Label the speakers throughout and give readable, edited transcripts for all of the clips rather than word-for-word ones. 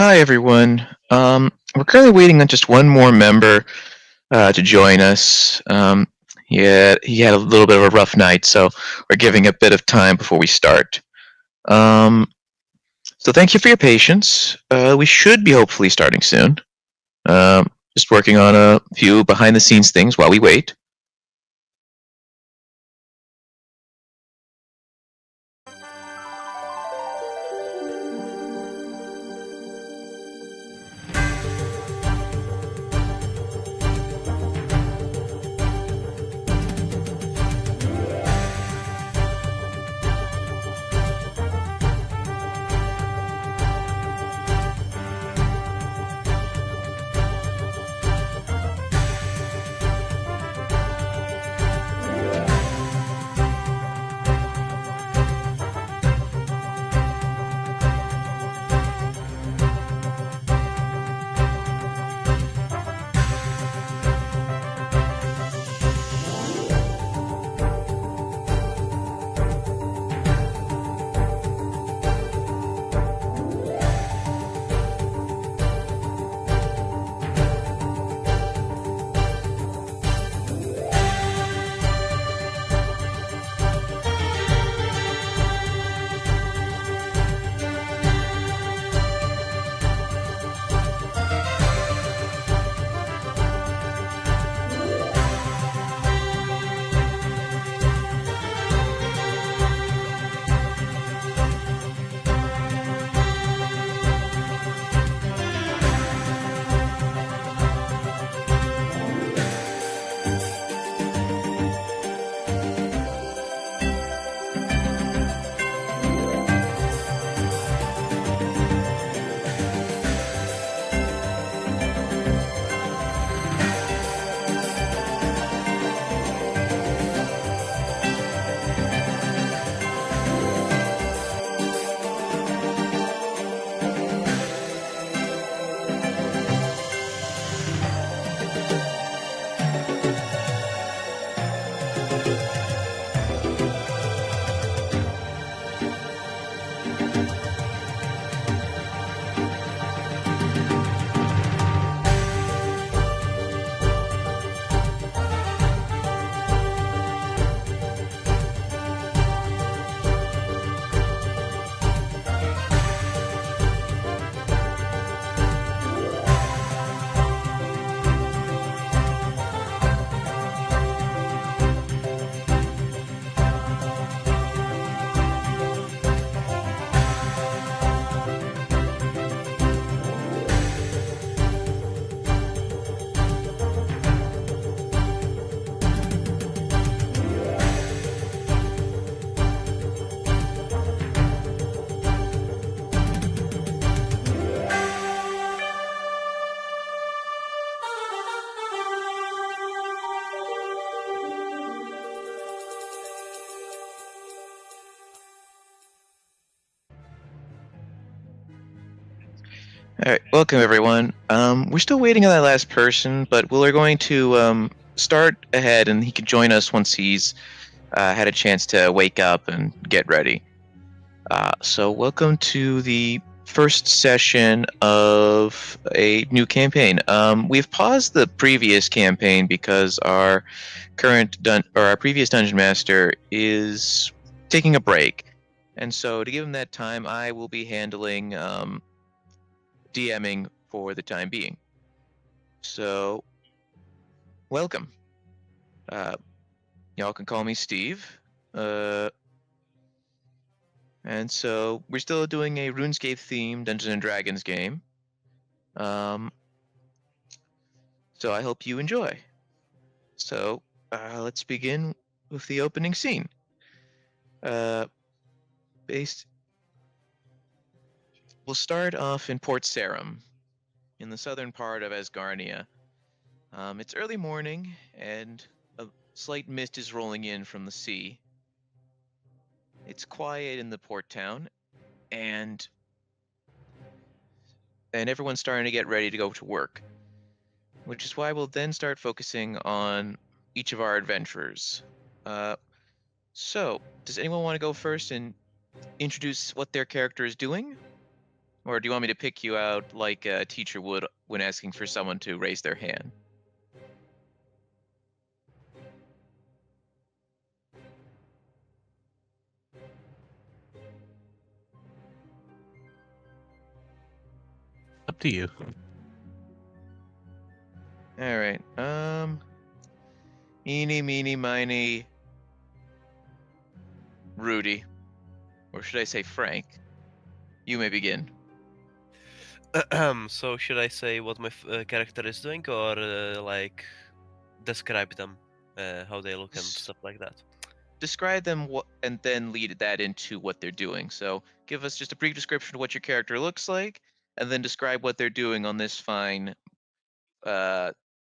Speaker 1: Hi, everyone. We're currently waiting on just one more member to join us. He had a little bit of a rough night, so we're giving a bit of time before we start. Um, so thank you for your patience. We should be hopefully starting soon. Just working on a few behind-the-scenes things while we wait. All right, welcome everyone. We're still waiting on that last person, but we're going to start ahead, and he can join us once he's had a chance to wake up and get ready. So welcome to the first session of a new campaign. We've paused the previous campaign because our our previous dungeon master is taking a break, and so to give him that time, I will be handling DMing for the time being. So welcome. Uh, y'all can call me Steve. Uh, And so we're still doing a RuneScape themed Dungeons and Dragons game. Um, so I hope you enjoy. So let's begin with the opening scene. Uh, based, we'll start off in Port Sarum, in the southern part of Asgarnia. It's early morning, and a slight mist is rolling in from the sea. It's quiet in the port town, and everyone's starting to get ready to go to work, which is why we'll then start focusing on each of our adventurers. Uh, so, does anyone want to go first and introduce what their character is doing? Or do you want me to pick you out like a teacher would when asking for someone to raise their hand?
Speaker 2: Up to you.
Speaker 1: All right. Eeny, meeny, miny, Rudy. Or should I say Frank? You may begin.
Speaker 3: So should I say what my character is doing, or like describe them, how they look and stuff like that?
Speaker 1: Describe them and then lead that into what they're doing. So give us just a brief description of what your character looks like, and then describe what they're doing on this fine,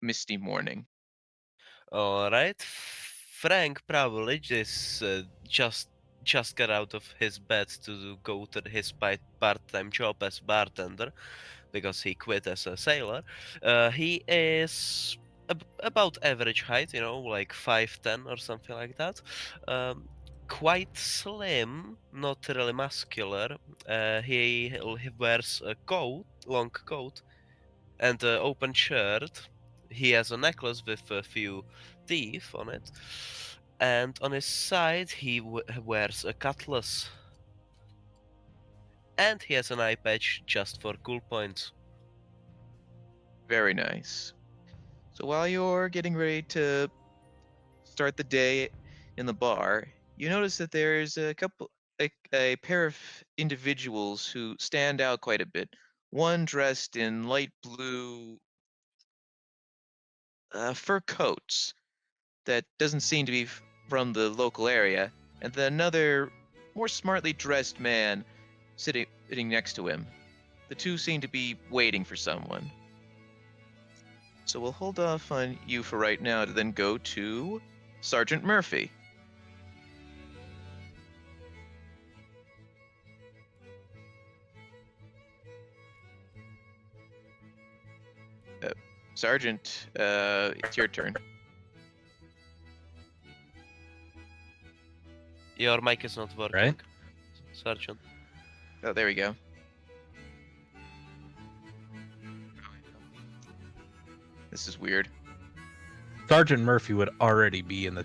Speaker 1: misty morning.
Speaker 3: All right, Frank probably just got out of his bed to go to his part-time job as bartender because he quit as a sailor. He is about average height, like 5'10" or something like that. Quite slim, not really muscular. He wears a long coat, and an open shirt. He has a necklace with a few teeth on it, and on his side he wears a cutlass. And he has an eye patch just for cool points.
Speaker 1: Very nice. So while you're getting ready to start the day in the bar, you notice that there's a pair of individuals who stand out quite a bit. One dressed in light blue fur coats that doesn't seem to be from the local area, and then another more smartly dressed man sitting next to him. The two seem to be waiting for someone. So we'll hold off on you for right now to then go to Sergeant Murphy. Uh, Sergeant, it's your turn.
Speaker 3: Your mic is not working,
Speaker 2: Right.
Speaker 3: Sergeant.
Speaker 1: Oh, there we go. This is weird.
Speaker 2: Sergeant Murphy would already be in the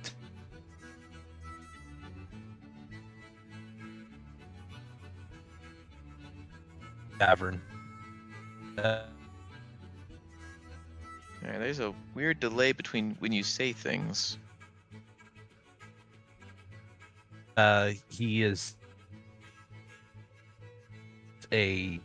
Speaker 2: tavern.
Speaker 1: All right, there's a weird delay between when you say things.
Speaker 2: He is a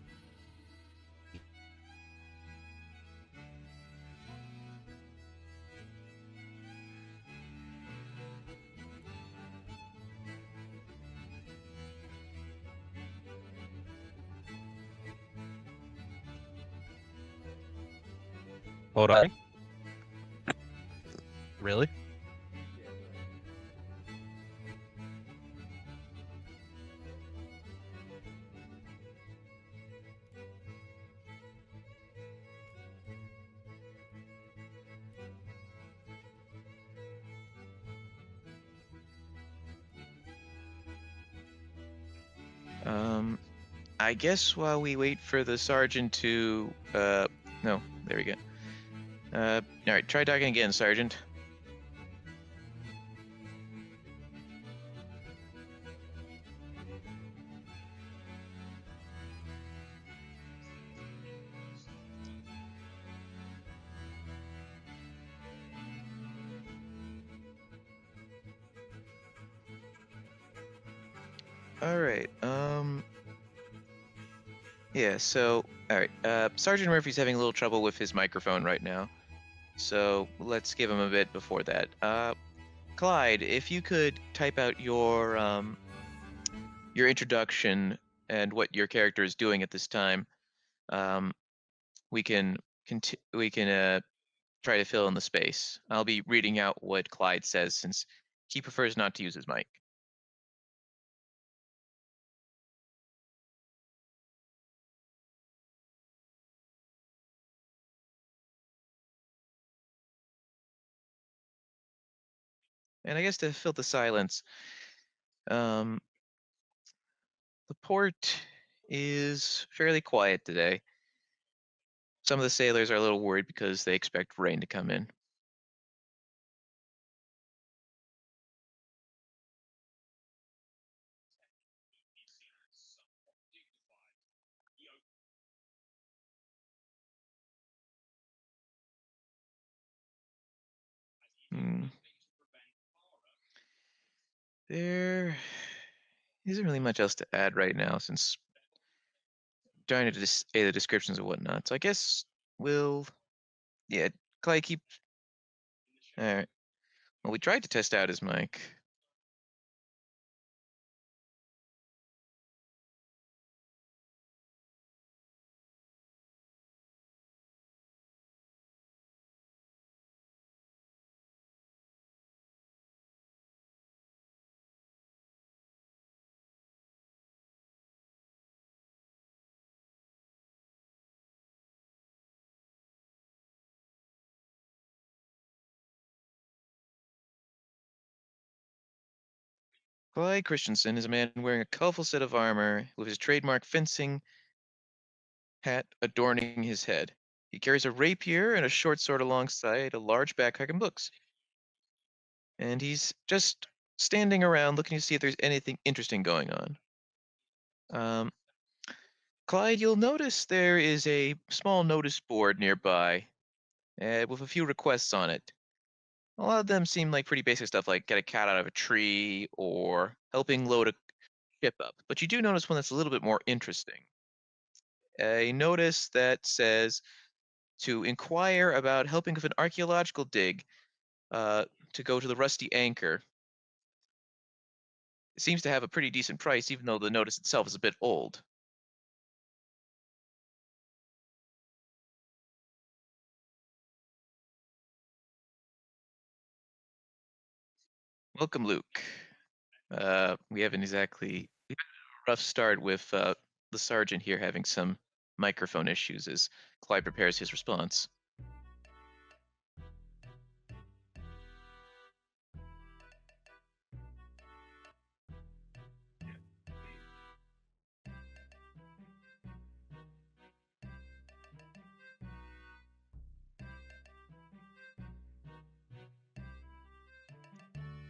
Speaker 2: hold on. Really?
Speaker 1: I guess while we wait for the sergeant to, no, there we go. All right, try talking again, Sergeant. All right. Yeah. So, all right. Sergeant Murphy's having a little trouble with his microphone right now, so let's give him a bit before that. Clyde, if you could type out your introduction and what your character is doing at this time, um, we can try to fill in the space. I'll be reading out what Clyde says since he prefers not to use his mic. And I guess to fill the silence, the port is fairly quiet today. Some of the sailors are a little worried because they expect rain to come in. Hmm. There isn't really much else to add right now since trying to say the descriptions and whatnot. So I guess we'll, yeah, Clay, keep. All right. Well, we tried to test out his mic. Clyde Christensen is a man wearing a colorful set of armor with his trademark fencing hat adorning his head. He carries a rapier and a short sword alongside a large backpack and books. And he's just standing around looking to see if there's anything interesting going on. Um, Clyde, you'll notice there is a small notice board nearby with a few requests on it. A lot of them seem like pretty basic stuff like get a cat out of a tree or helping load a ship up. But you do notice one that's a little bit more interesting. A notice that says to inquire about helping with an archaeological dig to go to the Rusty Anchor. It seems to have a pretty decent price, even though the notice itself is a bit old. Welcome, Luke. We haven't exactly we had a rough start with the sergeant here having some microphone issues as Clyde prepares his response.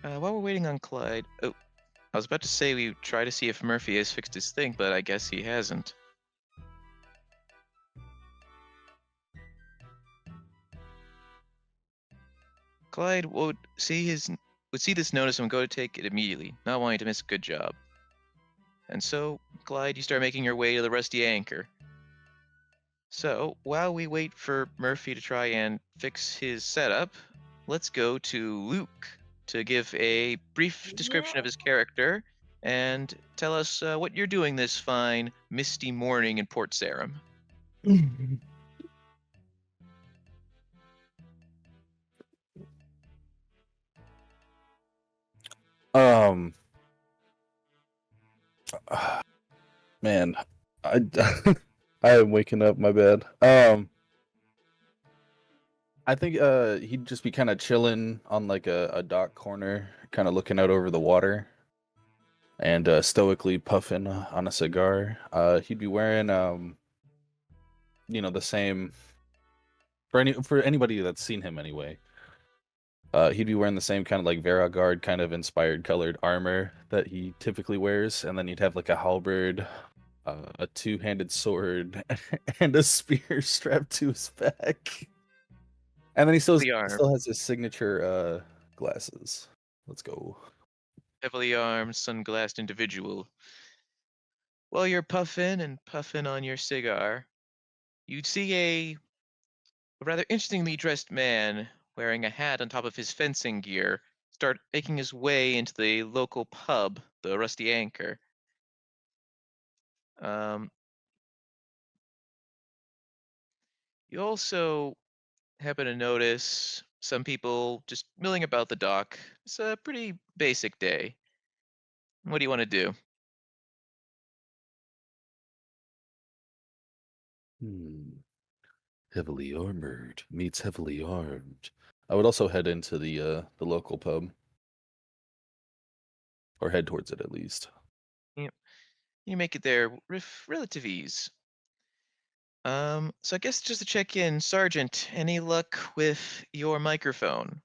Speaker 1: While we're waiting on Clyde, oh, I was about to say we try to see if Murphy has fixed his thing, but I guess he hasn't. Clyde would see this notice and go to take it immediately, not wanting to miss a good job. And so, Clyde, you start making your way to the Rusty Anchor. So, while we wait for Murphy to try and fix his setup, let's go to Luke to give a brief description of his character and tell us what you're doing this fine, misty morning in Port Sarum.
Speaker 4: Man, I I am waking up. My bad. I think he'd just be kind of chilling on like a dock corner, kind of looking out over the water, and stoically puffing on a cigar. He'd be wearing the same for anybody that's seen him anyway. He'd be wearing the same kind of like Varagard kind of inspired colored armor that he typically wears, and then he'd have like a halberd, a two-handed sword, and a spear strapped to his back. And then he still has his signature glasses. Let's go.
Speaker 1: Heavily armed, sunglassed individual. While you're puffing and puffing on your cigar, you'd see a rather interestingly dressed man wearing a hat on top of his fencing gear start making his way into the local pub, the Rusty Anchor. You also happen to notice some people just milling about the dock. It's a pretty basic day. What do you want to do?
Speaker 4: Heavily armored meets heavily armed. I would also head into the local pub, or head towards it at least.
Speaker 1: you make it there with relative ease. So I guess just to check in, Sergeant, any luck with your microphone?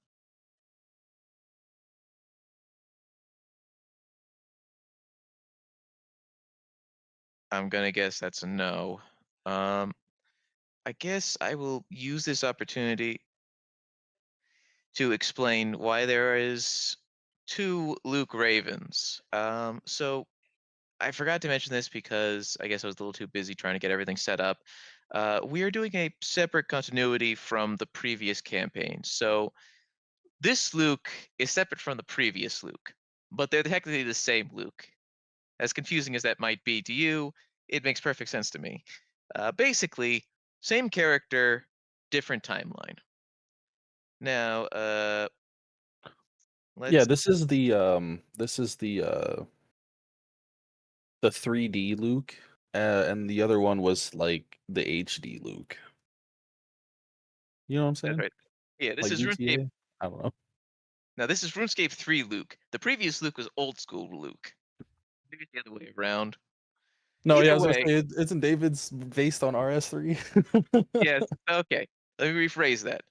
Speaker 1: I'm gonna guess that's a no. Um, I guess I will use this opportunity to explain why there is two Luke Ravens. So I forgot to mention this because I guess I was a little too busy trying to get everything set up. We are doing a separate continuity from the previous campaign. So this Luke is separate from the previous Luke, but they're technically the same Luke. As confusing as that might be to you, it makes perfect sense to me. Basically, same character, different timeline. Now,
Speaker 4: Yeah,
Speaker 1: let's.
Speaker 4: this is the 3D Luke, and the other one was like the HD Luke. You know what I'm
Speaker 1: That's
Speaker 4: saying?
Speaker 1: right. Yeah, this
Speaker 4: Like
Speaker 1: is RuneScape.
Speaker 4: GTA? I don't know.
Speaker 1: Now, this is RuneScape 3 Luke. The previous Luke was old school Luke. Maybe it's the other way around.
Speaker 4: No, yeah, I
Speaker 1: Either
Speaker 4: was gonna
Speaker 1: way,
Speaker 4: say, isn't David's based on RS3?
Speaker 1: yes. Okay, let me rephrase that.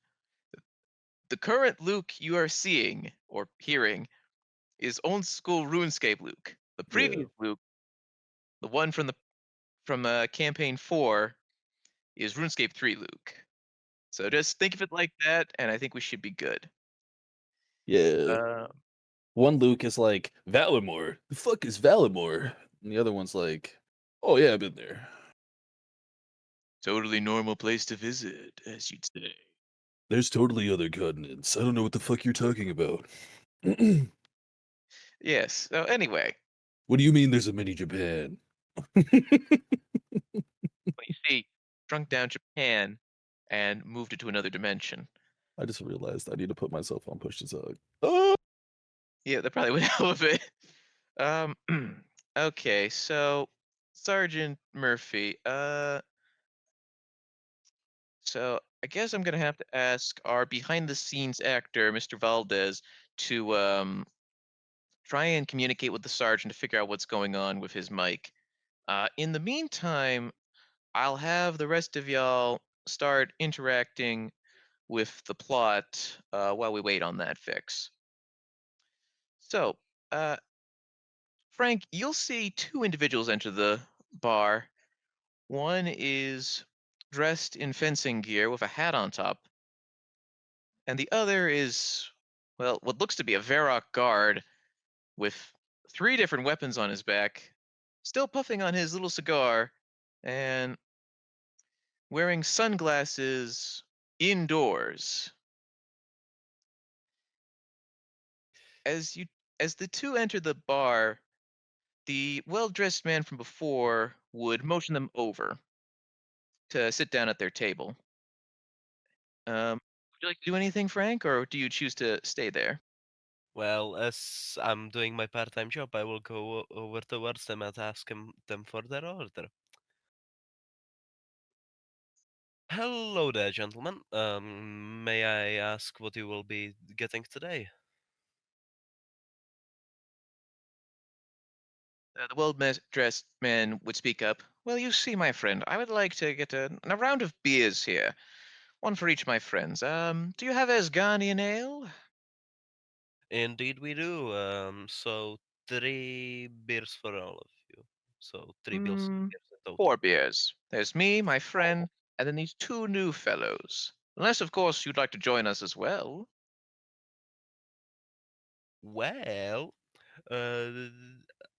Speaker 1: The current Luke you are seeing or hearing is old school RuneScape Luke. The
Speaker 4: Yeah.
Speaker 1: previous Luke, the one from campaign 4, is RuneScape 3 Luke. So just think of it like that, and I think we should be good.
Speaker 4: Yeah.
Speaker 1: Uh,
Speaker 4: One Luke is like, Valimore. The fuck is Valimore? And the other one's like, oh yeah, I've been there.
Speaker 1: totally normal place to visit, as you'd say.
Speaker 4: There's totally other continents. I don't know what the fuck you're talking about. What
Speaker 1: Yes. So anyway,
Speaker 4: do you mean there's a mini Japan?
Speaker 1: when you see shrunk down Japan and moved it to another dimension.
Speaker 4: I just realized I need to put myself on push to talk. Oh!
Speaker 1: Yeah, that probably would help a bit. Um, okay, so Sergeant Murphy. So I guess I'm gonna have to ask our behind-the-scenes actor, Mr. Valdez, to try and communicate with the sergeant to figure out what's going on with his mic. In the meantime, I'll have the rest of y'all start interacting with the plot while we wait on that fix. So, uh, Frank, you'll see two individuals enter the bar. One is dressed in fencing gear with a hat on top, and the other is, well, what looks to be a Varrock guard with three different weapons on his back, still puffing on his little cigar, and wearing sunglasses indoors. As you as the two enter the bar, the well-dressed man from before would motion them over to sit down at their table. Would you like to do anything, Frank, or do you choose to stay there?
Speaker 3: Well, as I'm doing my part-time job, I will go over towards them and ask them for their order. Hello there, gentlemen. May I ask what you will be getting today?
Speaker 1: The well-dressed man would speak up. Well, you see, my friend, I would like to get a round of beers here. One for each of my friends. Do you have Asgardian ale?
Speaker 3: Indeed, we do. So 3 beers for all of you. So 3 beers
Speaker 1: Hmm,
Speaker 3: in total.
Speaker 1: 4 beers. There's me, my friend, and then these two new fellows. Unless, of course, you'd like to join us as well.
Speaker 3: Well, uh,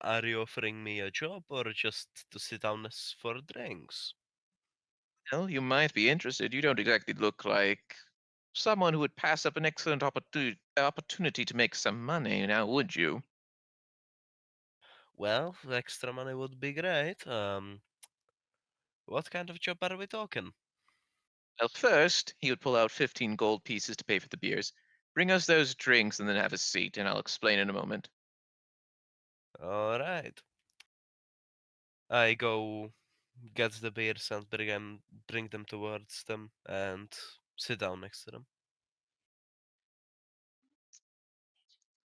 Speaker 3: are you offering me a job or just to sit down for drinks?
Speaker 1: Well, you might be interested. You don't exactly look like someone who would pass up an excellent opportunity to make some money, now would you?
Speaker 3: Well, extra money would be great. What kind of job are we talking?
Speaker 1: Well, first, he would pull out 15 gold pieces to pay for the beers. Bring us those drinks and then have a seat, and I'll explain in a moment.
Speaker 3: All right. I go get the beers and bring them towards them and sit down next to them.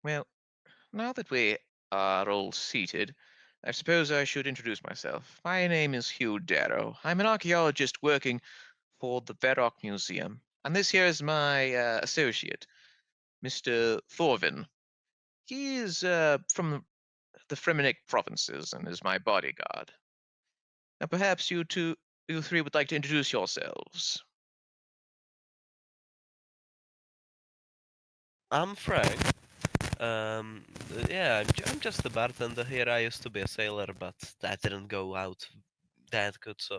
Speaker 1: Well, now that we are all seated, I suppose I should introduce myself. My name is Hugh Darrow. I'm an archaeologist working for the Verrock Museum, and this here is my associate, Mr. Thorvin. He is from the Fremenic provinces and is my bodyguard. Now, perhaps you three would like to introduce yourselves.
Speaker 3: I'm Frank. Yeah, I'm just a bartender here. I used to be a sailor, but that didn't go out that good, so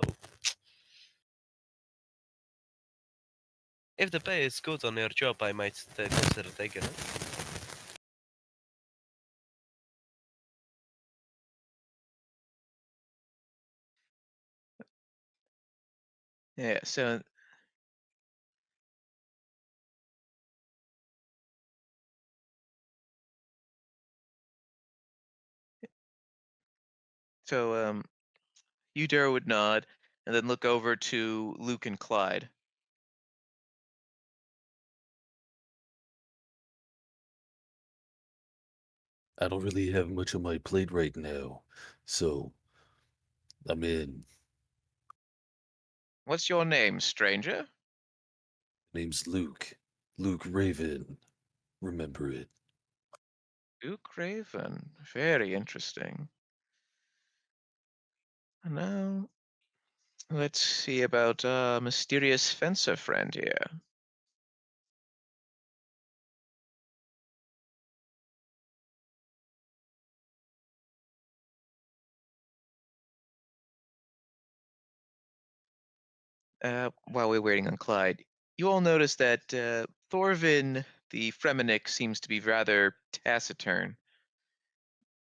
Speaker 3: if the pay is good on your job, I might consider taking it.
Speaker 1: Yeah, so you, Darrow, would nod and then look over to Luke and Clyde.
Speaker 4: I don't really have much on my plate right now, so I'm in.
Speaker 1: What's your name, stranger?
Speaker 4: Name's Luke. Luke Raven. Remember it.
Speaker 1: Luke Raven. Very interesting. Now, let's see about mysterious fencer friend here. While we're waiting on Clyde, you all notice that Thorvin the Fremenic seems to be rather taciturn,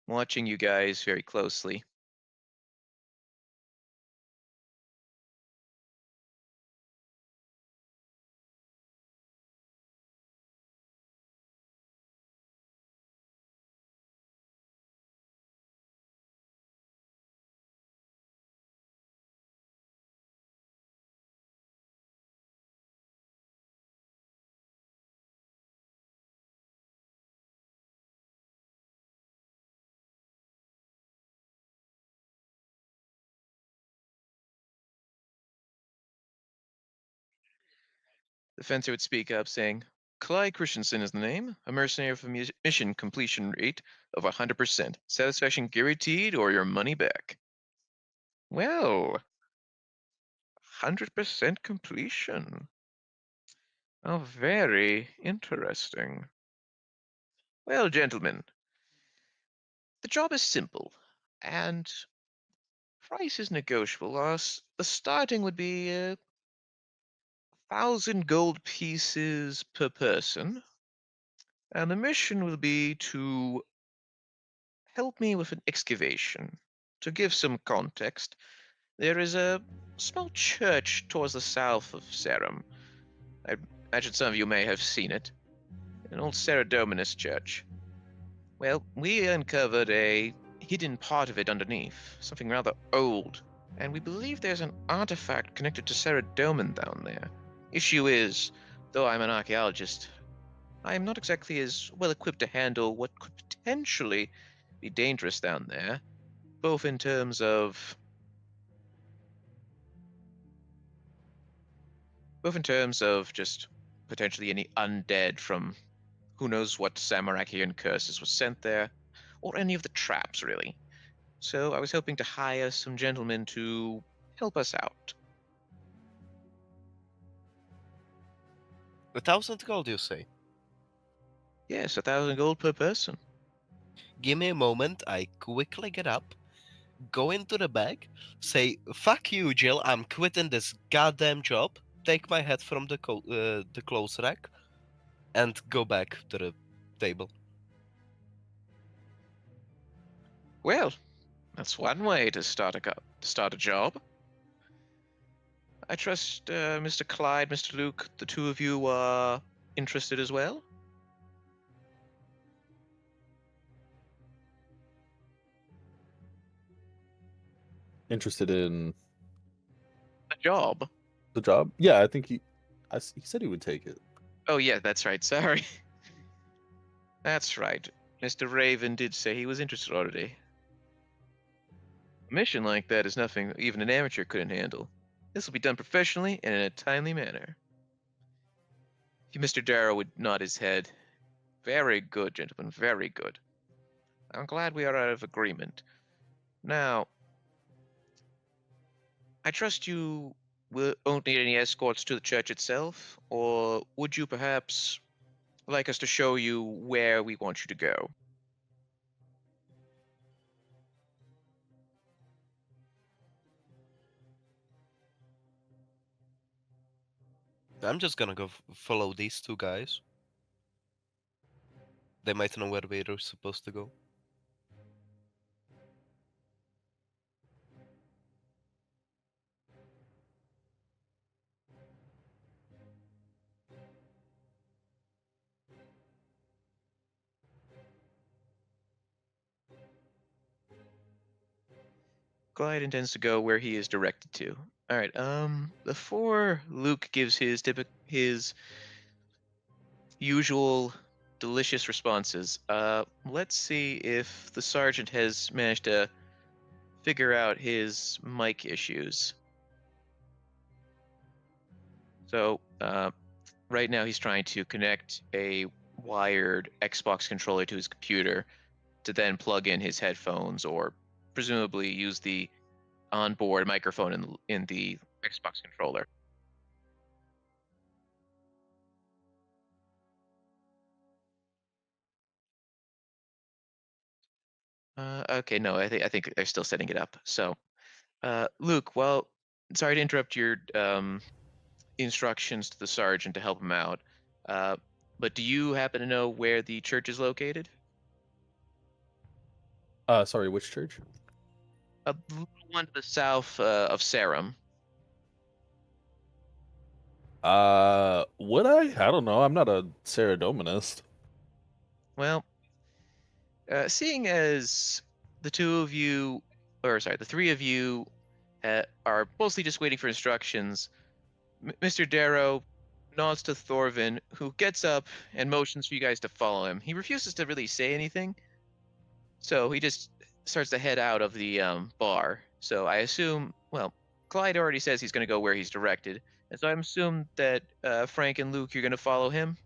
Speaker 1: watching you guys very closely. The fencer would speak up, saying, Clyde Christensen is the name, a mercenary with a mission completion rate of 100%. Satisfaction guaranteed or your money back. Well, 100% completion. Oh, very interesting. Well, gentlemen, the job is simple, and price is negotiable. The starting would be 1,000 gold pieces per person, and the mission will be to help me with an excavation. To give some context, there is a small church towards the south of Sarum. I imagine some of you may have seen it. An old Saradominus church. Well, we uncovered a hidden part of it underneath, something rather old, and we believe there's an artifact connected to Saradomin down there. Issue is, though I'm an archaeologist, I am not exactly as well equipped to handle what could potentially be dangerous down there, both in terms of just potentially any undead from who knows what Samarakian curses was sent there, or any of the traps, really. So I was hoping to hire some gentlemen to help us out.
Speaker 3: 1,000 gold, you say?
Speaker 1: Yes, 1,000 gold per person.
Speaker 3: Give me a moment. I quickly get up, go into the bag, say, "Fuck you, Jill. I'm quitting this goddamn job." Take my head from the clothes rack, and go back to the table.
Speaker 1: Well, that's one way to start a job. I trust Mr. Clyde, Mr. Luke, the two of you are interested as well.
Speaker 4: Interested in
Speaker 1: A job?
Speaker 4: the job? Yeah, I think he said he would take it.
Speaker 1: Oh yeah, that's right. Sorry. That's right. Mr. Raven did say he was interested already. A mission like that is nothing even an amateur couldn't handle. This will be done professionally and in a timely manner. Mr. Darrow would nod his head. Very good, gentlemen, very good. I'm glad we are out of agreement. Now, I trust you won't need any escorts to the church itself, or would you perhaps like us to show you where we want you to go?
Speaker 3: I'm just gonna go follow these two guys. They might know where we're supposed to go.
Speaker 1: Clyde intends to go where he is directed to. All right. Before Luke gives his usual delicious responses, let's see if the sergeant has managed to figure out his mic issues. So, right now he's trying to connect a wired Xbox controller to his computer to then plug in his headphones or presumably use the onboard microphone in the Xbox controller. Okay, no, I think they're still setting it up. So, Luke, well, sorry to interrupt your instructions to the sergeant to help him out, uh, but do you happen to know where the church is located?
Speaker 4: Sorry, which church?
Speaker 1: A little one to the south of Sarum.
Speaker 4: Would I? I don't know. I'm not a Saradominist.
Speaker 1: Well, seeing as the two of you, or sorry, the three of you are mostly just waiting for instructions, Mr. Darrow nods to Thorvin, who gets up and motions for you guys to follow him. He refuses to really say anything, so he just starts to head out of the bar. So I assume, well, Clyde already says he's going to go where he's directed, and so I assume that Frank and Luke, you're going to follow him.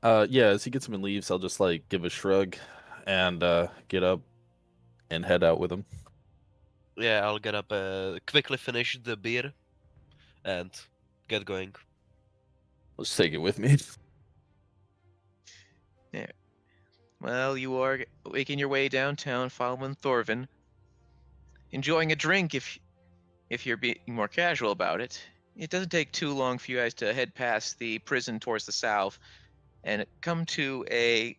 Speaker 4: Yeah, as he gets him and leaves, I'll just like give a shrug and get up and head out with him.
Speaker 3: Yeah, I'll get up, quickly finish the beer, and get going.
Speaker 4: Let's take it with me.
Speaker 1: Well, you are making your way downtown, following Thorvin, enjoying a drink if you're being more casual about it. It doesn't take too long for you guys to head past the prison towards the south and come to a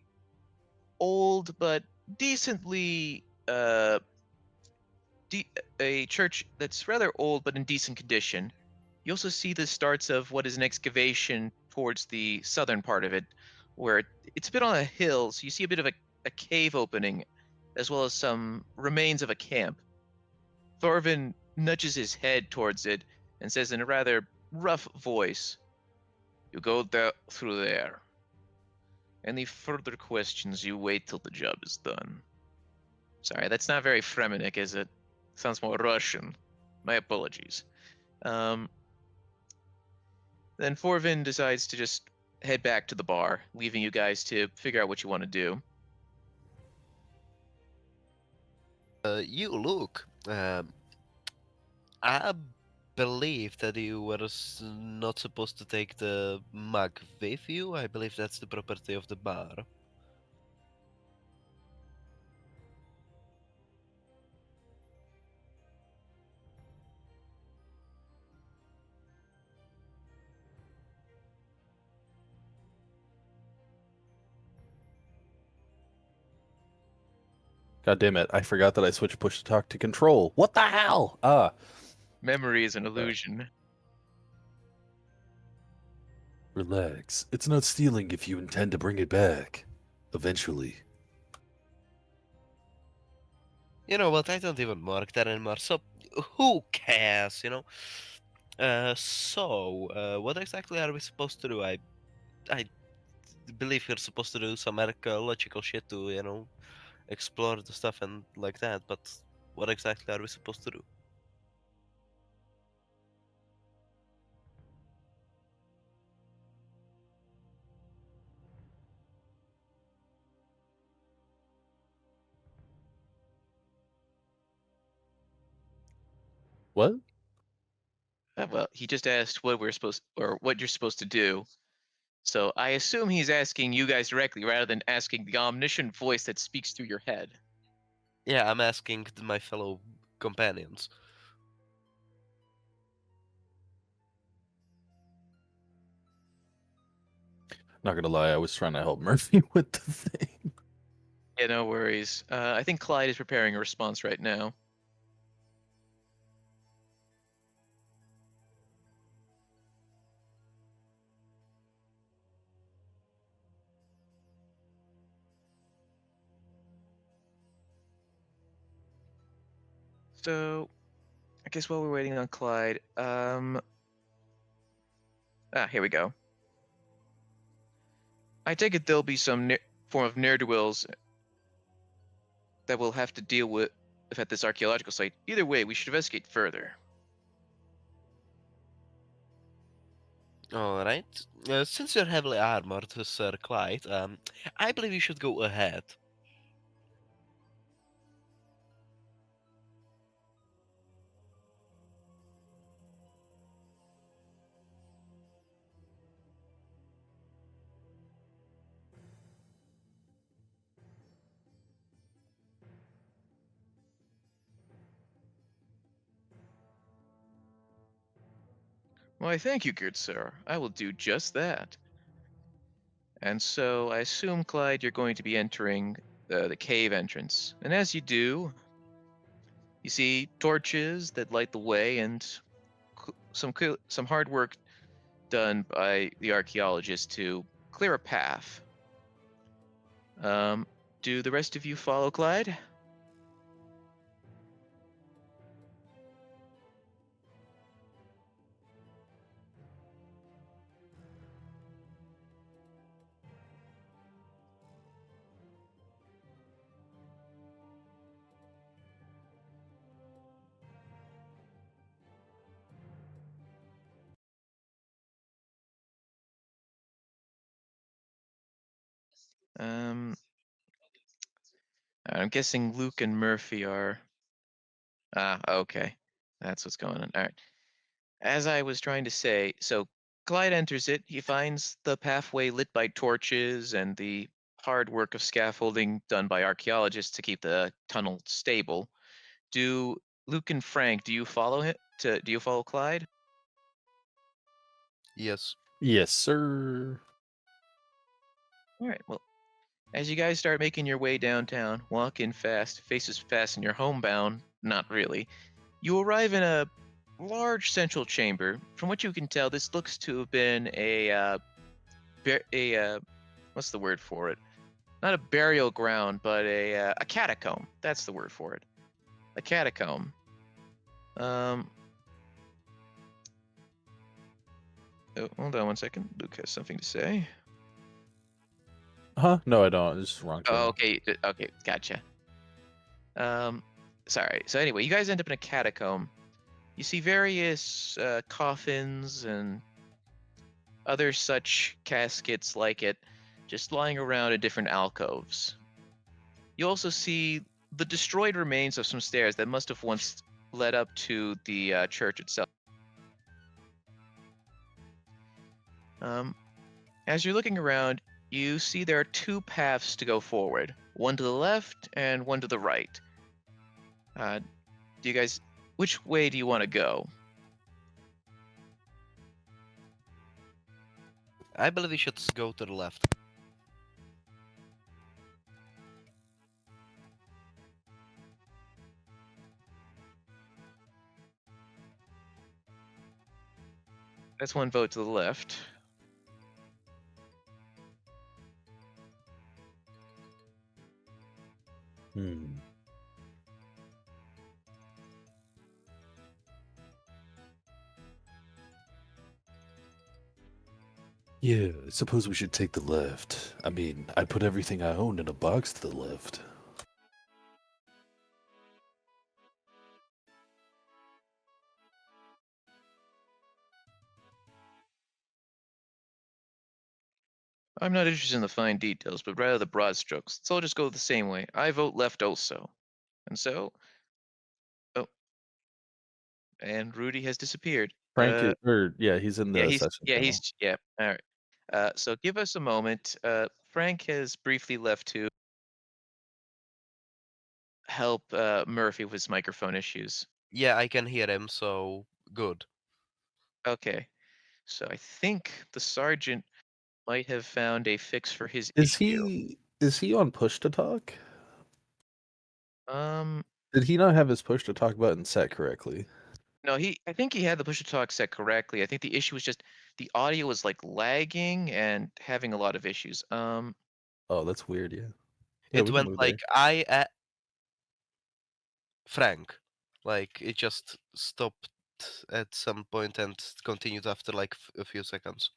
Speaker 1: old but decently a church that's rather old but in decent condition. You also see the starts of what is an excavation towards the southern part of it, where it's a bit on a hill, so you see a bit of a cave opening, as well as some remains of a camp. Thorvin nudges his head towards it and says in a rather rough voice, "You go there through there. Any further questions, you wait till the job is done." Sorry, that's not very Fremenic, is it? Sounds more Russian. My apologies. Then Thorvin decides to just head back to the bar, leaving you guys to figure out what you want to do.
Speaker 3: You look. I believe that you were not supposed to take the mug with you. I believe that's the property of the bar.
Speaker 4: God damn it! I forgot that I switched push to talk to control. What the hell?
Speaker 1: Memory is an illusion.
Speaker 4: Relax. It's not stealing if you intend to bring it back. Eventually.
Speaker 3: You know what? I don't even work there anymore. So who cares? You know. What exactly are we supposed to do? I believe we're supposed to do some archaeological shit to, explore the stuff and like that. But What exactly are we supposed to do?
Speaker 4: What?
Speaker 1: Well, he just asked what we're supposed or what you're supposed to do. So I assume he's asking you guys directly rather than asking the omniscient voice that speaks through your head.
Speaker 3: Yeah, I'm asking my fellow companions.
Speaker 4: Not gonna lie, I was trying to help Murphy with the thing.
Speaker 1: Yeah, no worries. I think Clyde is preparing a response right now. So, I guess while we're waiting on Clyde, here we go. I take it there'll be some form of ne'er-do-wells that we'll have to deal with at this archaeological site. Either way, we should investigate further.
Speaker 3: Alright. Since you're heavily armored, Sir Clyde, I believe you should go ahead.
Speaker 1: Why, thank you, good sir. I will do just that. And so I assume, Clyde, you're going to be entering the cave entrance. And as you do, you see torches that light the way and some hard work done by the archaeologists to clear a path. Do the rest of you follow Clyde? I'm guessing Luke and Murphy are. Okay. That's what's going on. All right. As I was trying to say, so Clyde enters it. He finds the pathway lit by torches and the hard work of scaffolding done by archaeologists to keep the tunnel stable. Do Luke and Frank, do you follow him? Do you follow Clyde?
Speaker 3: Yes.
Speaker 4: Yes, sir.
Speaker 1: All right. Well, as you guys start making your way downtown, walking fast, faces fast, and you're homebound, not really, you arrive in a large central chamber. From what you can tell, this looks to have been what's the word for it? Not a burial ground, but a catacomb. That's the word for it. A catacomb. Oh, hold on one second. Luke has something to say.
Speaker 4: Huh? No, I don't. It's wrong.
Speaker 1: Oh, okay. Okay, gotcha. Sorry. So anyway, you guys end up in a catacomb. You see various coffins and other such caskets like it just lying around in different alcoves. You also see the destroyed remains of some stairs that must have once led up to the church itself. As you're looking around, you see there are two paths to go forward, one to the left and one to the right. Do you guys, which way do you want to go?
Speaker 3: I believe we should go to the left.
Speaker 1: That's one vote to the left.
Speaker 4: Hmm. Yeah, I suppose we should take the left. I mean, I put everything I own in a box to the left.
Speaker 1: I'm not interested in the fine details, but rather the broad strokes. Let's all just go the same way. I vote left also. And so, oh, and Rudy has disappeared.
Speaker 4: Frank, he's in the session channel.
Speaker 1: Yeah. All right. So give us a moment. Frank has briefly left to help Murphy with his microphone issues.
Speaker 3: Yeah, I can hear him, so good.
Speaker 1: Okay. So I think the sergeant might have found a fix for his
Speaker 4: Is
Speaker 1: issue.
Speaker 4: he on push to talk?
Speaker 1: Um,
Speaker 4: Did he not have his push to talk button set correctly?
Speaker 1: no, I think he had the push to talk set correctly. I think the issue was just the audio was like lagging and having a lot of issues.
Speaker 4: Oh, that's weird. Yeah,
Speaker 3: It
Speaker 4: we can
Speaker 3: went
Speaker 4: move
Speaker 3: like
Speaker 4: there.
Speaker 3: Frank. Like it just stopped at some point and continued after like a few seconds.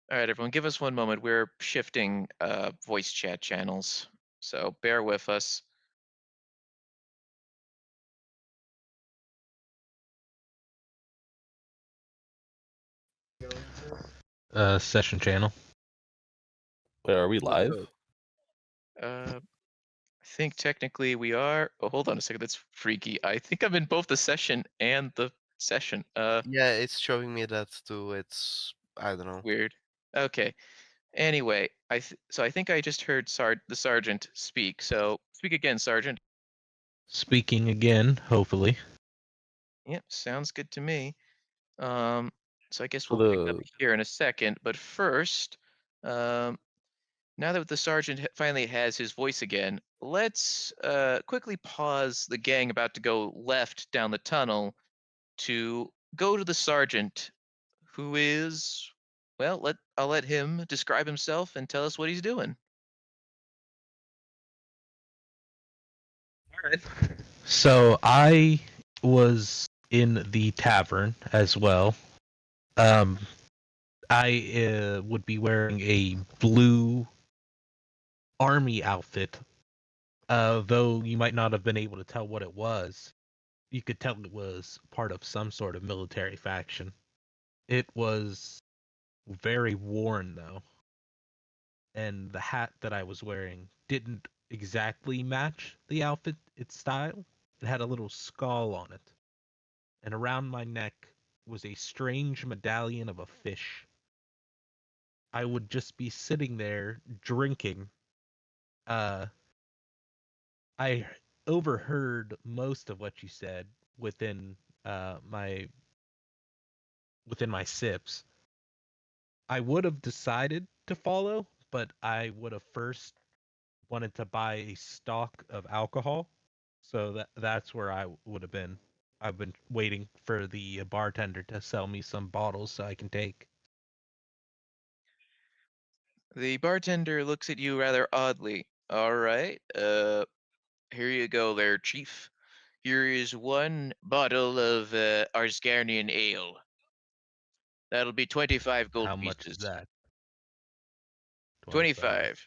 Speaker 1: All right, everyone, give us one moment. We're shifting voice chat channels, so bear with us.
Speaker 2: Session channel.
Speaker 4: Wait, are we live?
Speaker 1: I think technically we are. Oh, hold on a second. That's freaky. I think I'm in both the session and the session.
Speaker 3: Yeah, it's showing me that too. It's I don't know.
Speaker 1: Weird. Okay. Anyway, so I think I just heard the sergeant speak. So speak again, Sergeant.
Speaker 2: Speaking again, hopefully.
Speaker 1: Yep, sounds good to me. So I guess
Speaker 4: So
Speaker 1: we'll pick up here in a second. But first, now that the sergeant finally has his voice again, let's quickly pause the gang about to go left down the tunnel to go to the sergeant, who is, well, I'll let him describe himself and tell us what he's doing.
Speaker 2: All right. So I was in the tavern as well. I would be wearing a blue army outfit. Though you might not have been able to tell what it was, you could tell it was part of some sort of military faction. It was very worn, though, and the hat that I was wearing didn't exactly match the outfit, its style. It had a little skull on it, and around my neck was a strange medallion of a fish. I would just be sitting there drinking. Uh, I overheard most of what you said within my sips. I would have decided to follow, but I would have first wanted to buy a stock of alcohol. So that's where I would have been. I've been waiting for the bartender to sell me some bottles so I can take.
Speaker 1: The bartender looks at you rather oddly. All right, here you go there, Chief. Here is one bottle of Arsgarnian ale. That'll be 25 gold
Speaker 2: How much is
Speaker 1: pieces.
Speaker 2: that?
Speaker 1: 25.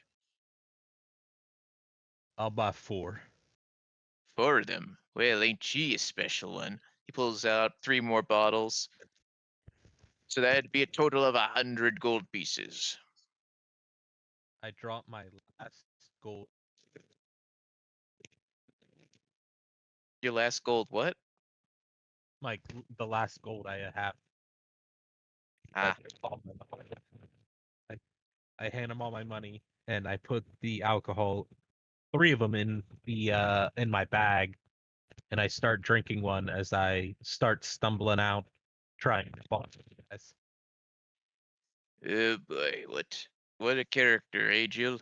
Speaker 2: I'll buy 4.
Speaker 1: 4 of them. Well, ain't she a special one? He pulls out 3 more bottles. So that'd be a total of 100 gold pieces.
Speaker 2: I dropped my last gold.
Speaker 1: Your last gold what?
Speaker 2: The last gold I have.
Speaker 1: Ah.
Speaker 2: I hand him all my money and I put the alcohol, 3 of them in my bag, and I start drinking one as I start stumbling out, trying to follow you guys.
Speaker 1: Oh boy, what a character, eh, Jill?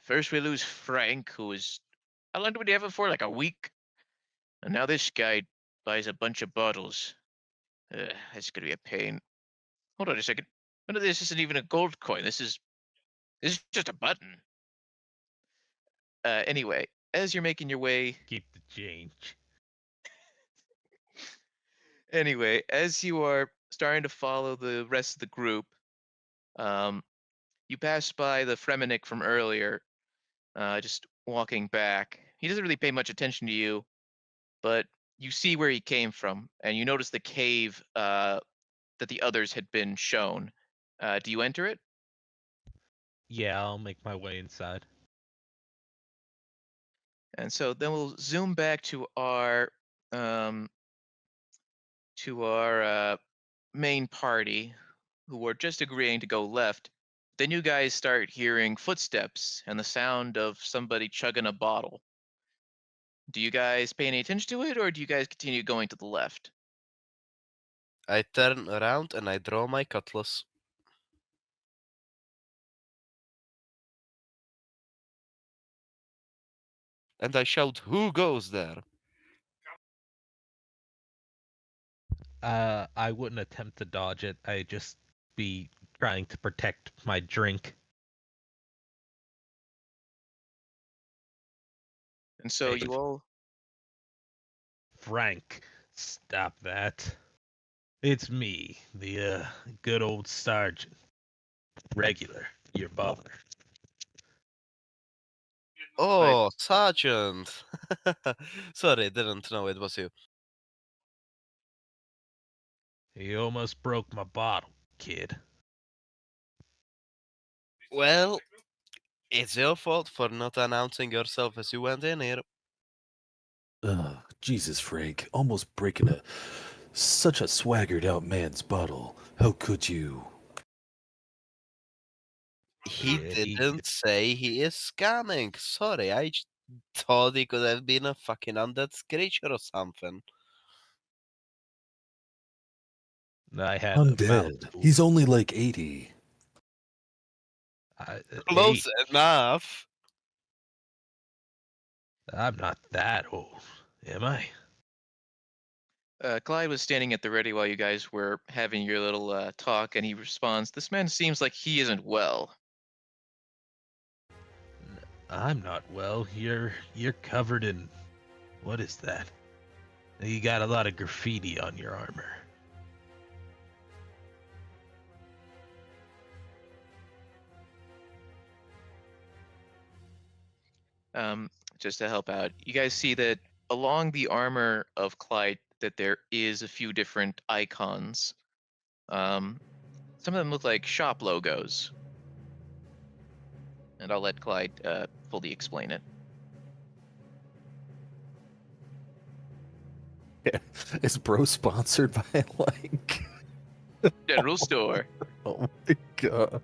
Speaker 1: First we lose Frank, who was... How long did we have him for? Like a week? And now this guy buys a bunch of bottles. That's gonna be a pain. Hold on a second. None of this isn't even a gold coin. This is just a button. Anyway, as you're making your way...
Speaker 2: Keep the change.
Speaker 1: Anyway, as you are starting to follow the rest of the group, you pass by the Fremennik from earlier, just walking back. He doesn't really pay much attention to you, but you see where he came from, and you notice the cave that the others had been shown. Do you enter it?
Speaker 2: Yeah, I'll make my way inside.
Speaker 1: And so then we'll zoom back um, to our main party, who were just agreeing to go left. Then you guys start hearing footsteps and the sound of somebody chugging a bottle. Do you guys pay any attention to it, or do you guys continue going to the left?
Speaker 3: I turn around and I draw my cutlass. And I shout, "Who goes there?"
Speaker 2: I wouldn't attempt to dodge it. I'd just be trying to protect my drink.
Speaker 1: And so
Speaker 2: Hey.
Speaker 1: you all.
Speaker 2: Frank, stop that. It's me, the good old sergeant. Regular, your butler.
Speaker 3: Oh, Sergeant! Sorry, didn't know it was you.
Speaker 2: You almost broke my bottle, kid.
Speaker 3: Well, it's your fault for not announcing yourself as you went in here.
Speaker 4: Ugh, Jesus, Frank. Almost breaking such a swaggered out man's bottle. How could you?
Speaker 3: He
Speaker 2: Yeah,
Speaker 3: didn't say he is scamming. Sorry, I thought he could have been a fucking undead creature or something.
Speaker 2: I had
Speaker 4: I'm
Speaker 2: a
Speaker 4: dead.
Speaker 2: mouthful.
Speaker 4: He's only like 80.
Speaker 3: Close enough.
Speaker 2: I'm not that old, am I?
Speaker 1: Clyde was standing at the ready while you guys were having your little talk, and he responds, "This man seems like he isn't well."
Speaker 2: I'm not well. You're covered in what is that? You got a lot of graffiti on your armor.
Speaker 1: Just to help out, you guys see that along the armor of Clyde, that there is a few different icons. Some of them look like shop logos, and I'll let Clyde fully explain it.
Speaker 4: Is bro sponsored by like?
Speaker 1: General store.
Speaker 4: Oh my god.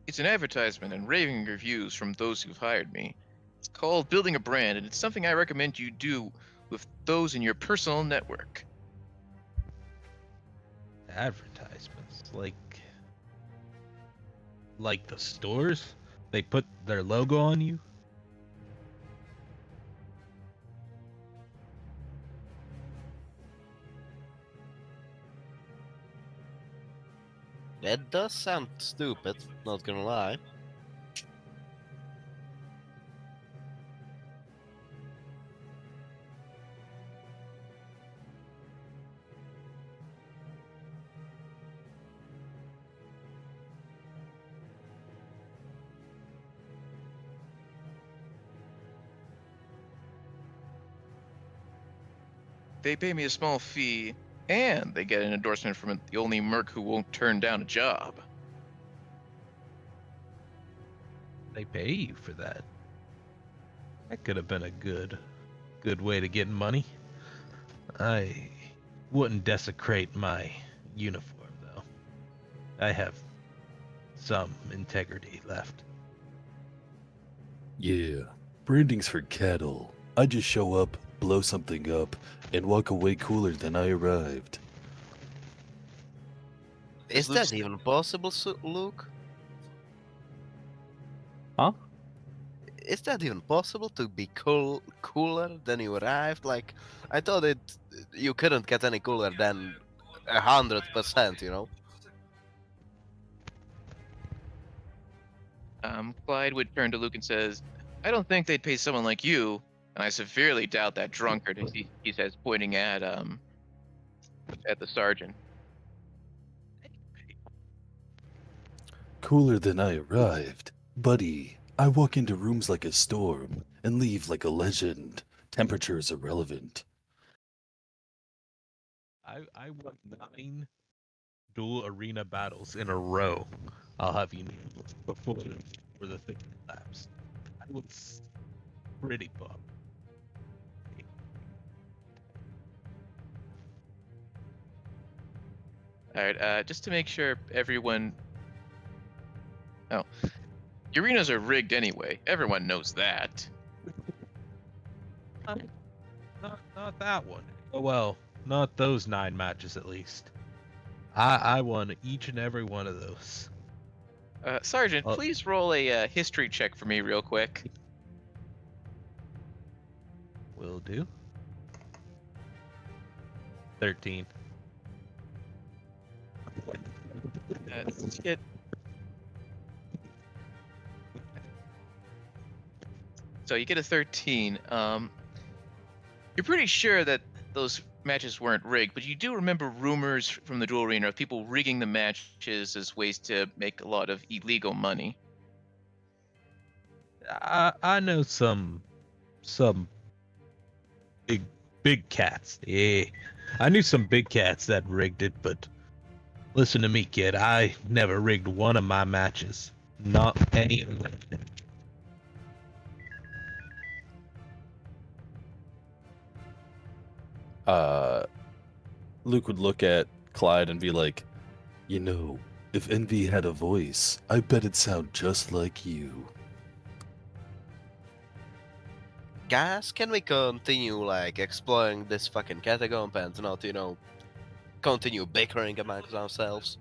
Speaker 1: It's an advertisement and raving reviews from those who've hired me. It's called Building a Brand, and it's something I recommend you do with those in your personal network.
Speaker 2: Advertisements like the stores? They put their logo on you?
Speaker 3: That does sound stupid, not gonna lie.
Speaker 1: They pay me a small fee, and they get an endorsement from the only merc who won't turn down a job.
Speaker 2: They pay you for that. That could have been a good way to get money. I wouldn't desecrate my uniform, though. I have some integrity left.
Speaker 4: Yeah, branding's for cattle. I just show up, blow something up, and walk away cooler than I arrived.
Speaker 3: Is that even possible, Luke?
Speaker 4: Huh?
Speaker 3: Is that even possible to be cooler than you arrived? Like, I thought you couldn't get any cooler than 100%, you know?
Speaker 1: Clyde would turn to Luke and says, "I don't think they'd pay someone like you, and I severely doubt that drunkard." He says, pointing at the sergeant.
Speaker 5: Cooler than I arrived. Buddy, I walk into rooms like a storm and leave like a legend. Temperature's irrelevant.
Speaker 2: I won 9 dual arena battles in a row. I'll have you know, before the thing collapsed. I was pretty bummed.
Speaker 1: All right, just to make sure everyone. Oh, arenas are rigged anyway. Everyone knows that.
Speaker 2: Not that one. Oh well, not those 9 matches at least. I won each and every one of those.
Speaker 1: Sergeant,
Speaker 2: Oh.
Speaker 1: please roll a history check for me real quick.
Speaker 2: Will do. 13.
Speaker 1: Let's get. So you get a 13. You're pretty sure that those matches weren't rigged, but you do remember rumors from the duel arena of people rigging the matches as ways to make a lot of illegal money.
Speaker 2: I know some big cats. Yeah, I knew some big cats that rigged it, but listen to me, kid. I never rigged one of my matches. Not any of them.
Speaker 5: Luke would look at Clyde and be like, you know, if envy had a voice, I bet it'd sound just like you.
Speaker 3: Guys, can we continue, like, exploring this fucking catacomb and not, you know, continue bickering amongst ourselves?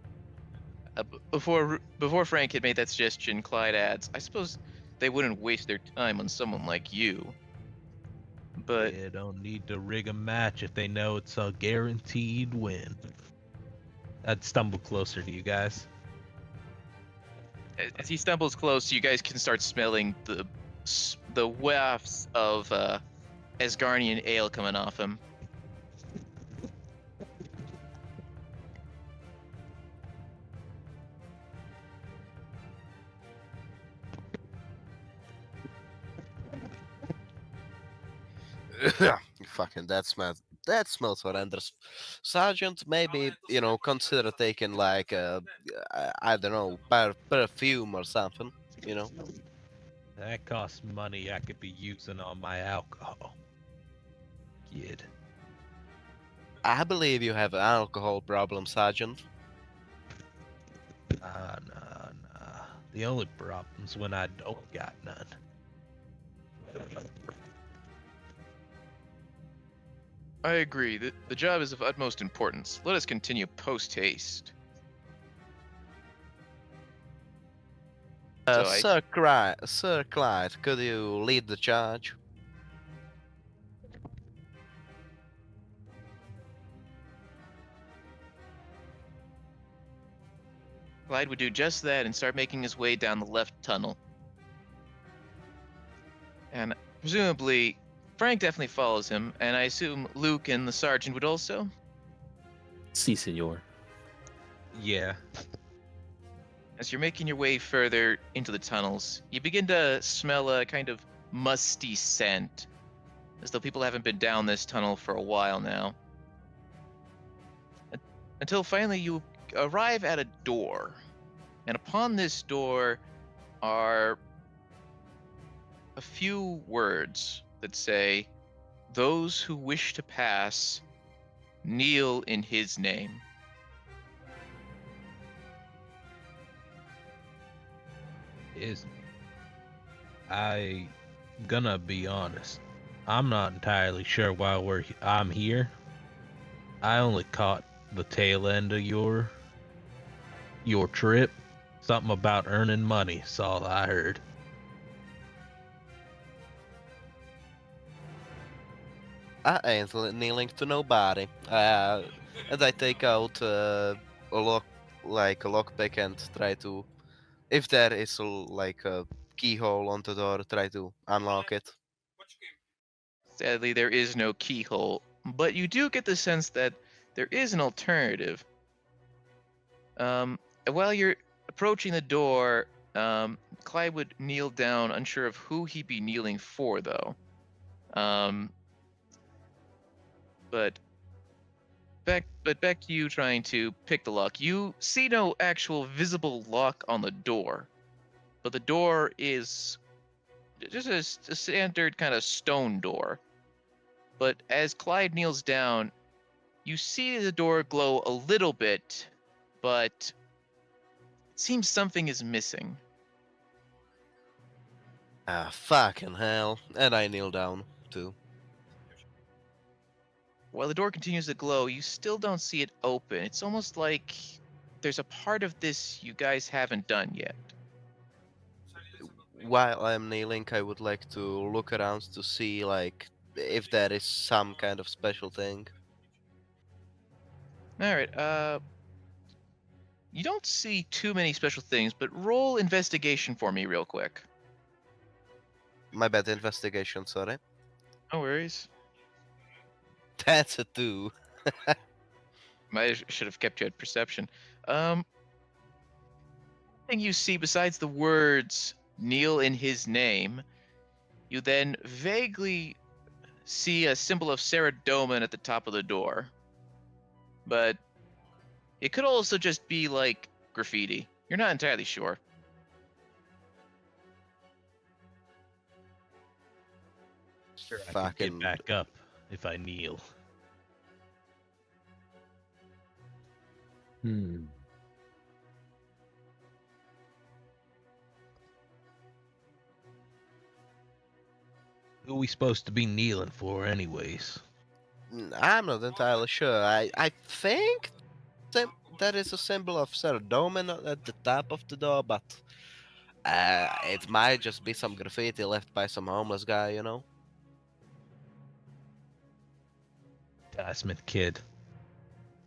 Speaker 1: Before Frank had made that suggestion, Clyde adds, "I suppose they wouldn't waste their time on someone like you." But
Speaker 2: They don't need to rig a match if they know it's a guaranteed win. I'd stumble closer to you guys.
Speaker 1: as he stumbles close, you guys can start smelling the wafts of Asgardian ale coming off him.
Speaker 3: Fucking that smells horrendous. Sergeant, maybe, you know, consider taking like I don't know, perfume or something, you know.
Speaker 2: That costs money I could be using on my alcohol. Kid.
Speaker 3: I believe you have an alcohol problem, Sergeant.
Speaker 2: Nah. The only problem's when I don't got none.
Speaker 1: I agree. The job is of utmost importance. Let us continue post-haste. So
Speaker 3: Sir Clyde, could you lead the charge?
Speaker 1: Clyde would do just that and start making his way down the left tunnel. And presumably, Frank definitely follows him, and I assume Luke and the sergeant would also?
Speaker 4: Si, senor.
Speaker 2: Yeah.
Speaker 1: As you're making your way further into the tunnels, you begin to smell a kind of musty scent, as though people haven't been down this tunnel for a while now. Until finally you arrive at a door, and upon this door are a few words that say, "Those who wish to pass, kneel in his name."
Speaker 2: Is I gonna be honest. I'm not entirely sure why I'm here. I only caught the tail end of your trip. Something about earning money is all I heard.
Speaker 3: I ain't kneeling to nobody. And I take out a lock, like a lockpick, and try to, if there is like a keyhole on the door, try to unlock it.
Speaker 1: Sadly, there is no keyhole, but you do get the sense that there is an alternative. While you're approaching the door, Clyde would kneel down, unsure of who he'd be kneeling for, though. But back to you trying to pick the lock. You see no actual visible lock on the door, but the door is just a standard kind of stone door. But as Clyde kneels down, you see the door glow a little bit, but it seems something is missing.
Speaker 3: Ah, fucking hell. And I kneel down, too.
Speaker 1: While the door continues to glow, you still don't see it open. It's almost like there's a part of this you guys haven't done yet.
Speaker 3: While I'm kneeling, I would like to look around to see, like, if there is some kind of special thing.
Speaker 1: Alright, you don't see too many special things, but roll investigation for me real quick.
Speaker 3: My bad, investigation, sorry.
Speaker 1: No worries.
Speaker 3: That's a 2.
Speaker 1: Should have kept you at perception. Thing you see besides the words "kneel in his name," you then vaguely see a symbol of Saradomin at the top of the door. But it could also just be like graffiti. You're not entirely sure.
Speaker 2: Sure, I can
Speaker 3: Fucking
Speaker 2: get back up if I kneel.
Speaker 5: Hmm.
Speaker 2: Who are we supposed to be kneeling for, anyways?
Speaker 3: I'm not entirely sure. I think that is a symbol of Saradomin at the top of the door, but it might just be some graffiti left by some homeless guy, you know?
Speaker 2: Smith kid.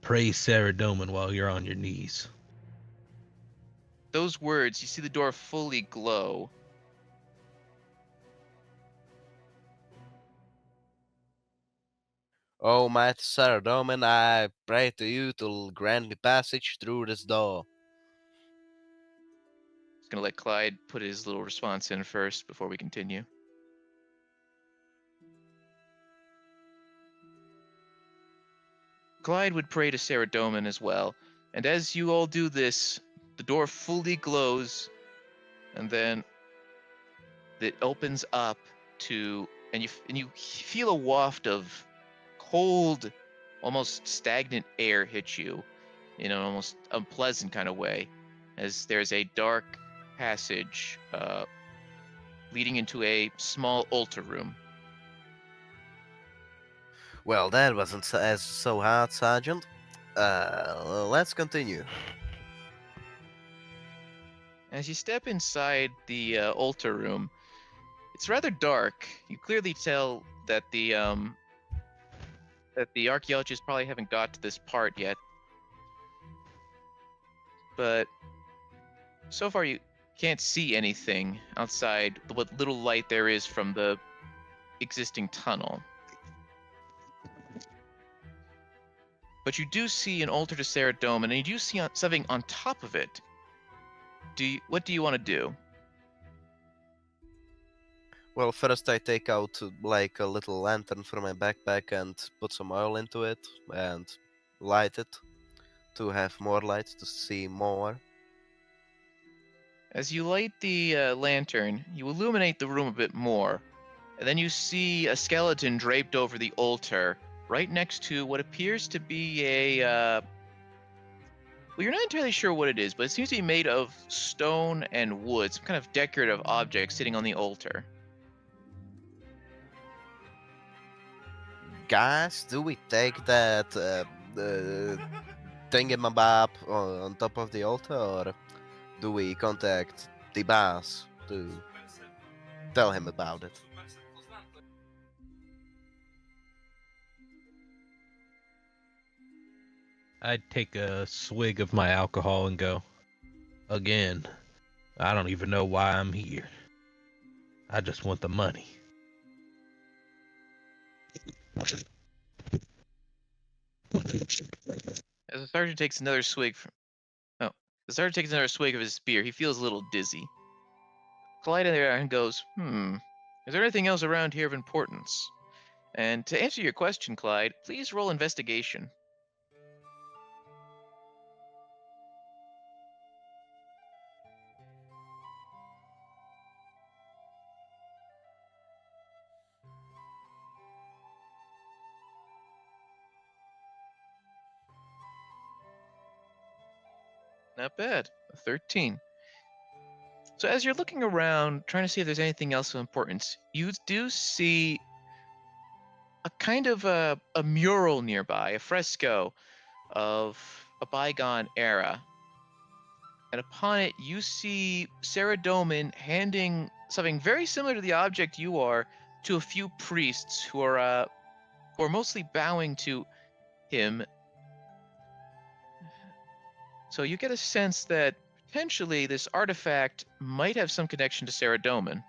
Speaker 2: Praise Sarah Doman while you're on your knees.
Speaker 1: Those words, you see the door fully glow.
Speaker 3: Oh, mighty Saradomin, I pray to you to grant me passage through this door.
Speaker 1: Just gonna let Clyde put his little response in first before we continue. Clyde would pray to Saradomin as well, and as you all do this, the door fully glows, and then it opens up to, and you feel a waft of cold, almost stagnant air hit you in an almost unpleasant kind of way, as there's a dark passage leading into a small altar room.
Speaker 3: Well, that wasn't so hard, Sergeant. Let's continue.
Speaker 1: As you step inside the altar room, it's rather dark. You clearly tell that the archaeologists probably haven't got to this part yet. But so far you can't see anything outside what little light there is from the existing tunnel. But you do see an altar to Saradomin, and you do see something on top of it. What do you want to do?
Speaker 3: Well, first I take out like a little lantern from my backpack and put some oil into it and light it to have more light to see more.
Speaker 1: As you light the lantern, you illuminate the room a bit more, and then you see a skeleton draped over the altar, right next to what appears to be a well, you're not entirely sure what it is, but it seems to be made of stone and wood, some kind of decorative object sitting on the altar.
Speaker 3: Guys, do we take that thingamabob on top of the altar, or do we contact the boss to tell him about it?
Speaker 2: I'd take a swig of my alcohol and go, again, I don't even know why I'm here. I just want the money.
Speaker 1: As the sergeant takes another swig the sergeant takes another swig of his beer. He feels a little dizzy. Clyde in there and goes, is there anything else around here of importance? And to answer your question, Clyde, please roll investigation. Not bad. A 13. So as you're looking around, trying to see if there's anything else of importance, you do see a kind of a mural nearby, a fresco of a bygone era. And upon it, you see Sarah Doman handing something very similar to the object you are to a few priests who are mostly bowing to him. So you get a sense that potentially this artifact might have some connection to Sarah Doman.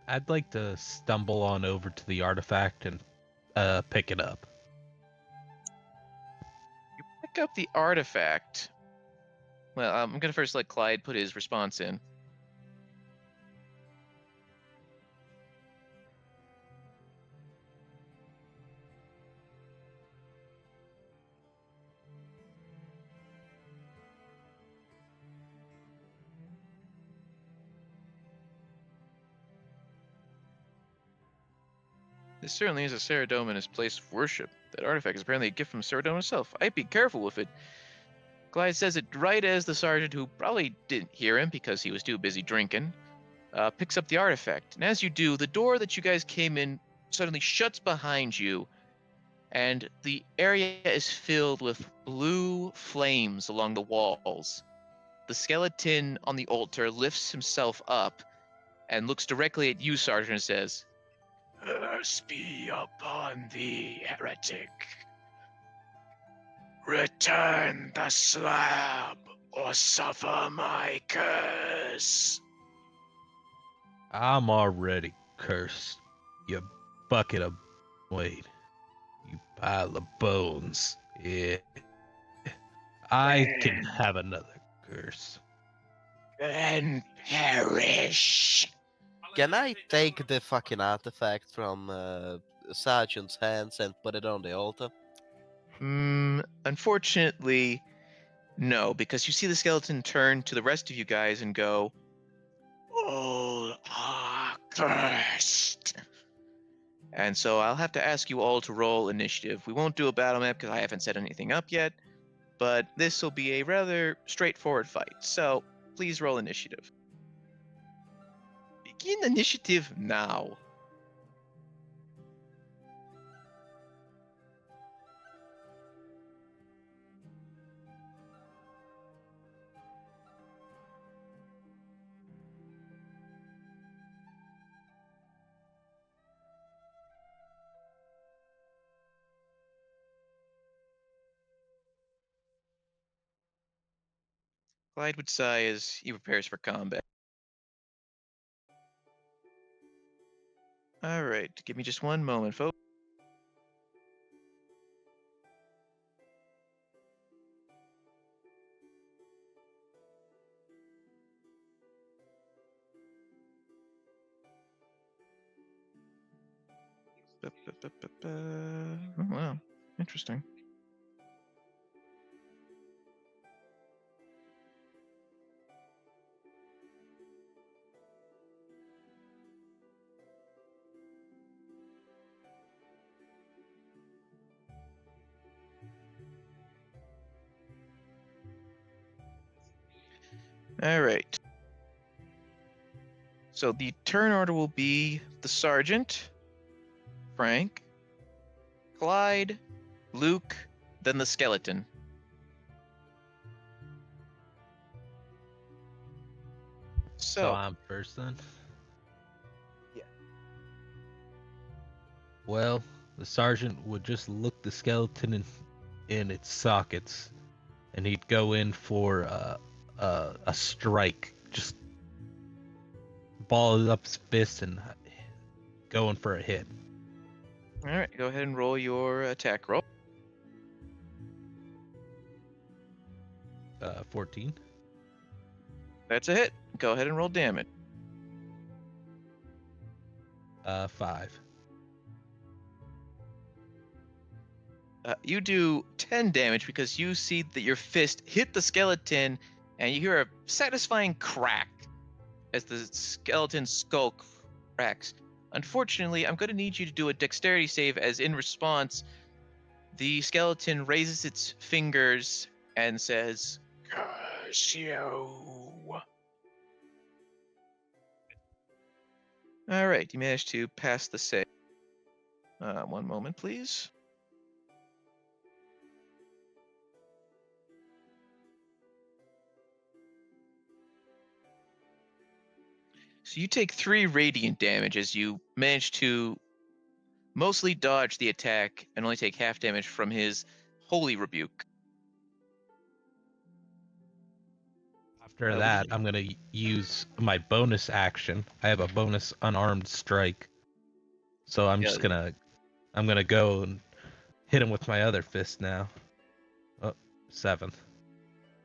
Speaker 2: I'd like to stumble on over to the artifact and pick it up.
Speaker 1: You pick up the artifact. Well, I'm going to first let Clyde put his response in. This certainly is a Saradominus place of worship. That artifact is apparently a gift from Saradomin himself. I'd be careful with it. Clyde says it right as the sergeant, who probably didn't hear him because he was too busy drinking, picks up the artifact. And as you do, the door that you guys came in suddenly shuts behind you, and the area is filled with blue flames along the walls. The skeleton on the altar lifts himself up and looks directly at you, Sergeant, and says, "Curse be upon thee, heretic. Return the slab, or suffer my curse."
Speaker 2: I'm already cursed. You bucket of wait. You pile of bones. Yeah. I can have another curse.
Speaker 1: Then perish.
Speaker 3: Can I take the fucking artifact from Sergeant's hands and put it on the altar?
Speaker 1: Unfortunately, no, because you see the skeleton turn to the rest of you guys and go, "All are cursed." And so I'll have to ask you all to roll initiative. We won't do a battle map because I haven't set anything up yet, but this will be a rather straightforward fight. So please roll initiative. Begin initiative now. Clyde would sigh as he prepares for combat. All right, give me just one moment, folks. Oh, wow, interesting. All right. So the turn order will be the sergeant, Frank, Clyde, Luke, then the skeleton.
Speaker 2: So
Speaker 1: So
Speaker 2: I'm first then?
Speaker 1: Yeah.
Speaker 2: Well, the sergeant would just look the skeleton in its sockets, and he'd go in for a strike. Just ball up his fist and going for a hit.
Speaker 1: All right, go ahead and roll your attack roll.
Speaker 2: 14.
Speaker 1: That's a hit. Go ahead and roll damage.
Speaker 2: 5.
Speaker 1: You do 10 damage because you see that your fist hit the skeleton, and you hear a satisfying crack as the skeleton's skull cracks. Unfortunately, I'm going to need you to do a dexterity save, as in response, the skeleton raises its fingers and says, "Curse you." All right, you managed to pass the save. One moment, please. So you take 3 radiant damage as you manage to mostly dodge the attack and only take half damage from his holy rebuke.
Speaker 2: After that, I'm gonna use my bonus action. I have a bonus unarmed strike, so I'm just gonna go and hit him with my other fist now. Oh, 7th.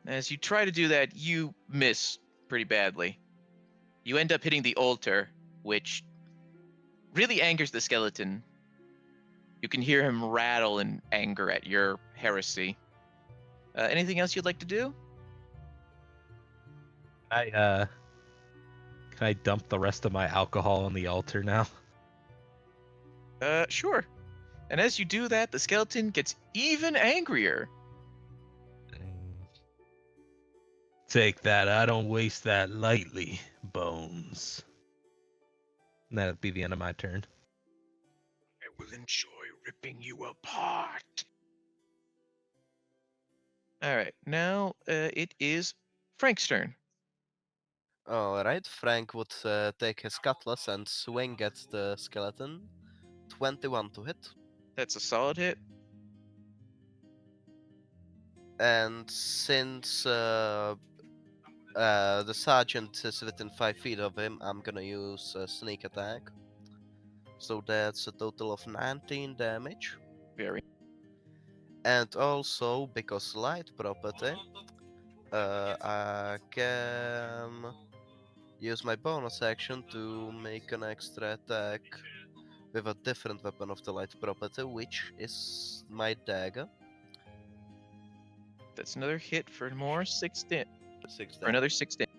Speaker 1: As you try to do that, you miss pretty badly. You end up hitting the altar, which really angers the skeleton. You can hear him rattle in anger at your heresy. Anything else you'd like to do?
Speaker 2: Can I dump the rest of my alcohol on the altar now?
Speaker 1: Sure. And as you do that, the skeleton gets even angrier.
Speaker 2: Take that. I don't waste that lightly, Bones. And that'd be the end of my turn.
Speaker 1: I will enjoy ripping you apart. All right, now it is Frank's turn.
Speaker 3: Alright, Frank would take his cutlass and swing at the skeleton. 21 to hit.
Speaker 1: That's a solid hit.
Speaker 3: And since the sergeant is within 5 feet of him, I'm gonna use a sneak attack. So that's a total of 19 damage.
Speaker 1: Very.
Speaker 3: And also, because light property, I can use my bonus action to make an extra attack with a different weapon of the light property, which is my dagger.
Speaker 1: That's another hit for more 6 damage.
Speaker 3: 6
Speaker 1: For another 6 damage.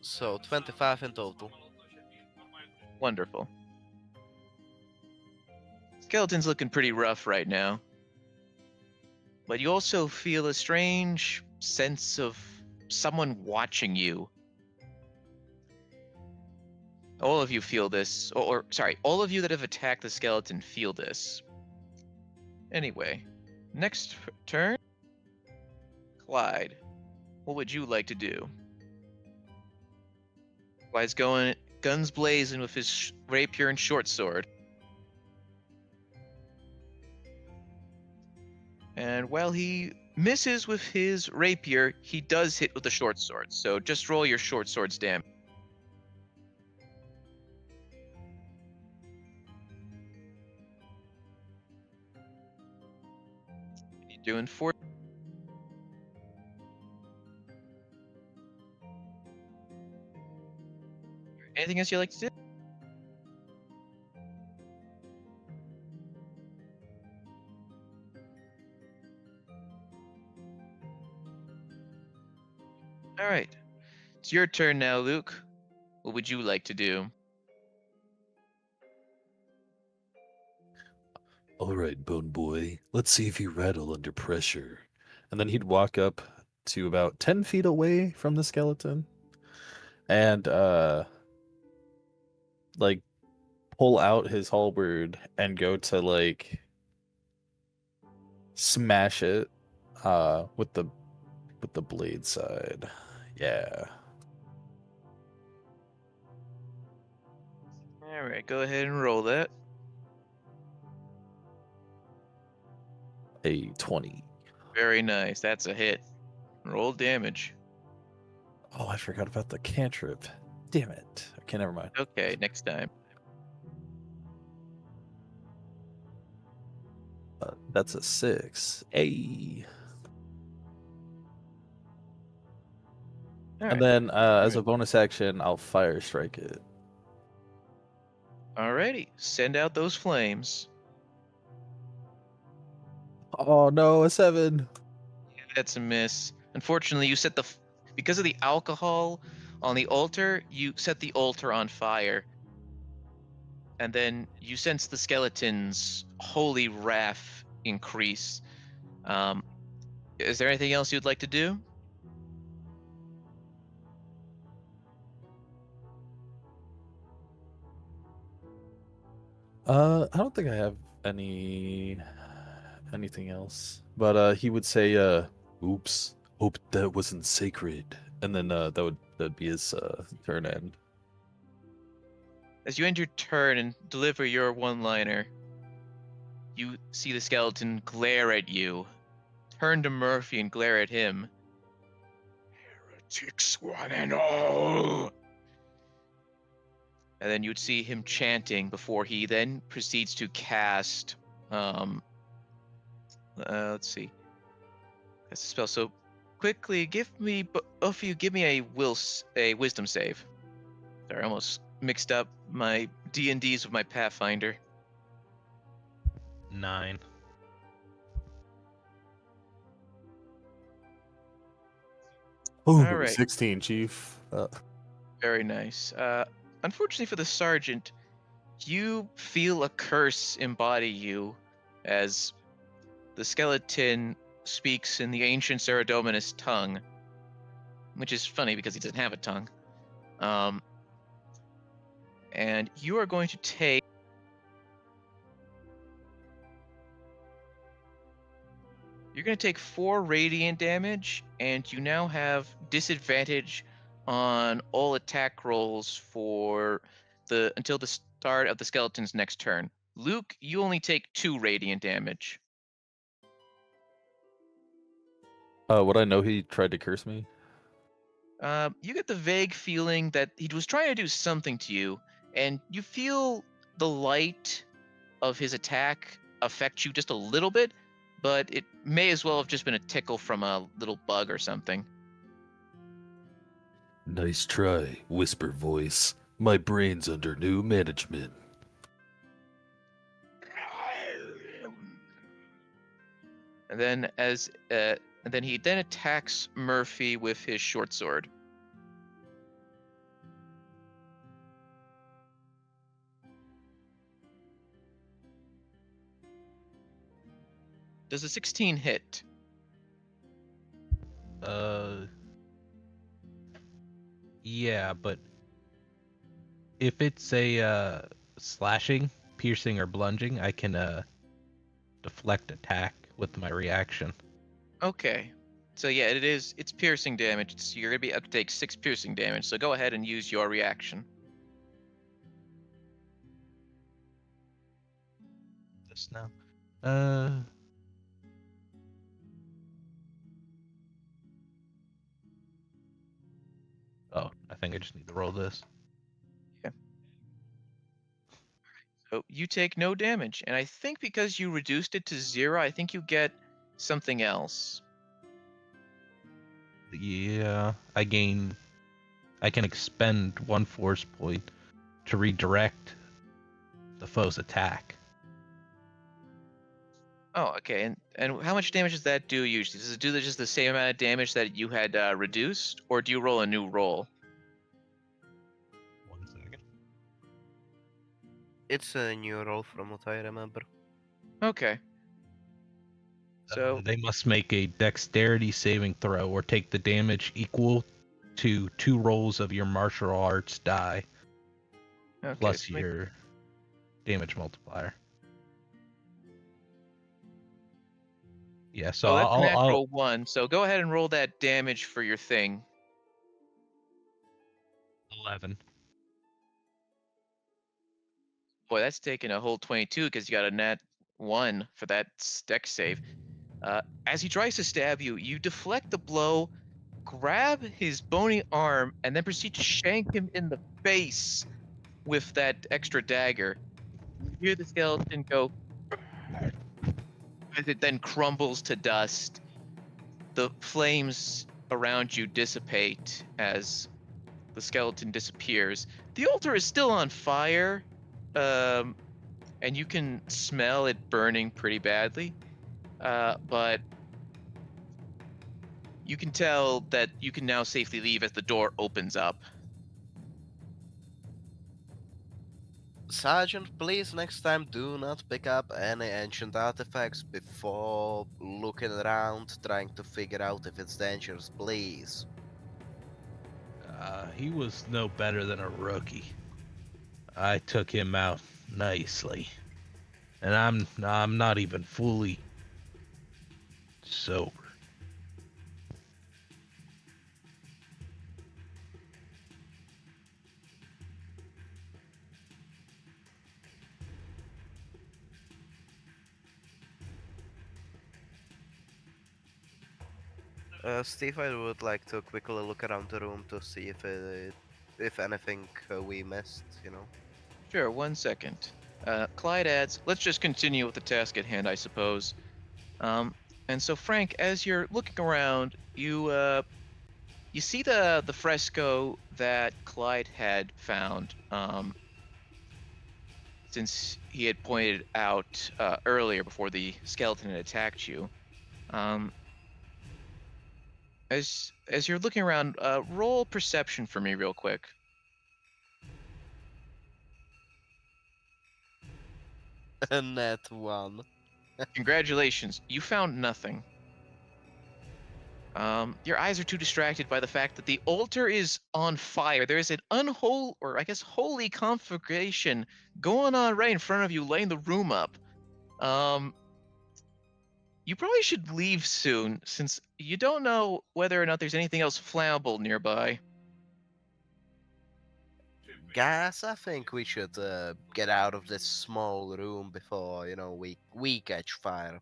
Speaker 3: So 25 in total.
Speaker 1: Wonderful. Skeleton's looking pretty rough right now. But you also feel a strange sense of someone watching you. All of you feel this, or sorry, all of you that have attacked the skeleton feel this. Anyway, next turn, Clyde. What would you like to do? Clyde's going guns blazing with his rapier and short sword. And while he misses with his rapier, he does hit with the short sword. So just roll your short sword's damage. You're doing 4. Anything else you'd like to do? All right. It's your turn now, Luke. What would you like to do?
Speaker 5: All right, Bone Boy, let's see if you rattle under pressure.
Speaker 4: And then he'd walk up to about 10 feet away from the skeleton and like pull out his halberd and go to like smash it with the blade side. Yeah.
Speaker 1: All All right, go ahead and roll that.
Speaker 4: A 20.
Speaker 1: Very nice. That's a hit. Roll damage.
Speaker 4: Oh, I forgot about the cantrip. Damn it. Okay, never mind.
Speaker 1: Okay, next time.
Speaker 4: That's a 6. Hey.
Speaker 1: All
Speaker 4: And
Speaker 1: right.
Speaker 4: then as a bonus action, I'll fire strike it.
Speaker 1: Alrighty, send out those flames.
Speaker 4: Oh no, a 7.
Speaker 1: That's a miss. Unfortunately, you set because of the alcohol on the altar, you set the altar on fire. And then you sense the skeleton's holy wrath increase. Is there anything else you'd like to do?
Speaker 4: I don't think I have anything else. But he would say,
Speaker 5: Oops. Hope that wasn't sacred.
Speaker 4: and then that'd be his turn end.
Speaker 1: As you end your turn and deliver your one-liner, you see the skeleton glare at you, turn to Murphy and glare at him. Heretics, one and all! And then you'd see him chanting before he then proceeds to cast. Let's see. That's a spell. So quickly, give me both of you. Give me a wisdom save. Sorry, I almost mixed up my D&Ds with my Pathfinder.
Speaker 2: 9.
Speaker 5: Oh,
Speaker 1: All right.
Speaker 4: 16, Chief.
Speaker 1: Very nice. Unfortunately for the sergeant, you feel a curse embody you as the skeleton speaks in the ancient Saradominus tongue, which is funny because he doesn't have a tongue. And you are going to take... You're going to take 4 radiant damage, and you now have disadvantage on all attack rolls for until the start of the skeleton's next turn. Luke, you only take 2 radiant damage.
Speaker 4: Would I know he tried to curse me?
Speaker 1: You get the vague feeling that he was trying to do something to you, and you feel the light of his attack affect you just a little bit, but it may as well have just been a tickle from a little bug or something.
Speaker 5: Nice try, whisper voice. My brain's under new management.
Speaker 1: And then he then attacks Murphy with his short sword. Does a 16 hit?
Speaker 2: Yeah, but if it's a slashing, piercing, or bludgeoning, I can deflect attack with my reaction.
Speaker 1: Okay. So yeah, it's piercing damage. You're gonna be up to take 6 piercing damage. So go ahead and use your reaction.
Speaker 2: This now. Oh, I think I just need to roll this.
Speaker 1: So you take no damage, and I think because you reduced it to 0, I think you get something else.
Speaker 2: Yeah, I can expend 1 force point to redirect the foe's attack.
Speaker 1: Oh, okay. And how much damage does that do usually? Does it do just the same amount of damage that you had reduced, or do you roll a new roll?
Speaker 2: 1 second.
Speaker 3: It's a new roll from what I remember.
Speaker 1: Okay. So
Speaker 2: They must make a dexterity saving throw or take the damage equal to 2 rolls of your martial arts die
Speaker 1: okay,
Speaker 2: plus
Speaker 1: so
Speaker 2: your damage multiplier. Yeah, so
Speaker 1: that's a
Speaker 2: I'll
Speaker 1: natural 1. So go ahead and roll that damage for your thing.
Speaker 2: 11.
Speaker 1: Boy, that's taking a whole 22 because you got a nat 1 for that dex save. As he tries to stab you, you deflect the blow, grab his bony arm, and then proceed to shank him in the face with that extra dagger. You hear the skeleton go as it then crumbles to dust. The flames around you dissipate as the skeleton disappears. The altar is still on fire, and you can smell it burning pretty badly. But you can tell that you can now safely leave as the door opens up.
Speaker 3: Sergeant, please next time do not pick up any ancient artifacts before looking around trying to figure out if it's dangerous, please.
Speaker 2: He was no better than a rookie. I took him out nicely. And I'm not even fully sober.
Speaker 3: Steve, I would like to quickly look around the room to see if anything we missed, you know.
Speaker 1: Sure, 1 second. Clyde adds, let's just continue with the task at hand, I suppose. And so, Frank, as you're looking around, you see the fresco that Clyde had found, since he had pointed out earlier before the skeleton had attacked you. As you're looking around, roll perception for me real quick.
Speaker 3: Net 1.
Speaker 1: Congratulations, you found nothing. Your eyes are too distracted by the fact that the altar is on fire. There is an unholy, or I guess holy conflagration going on right in front of you, lighting the room up. You probably should leave soon, since you don't know whether or not there's anything else flammable nearby.
Speaker 3: Guys, I think we should get out of this small room before, you know, we catch fire.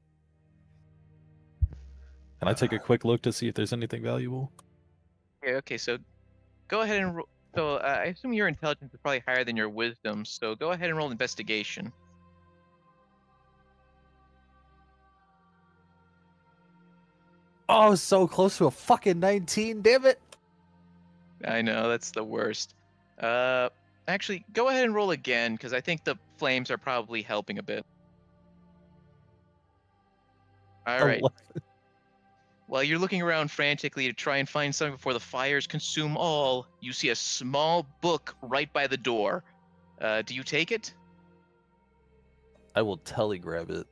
Speaker 4: Can I take a quick look to see if there's anything valuable?
Speaker 1: Okay, so go ahead and roll. So I assume your intelligence is probably higher than your wisdom, so go ahead and roll investigation.
Speaker 4: Oh, so close to a fucking 19, damn it!
Speaker 1: I know, that's the worst. Actually, go ahead and roll again, because I think the flames are probably helping a bit. All right. While you're looking around frantically to try and find something before the fires consume all, you see a small book right by the door. Do you take it?
Speaker 4: I will telegrab it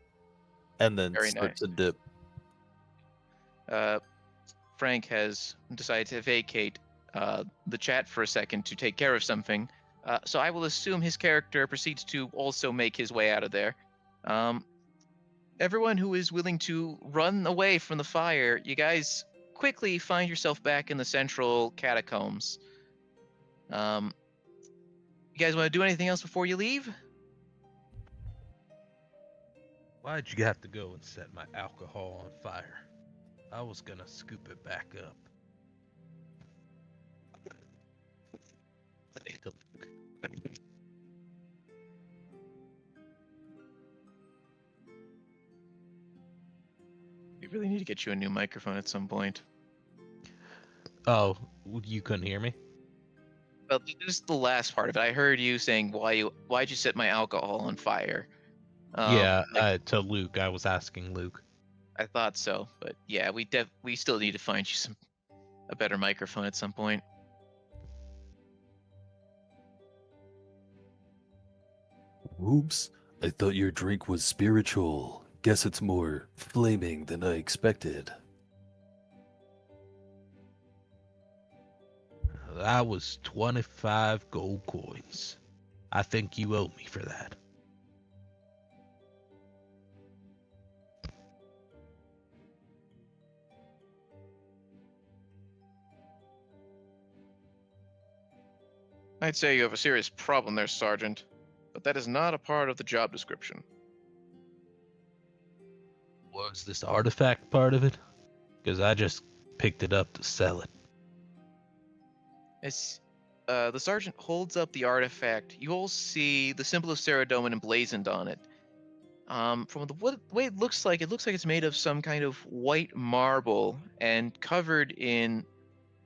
Speaker 4: and then
Speaker 1: Very
Speaker 4: start
Speaker 1: nice.
Speaker 4: to dip.
Speaker 1: Frank has decided to vacate the chat for a second to take care of something. So I will assume his character proceeds to also make his way out of there. Everyone who is willing to run away from the fire, you guys quickly find yourself back in the central catacombs. You guys want to do anything else before you leave?
Speaker 2: Why'd you have to go and set my alcohol on fire? I was gonna scoop it back up.
Speaker 1: We really need to get you a new microphone at some point.
Speaker 2: Oh, you couldn't hear me?
Speaker 1: Well, this is the last part of it. I heard you saying, why'd you set my alcohol on fire?
Speaker 2: To Luke. I was asking Luke.
Speaker 1: I thought so, but yeah, we still need to find you a better microphone at some point.
Speaker 5: Oops, I thought your drink was spiritual. Guess it's more flaming than I expected.
Speaker 2: That was 25 gold coins. I think you owe me for that.
Speaker 1: I'd say you have a serious problem there, Sergeant. but that is not a part of the job description.
Speaker 2: Was this artifact part of it? Because I just picked it up to sell it.
Speaker 1: As the sergeant holds up the artifact, you all see the symbol of Saradomin emblazoned on it. From the way it looks like it's made of some kind of white marble and covered in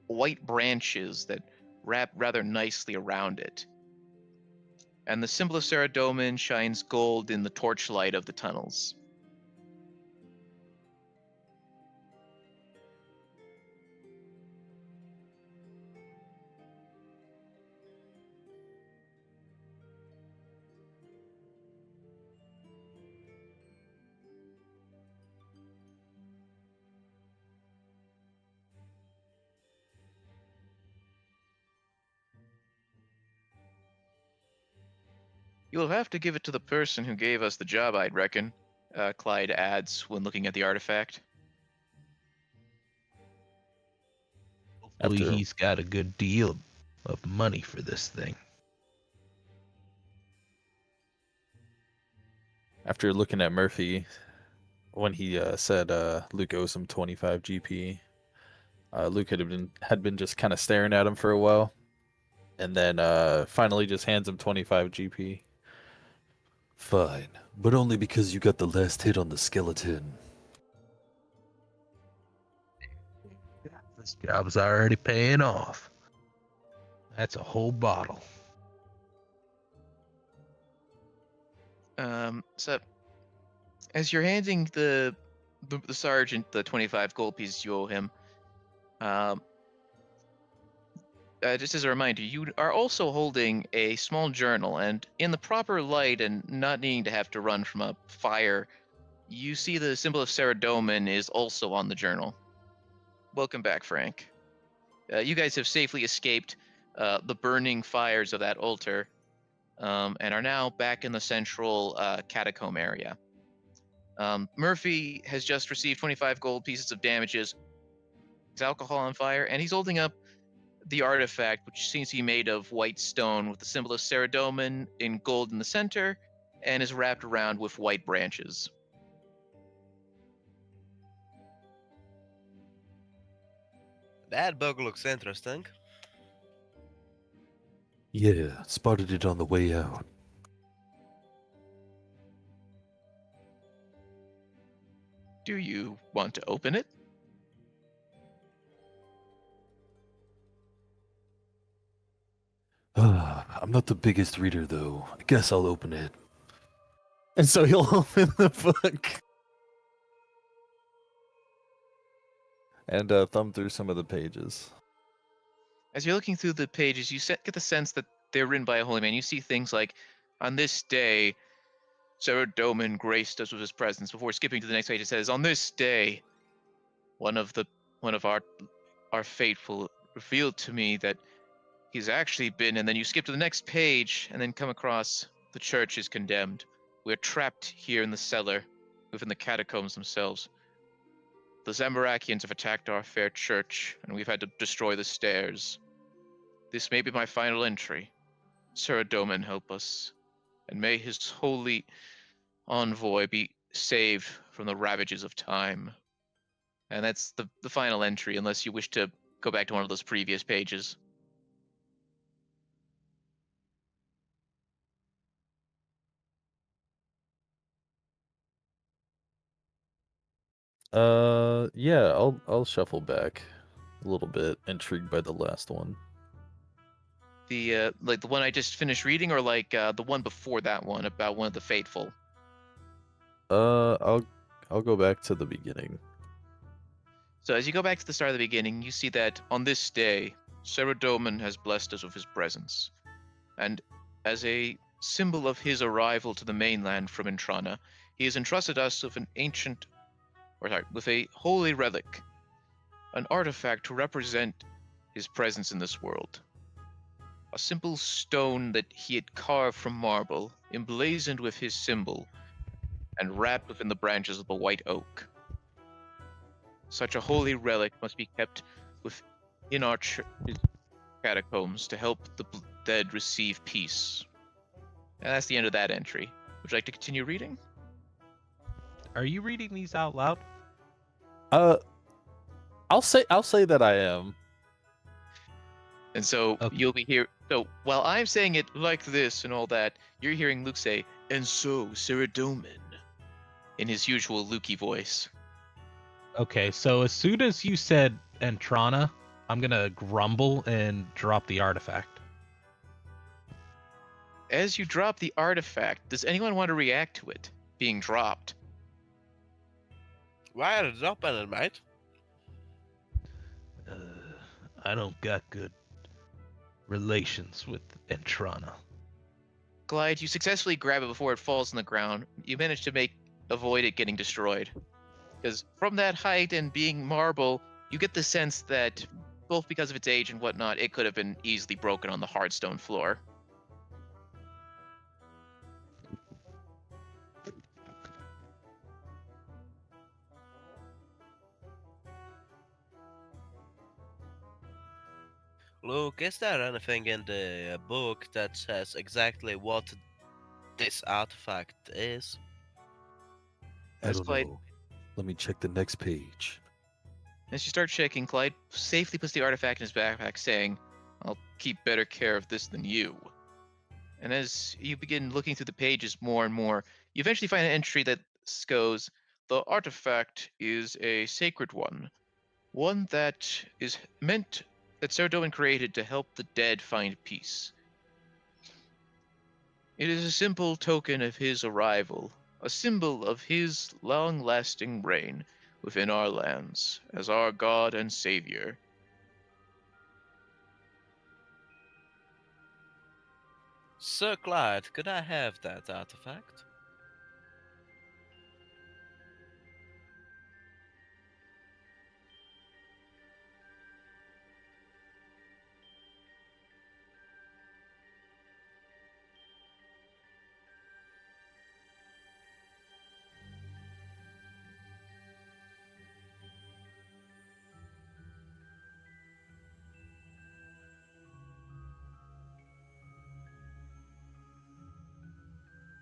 Speaker 1: white branches that wrap rather nicely around it. And the symbol of Saradomin shines gold in the torchlight of the tunnels. You'll have to give it to the person who gave us the job, I'd reckon, Clyde adds when looking at the artifact.
Speaker 2: Hopefully
Speaker 4: After-
Speaker 2: he's got a good deal of money for this thing.
Speaker 4: After looking at Murphy, when he said Luke owes him 25 GP, Luke had been just kind of staring at him for a while, and then finally just hands him 25 GP.
Speaker 5: Fine, but only because you got the last hit on the skeleton.
Speaker 2: This job's already paying off. That's a whole bottle.
Speaker 1: So, as you're handing the sergeant the 25 gold pieces you owe him, just as a reminder, you are also holding a small journal, and in the proper light and not needing to have to run from a fire, you see the symbol of Saradomin is also on the journal. Welcome back, Frank. You guys have safely escaped the burning fires of that altar, and are now back in the central catacomb area. Murphy has just received 25 gold pieces of damages. His alcohol on fire, and he's holding up the artifact, which seems to be made of white stone with the symbol of Saradomin in gold in the center, and is wrapped around with white branches.
Speaker 3: That bug looks interesting.
Speaker 5: Yeah, spotted it on the way out.
Speaker 1: Do you want to open it?
Speaker 5: I'm not the biggest reader, though. I guess I'll open it.
Speaker 4: And so he'll open the book and thumb through some of the pages.
Speaker 1: As you're looking through the pages, you get the sense that they're written by a holy man. You see things like, on this day, Saradomin graced us with his presence. Before skipping to the next page, it says, on this day, one of our faithful revealed to me that he's actually been, and then you skip to the next page and then come across the church is condemned. We're trapped here in the cellar, within the catacombs themselves. The Zamorakians have attacked our fair church, and we've had to destroy the stairs. This may be my final entry. Saradomin help us, and may his holy envoy be saved from the ravages of time. And that's the final entry, unless you wish to go back to one of those previous pages.
Speaker 4: Yeah, I'll shuffle back a little bit, intrigued by the last one.
Speaker 1: The like the one I just finished reading, or like the one before that one about one of the faithful.
Speaker 4: I'll go back to the beginning.
Speaker 1: So as you go back to the start of the beginning, you see that on this day, Saradomin has blessed us with his presence, and as a symbol of his arrival to the mainland from Intrana, he has entrusted us with with a holy relic, an artifact to represent his presence in this world. A simple stone that he had carved from marble, emblazoned with his symbol, and wrapped within the branches of the white oak. Such a holy relic must be kept within our catacombs to help the dead receive peace. And that's the end of that entry. Would you like to continue reading?
Speaker 2: Are you reading these out loud?
Speaker 4: I'll say that I am.
Speaker 1: And so
Speaker 2: Okay.
Speaker 1: you'll be here. So while I'm saying it like this and all that, you're hearing Luke say, "And so Ceradomin," in his usual Lukey voice.
Speaker 2: Okay, so as soon as you said Entrana, I'm gonna grumble and drop the artifact.
Speaker 1: As you drop the artifact, does anyone want to react to it being dropped?
Speaker 3: Why are you dropping it, mate?
Speaker 2: I don't got good relations with Entrana.
Speaker 1: Glide, you successfully grab it before it falls on the ground. You manage to avoid it getting destroyed. Because from that height and being marble, you get the sense that, both because of its age and whatnot, it could have been easily broken on the hard stone floor.
Speaker 3: Luke, is there anything in the book that says exactly what this artifact is?
Speaker 5: I
Speaker 1: As
Speaker 5: don't
Speaker 1: Clyde,
Speaker 5: know. Let me check the next page.
Speaker 1: as you start checking, Clyde safely puts the artifact in his backpack, saying, "I'll keep better care of this than you." And as you begin looking through the pages more and more, you eventually find an entry that goes, "The artifact is a sacred one that is meant that Saradomin created to help the dead find peace. It is a simple token of his arrival, a symbol of his long-lasting reign within our lands as our God and Savior."
Speaker 3: Sir Clyde, could I have that artifact?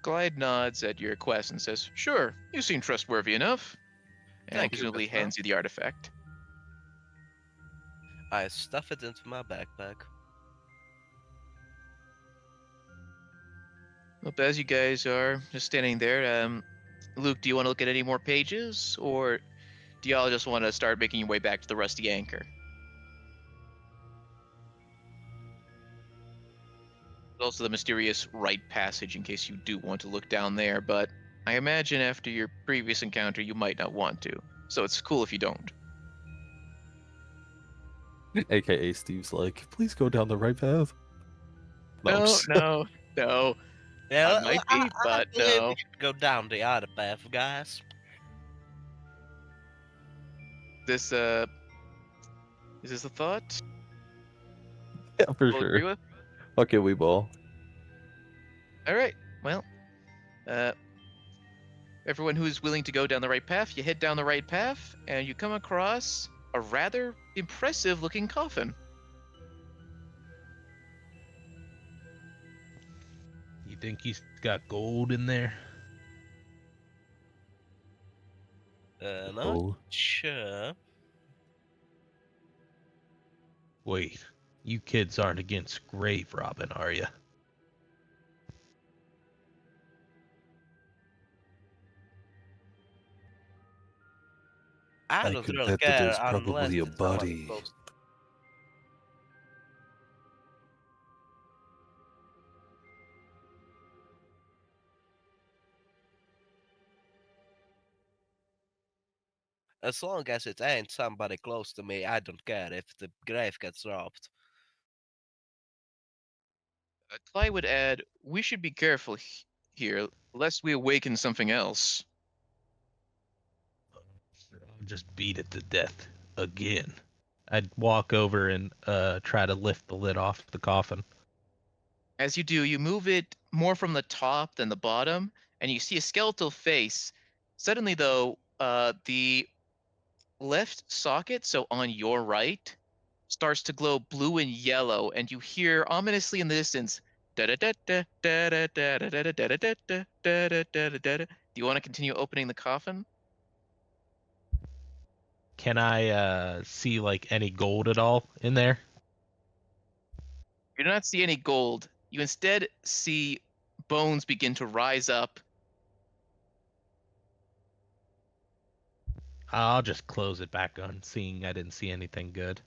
Speaker 1: Glide nods at your request and says, "Sure, you seem trustworthy enough," and
Speaker 3: Thank you,
Speaker 1: presumably
Speaker 3: good man.
Speaker 1: hands you the artifact.
Speaker 3: I stuff it into my backpack.
Speaker 1: Well, as you guys are just standing there, Luke, do you want to look at any more pages, or do y'all just want to start making your way back to the Rusty Anchor? There's also the mysterious Rite Passage in case you do want to look down there, but I imagine after your previous encounter you might not want to, so it's cool if you don't.
Speaker 4: AKA Steve's like, please go down the right path.
Speaker 1: No.
Speaker 3: Yeah,
Speaker 1: I might be, but
Speaker 3: believe
Speaker 1: no.
Speaker 3: we should go down the other path, guys.
Speaker 1: Is this a thought?
Speaker 4: Yeah, for
Speaker 1: We'll agree
Speaker 4: sure.
Speaker 1: with?
Speaker 4: Okay, we ball.
Speaker 1: All right. Well, everyone who's willing to go down the right path, you head down the right path, and you come across a rather impressive-looking coffin.
Speaker 2: You think he's got gold in there?
Speaker 3: Not
Speaker 5: Oh,
Speaker 3: sure.
Speaker 2: Wait, you kids aren't against grave robbing, are you?
Speaker 3: I
Speaker 5: I
Speaker 3: don't
Speaker 5: could
Speaker 3: really
Speaker 5: bet that
Speaker 3: care
Speaker 5: there's
Speaker 3: unless
Speaker 5: probably a
Speaker 3: it's someone
Speaker 5: body.
Speaker 3: close. As long as it ain't somebody close to me, I don't care if the grave gets robbed.
Speaker 1: Clay would add, "We should be careful here, lest we awaken something else."
Speaker 2: I'll just beat it to death again. I'd walk over and try to lift the lid off the coffin.
Speaker 1: As you do, you move it more from the top than the bottom, and you see a skeletal face. Suddenly, though, the left socket, so on your right, starts to glow blue and yellow, and you hear ominously in the distance, Do you want to continue opening the coffin?
Speaker 2: Can I see like any gold at all in there?
Speaker 1: You do not see any gold. You instead see bones begin to rise up.
Speaker 2: I'll just close it back on, seeing I didn't see anything good.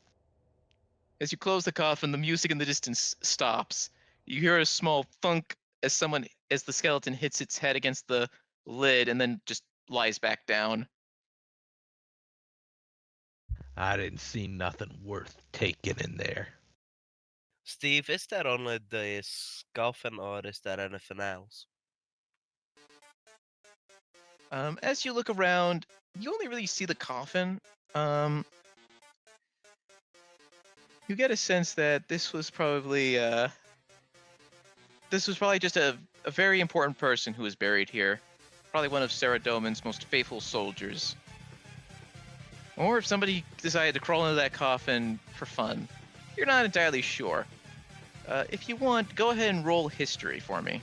Speaker 1: As you close the coffin, the music in the distance stops. You hear a small thunk as the skeleton hits its head against the lid and then just lies back down.
Speaker 2: I didn't see nothing worth taking in there.
Speaker 3: Steve, is there only this coffin or is there anything else?
Speaker 1: As you look around, you only really see the coffin. You get a sense that this was probably just a very important person who was buried here. Probably one of Sarah Doman's most faithful soldiers. Or if somebody decided to crawl into that coffin for fun. You're not entirely sure. If you want, go ahead and roll history for me.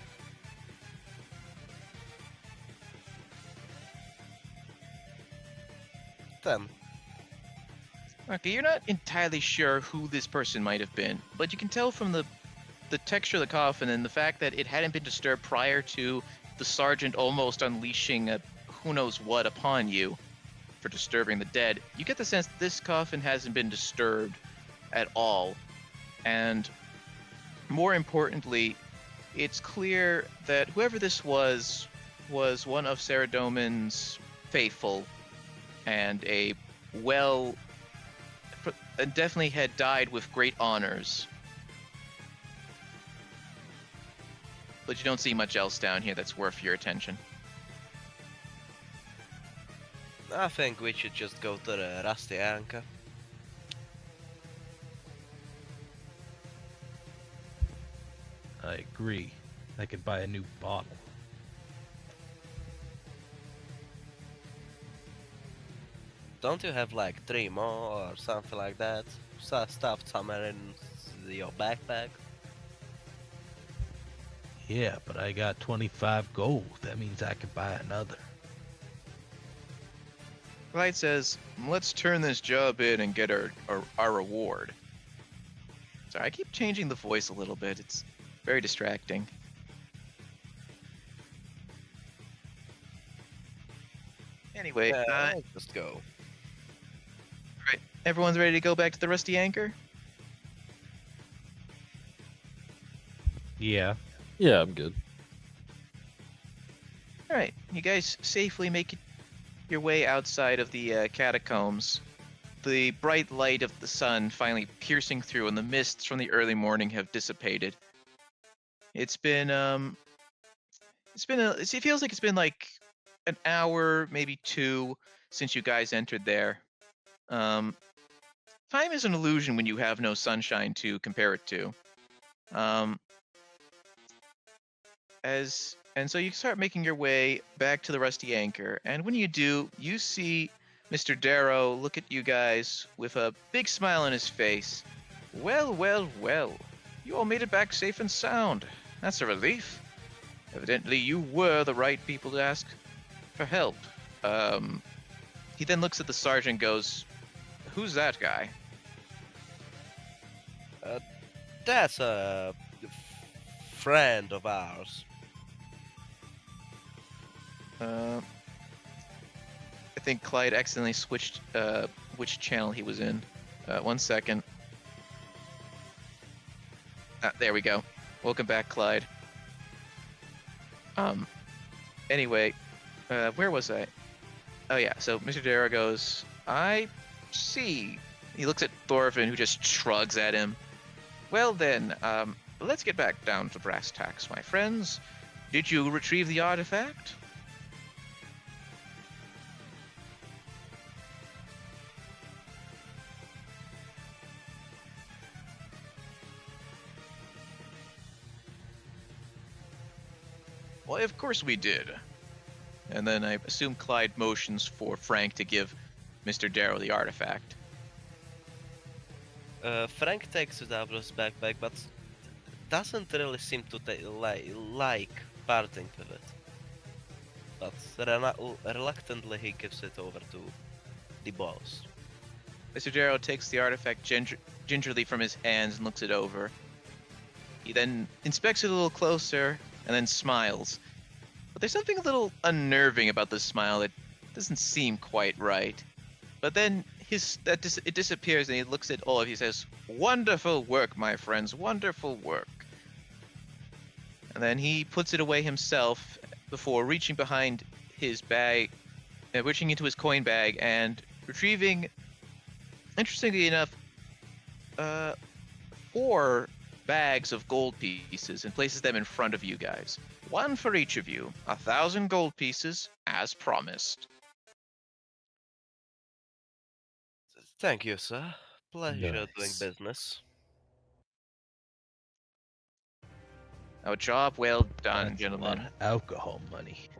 Speaker 3: Then,
Speaker 1: Okay, you're not entirely sure who this person might have been, but you can tell from the texture of the coffin and the fact that it hadn't been disturbed prior to the sergeant almost unleashing a who knows what upon you for disturbing the dead. You get the sense that this coffin hasn't been disturbed at all. And more importantly, it's clear that whoever this was one of Sarah Doman's faithful and definitely had died with great honors. But you don't see much else down here that's worth your attention.
Speaker 3: I think we should just go to the Rusty Anchor.
Speaker 2: I agree. I could buy a new bottle.
Speaker 3: Don't you have like 3 more or something like that? Stuffed somewhere in your backpack?
Speaker 2: Yeah, but I got 25 gold. That means I could buy another.
Speaker 1: Clyde says, let's turn this job in and get our reward. Sorry, I keep changing the voice a little bit. It's very distracting. Anyway,
Speaker 3: Let's just go.
Speaker 1: right, everyone's ready to go back to the Rusty Anchor?
Speaker 2: Yeah.
Speaker 4: Yeah, I'm good.
Speaker 1: Alright, you guys safely make your way outside of the catacombs. The bright light of the sun finally piercing through, and the mists from the early morning have dissipated. It feels like it's been like an hour, maybe 2, since you guys entered there. Time is an illusion when you have no sunshine to compare it to. And so you start making your way back to the Rusty Anchor, and when you do, you see Mr. Darrow look at you guys with a big smile on his face. Well, well, well. You all made it back safe and sound. That's a relief. Evidently you were the right people to ask for help. He then looks at the sergeant and goes, who's that guy?
Speaker 3: That's a friend of ours.
Speaker 1: I think Clyde accidentally switched which channel he was in. 1 second. There we go. Welcome back, Clyde. Anyway, where was I? Oh yeah, so Mr. Darrow goes, I see. He looks at Thorfinn, who just shrugs at him. Well then, let's get back down to brass tacks, my friends. Did you retrieve the artifact? Why, of course we did. And then I assume Clyde motions for Frank to give Mr. Darrow the artifact.
Speaker 3: Frank takes it out of his backpack, but doesn't really seem to like parting with it. But reluctantly he gives it over to the boss.
Speaker 1: Mr. Darrow takes the artifact gingerly from his hands and looks it over. He then inspects it a little closer and then smiles. But there's something a little unnerving about the smile that doesn't seem quite right. But then it disappears and he looks at all of you and says, "Wonderful work, my friends, wonderful work." And then he puts it away himself before reaching behind his bag, reaching into his coin bag and retrieving, interestingly enough, 4 bags of gold pieces and places them in front of you guys. 1 for each of you. 1,000 gold pieces, as promised.
Speaker 3: Thank you, sir. Pleasure doing
Speaker 5: Nice.
Speaker 3: business.
Speaker 1: A job well done,
Speaker 2: That's a
Speaker 1: gentlemen.
Speaker 2: lot of alcohol money.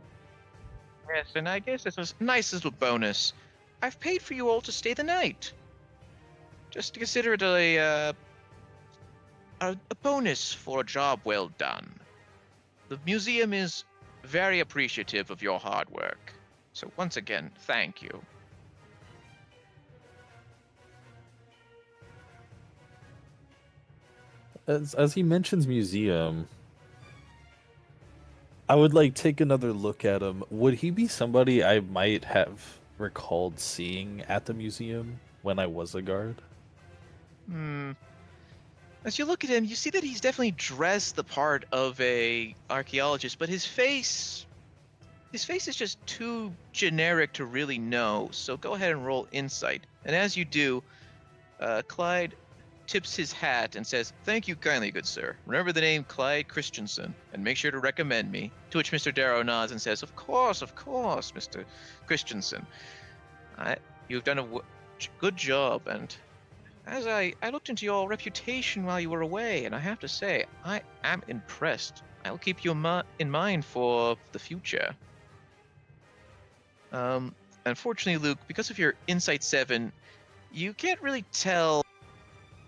Speaker 1: Yes, and I guess this was a nice little bonus. I've paid for you all to stay the night. Just to consider it a bonus for a job well done. The museum is very appreciative of your hard work. So once again, thank you.
Speaker 4: As he mentions museum, I would like take another look at him. Would he be somebody I might have recalled seeing at the museum when I was a guard?
Speaker 1: As you look at him, you see that he's definitely dressed the part of a archaeologist, but his face is just too generic to really know. So go ahead and roll insight. And as you do, Clyde tips his hat and says, "Thank you kindly, good sir. Remember the name Clyde Christensen, and make sure to recommend me." To which Mr. Darrow nods and says, of course, Mr. Christensen. You've done a good job, and as I looked into your reputation while you were away, and I have to say, I am impressed. I'll keep you in mind for the future. Unfortunately, Luke, because of your Insight 7, you can't really tell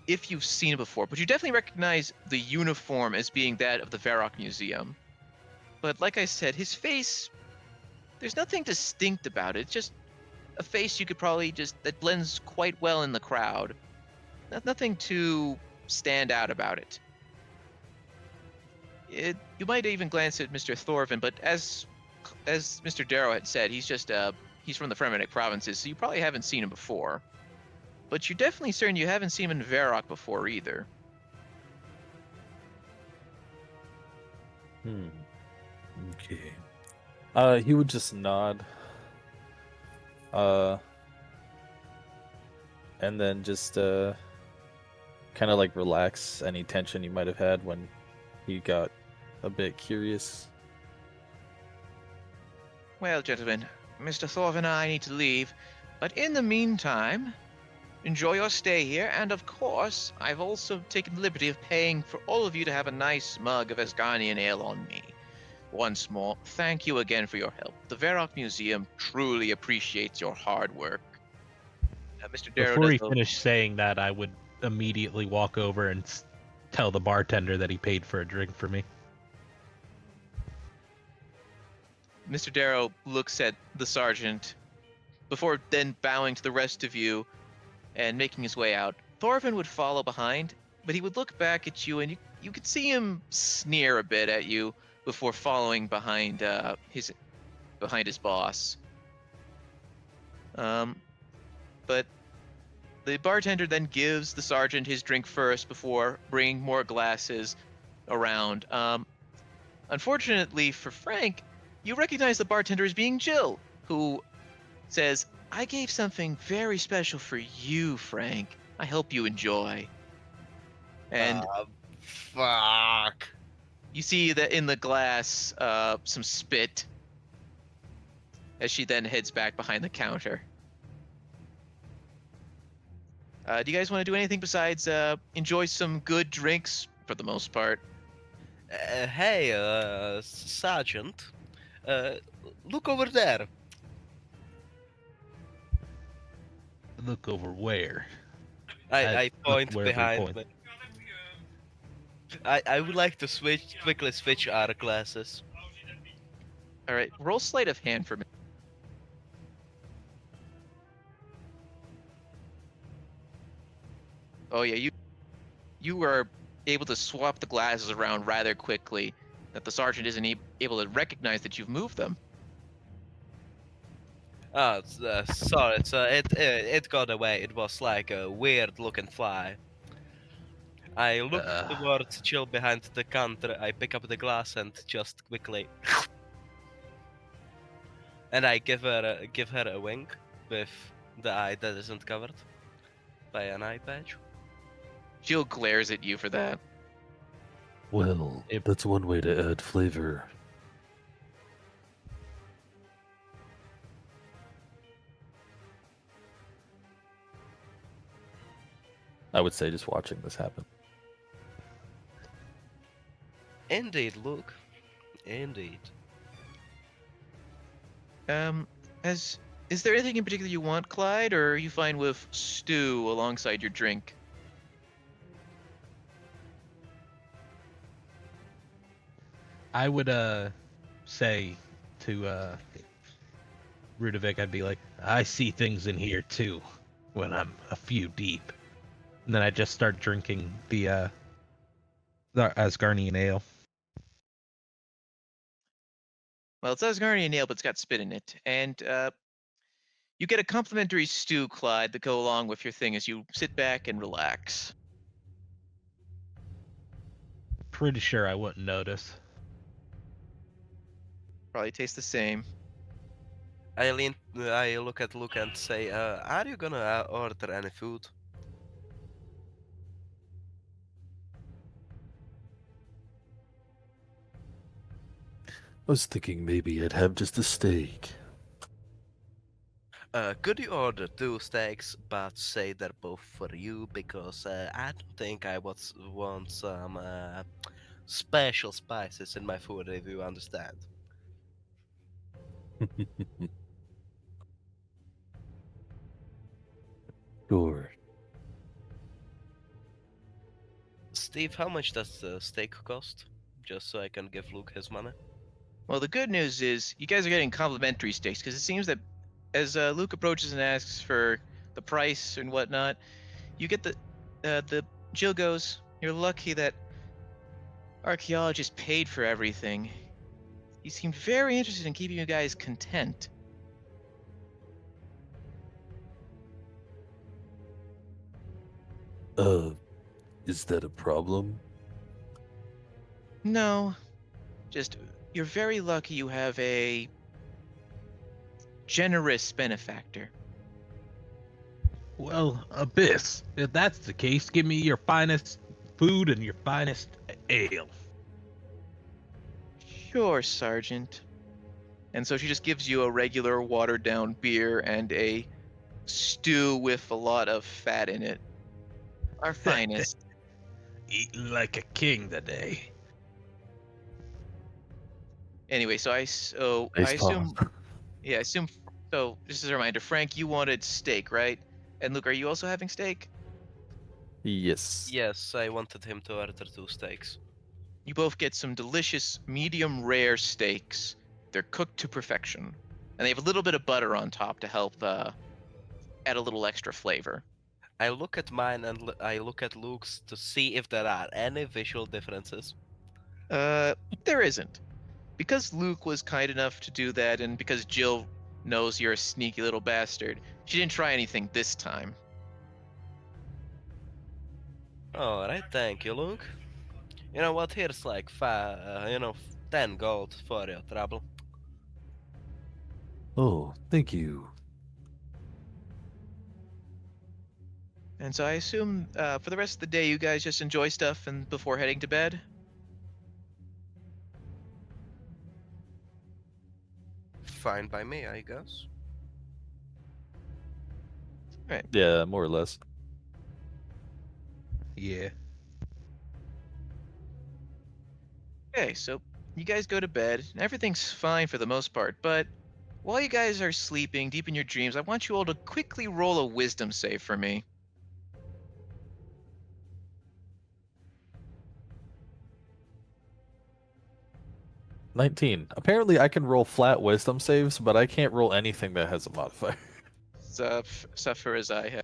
Speaker 1: if you've seen it before, but you definitely recognize the uniform as being that of the Varrock Museum. But like I said, his face, there's nothing distinct about it. It's just a face you could probably that blends quite well in the crowd. Nothing too stand out about it. You might even glance at Mr. Thorvin, but as Mr. Darrow had said, he's from the Fremennik provinces, so you probably haven't seen him before. But you're definitely certain you haven't seen him in Varrock before either.
Speaker 4: Okay. He would just nod. And then just kind of like relax any tension he might have had when he got a bit curious.
Speaker 1: Well, gentlemen, Mr. Thorvin and I need to leave, but in the meantime, enjoy your stay here, and of course, I've also taken the liberty of paying for all of you to have a nice mug of Asgardian ale on me. Once more, thank you again for your help. The Varrock Museum truly appreciates your hard work. Mr. Darrow
Speaker 2: Before he
Speaker 1: does
Speaker 2: finished saying that, I would immediately walk over and tell the bartender that he paid for a drink for me.
Speaker 1: Mr. Darrow looks at the sergeant before then bowing to the rest of you and making his way out. Thorvin would follow behind, but he would look back at you, and you could see him sneer a bit at you before following behind his boss. But the bartender then gives the sergeant his drink first before bringing more glasses around. Unfortunately for Frank, you recognize the bartender as being Jill, who says, "I gave something very special for you, Frank. I hope you enjoy." And
Speaker 3: Fuck.
Speaker 1: you see that in the glass, some spit, as she then heads back behind the counter. Do you guys want to do anything besides enjoy some good drinks for the most part?
Speaker 3: Hey, Sergeant. Look over there.
Speaker 2: Look over where?
Speaker 3: I point
Speaker 2: wherever he
Speaker 3: behind
Speaker 2: points.
Speaker 3: me. I would like to quickly switch our classes.
Speaker 1: All right, roll sleight of hand for me. Oh yeah, you are able to swap the glasses around rather quickly. That the sergeant isn't able to recognize that you've moved them.
Speaker 3: Oh, sorry. So it got away. It was like a weird looking fly. I look towards Jill behind the counter. I pick up the glass and just quickly, and I give her a wink with the eye that isn't covered by an eye patch.
Speaker 1: Jill glares at you for that.
Speaker 5: Well, that's one way to add flavor.
Speaker 4: I would say just watching this happen.
Speaker 3: Indeed, Luke. Indeed.
Speaker 1: Is there anything in particular you want, Clyde, or are you fine with stew alongside your drink?
Speaker 2: I would say to Rudovic, I'd be like, I see things in here too when I'm a few deep. And then I just start drinking the Asgardian ale.
Speaker 1: Well, it's Asgardian ale, but it's got spit in it. And you get a complimentary stew, Clyde, that go along with your thing as you sit back and relax.
Speaker 2: Pretty sure I wouldn't notice.
Speaker 1: Probably tastes the same.
Speaker 3: I look at Luke and say, "Are you gonna order any food?"
Speaker 5: I was thinking maybe I'd have just a steak.
Speaker 3: Could you order 2 steaks, but say they're both for you because I don't think I want some special spices in my food, if you understand.
Speaker 5: Sure.
Speaker 3: Steve, how much does the steak cost? Just so I can give Luke his money.
Speaker 1: Well, the good news is you guys are getting complimentary steaks because it seems that as Luke approaches and asks for the price and whatnot, you get the Jill goes, "You're lucky that archaeologist paid for everything. He seemed very interested in keeping you guys content."
Speaker 5: Is that a problem?
Speaker 1: No, just you're very lucky you have a generous benefactor.
Speaker 2: Well, Abyss, if that's the case, give me your finest food and your finest ale.
Speaker 1: Sure, Sergeant. And so she just gives you a regular watered down beer and a stew with a lot of fat in it. Our finest.
Speaker 2: Eating like a king today.
Speaker 1: Anyway, so I
Speaker 5: Nice
Speaker 1: assume,
Speaker 5: pause.
Speaker 1: yeah, I assume. So just as a reminder, Frank, you wanted steak, right? And Luke, are you also having steak?
Speaker 4: Yes.
Speaker 3: Yes, I wanted him to order 2 steaks.
Speaker 1: You both get some delicious medium rare steaks. They're cooked to perfection, and they have a little bit of butter on top to help add a little extra flavor.
Speaker 3: I look at mine and I look at Luke's to see if there are any visual differences.
Speaker 1: There isn't. Because Luke was kind enough to do that, and because Jill knows you're a sneaky little bastard, she didn't try anything this time.
Speaker 3: Alright, thank you, Luke. You know what? Here's like 10 gold for your trouble.
Speaker 5: Oh, thank you.
Speaker 1: And so I assume for the rest of the day, you guys just enjoy stuff and before heading to bed.
Speaker 3: Fine by me, I guess.
Speaker 4: Yeah, more or less.
Speaker 2: Yeah.
Speaker 1: Okay, so you guys go to bed, and everything's fine for the most part, but while you guys are sleeping deep in your dreams, I want you all to quickly roll a wisdom save for me.
Speaker 4: 19. Apparently, I can roll flat wisdom saves, but I can't roll anything that has a modifier.
Speaker 1: Suffer as I have.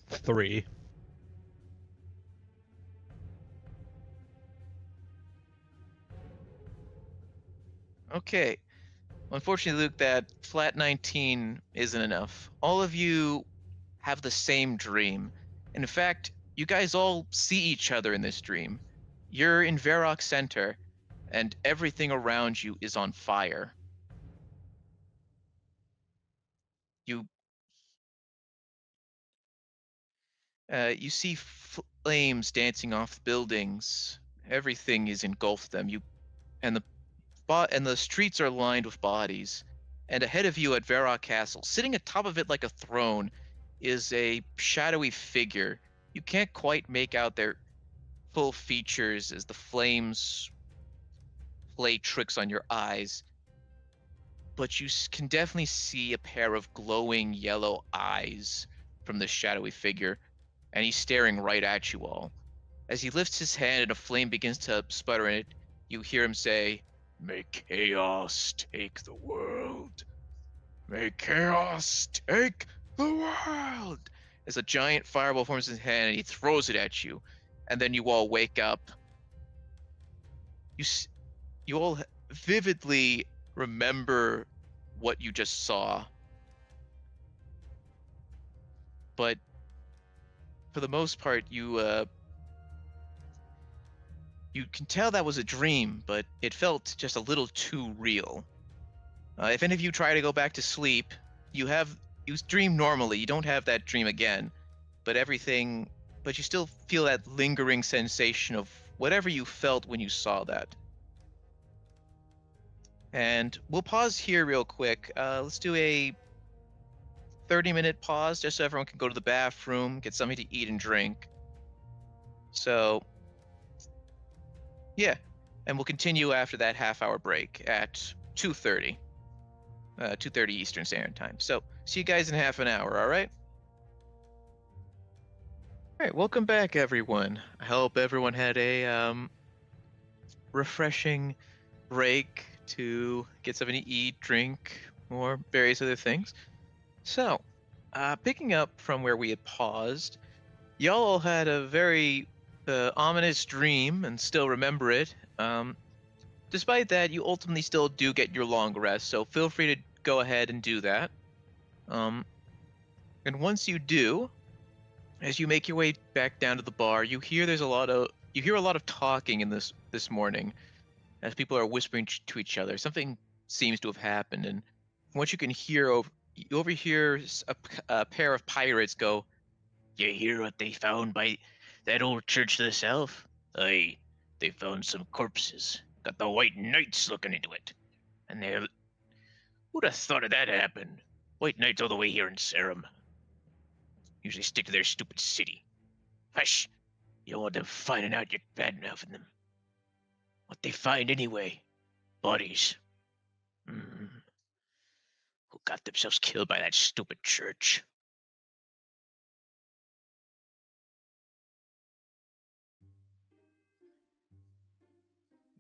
Speaker 2: 3.
Speaker 1: Okay. Unfortunately, Luke, that flat 19 isn't enough. All of you have the same dream. In fact, you guys all see each other in this dream. You're in Varrock Center, and everything around you is on fire. You you see flames dancing off the buildings. Everything is engulfed them. And the streets are lined with bodies. And ahead of you at Varrock Castle, sitting atop of it like a throne, is a shadowy figure. You can't quite make out their full features as the flames play tricks on your eyes, but you can definitely see a pair of glowing yellow eyes from the shadowy figure, and he's staring right at you all. As he lifts his hand and a flame begins to sputter in it, you hear him say, "May chaos take the world. May chaos take the world." As a giant fireball forms in his hand and he throws it at you, and then you all wake up. You you all vividly remember what you just saw, but for the most part, you can tell that was a dream, but it felt just a little too real. If any of you try to go back to sleep, you dream normally. You don't have that dream again, but you still feel that lingering sensation of whatever you felt when you saw that. And we'll pause here real quick. Let's do a 30-minute pause just so everyone can go to the bathroom, get something to eat and drink. So, yeah. And we'll continue after that half-hour break at 2:30. 2:30 Eastern Standard Time. So, see you guys in half an hour, all right? All right, welcome back, everyone. I hope everyone had a refreshing break to get something to eat, drink, or various other things. So, picking up from where we had paused, y'all all had a very ominous dream and still remember it. Despite that, you ultimately still do get your long rest, so feel free to go ahead and do that. And once you do, as you make your way back down to the bar, you hear a lot of talking in this morning as people are whispering to each other. Something seems to have happened, and from what you can hear, you overhear a pair of pirates go, "You hear what they found by that old church to the south? Aye, they found some corpses. Got the White Knights looking into it. And who'd have thought of that happened? White Knights all the way here in Sarum. Usually stick to their stupid city. Hush! You don't want them finding out you're bad-mouthing them. What they find anyway? Bodies. Who got themselves killed by that stupid church?"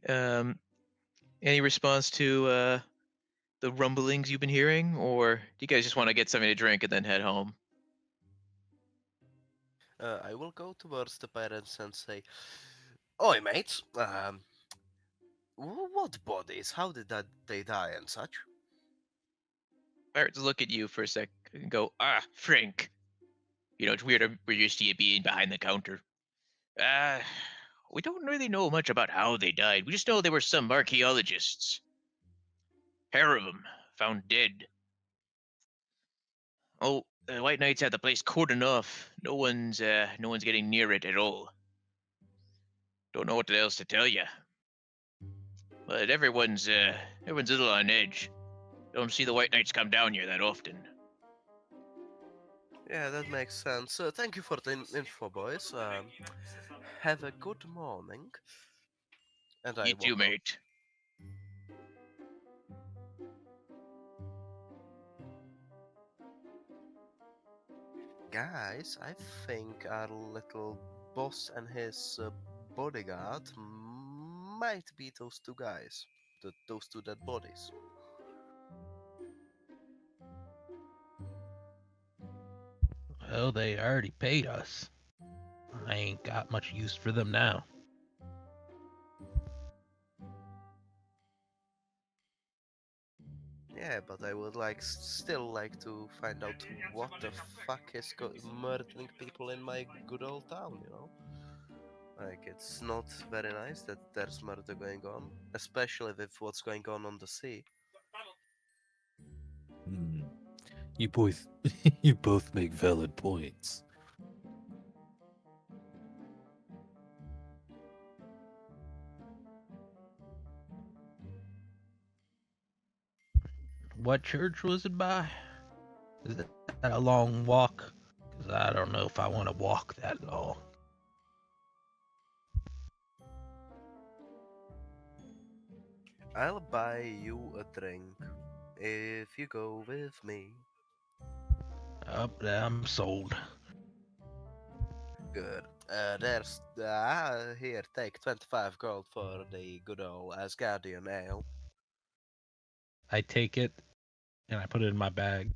Speaker 1: Um, any response to the rumblings you've been hearing, or do you guys just want to get something to drink and then head home?
Speaker 3: I will go towards the parents and say, "Oi, mates. What bodies? How did they die and such?"
Speaker 1: Pirates look at you for a sec and go, "Ah, Frank. You know, it's weird. We're used to you being behind the counter. Uh, we don't really know much about how they died. We just know there were some archaeologists. Pair of them found dead. Oh, the White Knights have the place cordoned off. No one's getting near it at all. Don't know what else to tell you. But everyone's a little on edge. Don't see the White Knights come down here that often."
Speaker 3: Yeah, that makes sense. Thank you for the info, boys. Have a good morning. And I
Speaker 1: You too,
Speaker 3: walk out.
Speaker 1: mate.
Speaker 3: Guys, I think our little boss and his bodyguard might be those two guys. those two dead bodies.
Speaker 2: Well, they already paid us. I ain't got much use for them now.
Speaker 3: Yeah, but I would still like to find out what the fuck is murdering people in my good old town, you know? Like, it's not very nice that there's murder going on, especially with what's going on the sea.
Speaker 5: Hmm. You both, you both make valid points.
Speaker 2: What church was it by? Is that a long walk? Because I don't know if I want to walk that long.
Speaker 3: I'll buy you a drink if you go with me.
Speaker 2: I'm sold.
Speaker 3: Good. Here, take 25 gold for the good old Asgardian ale.
Speaker 2: I take it and I put it in my bag.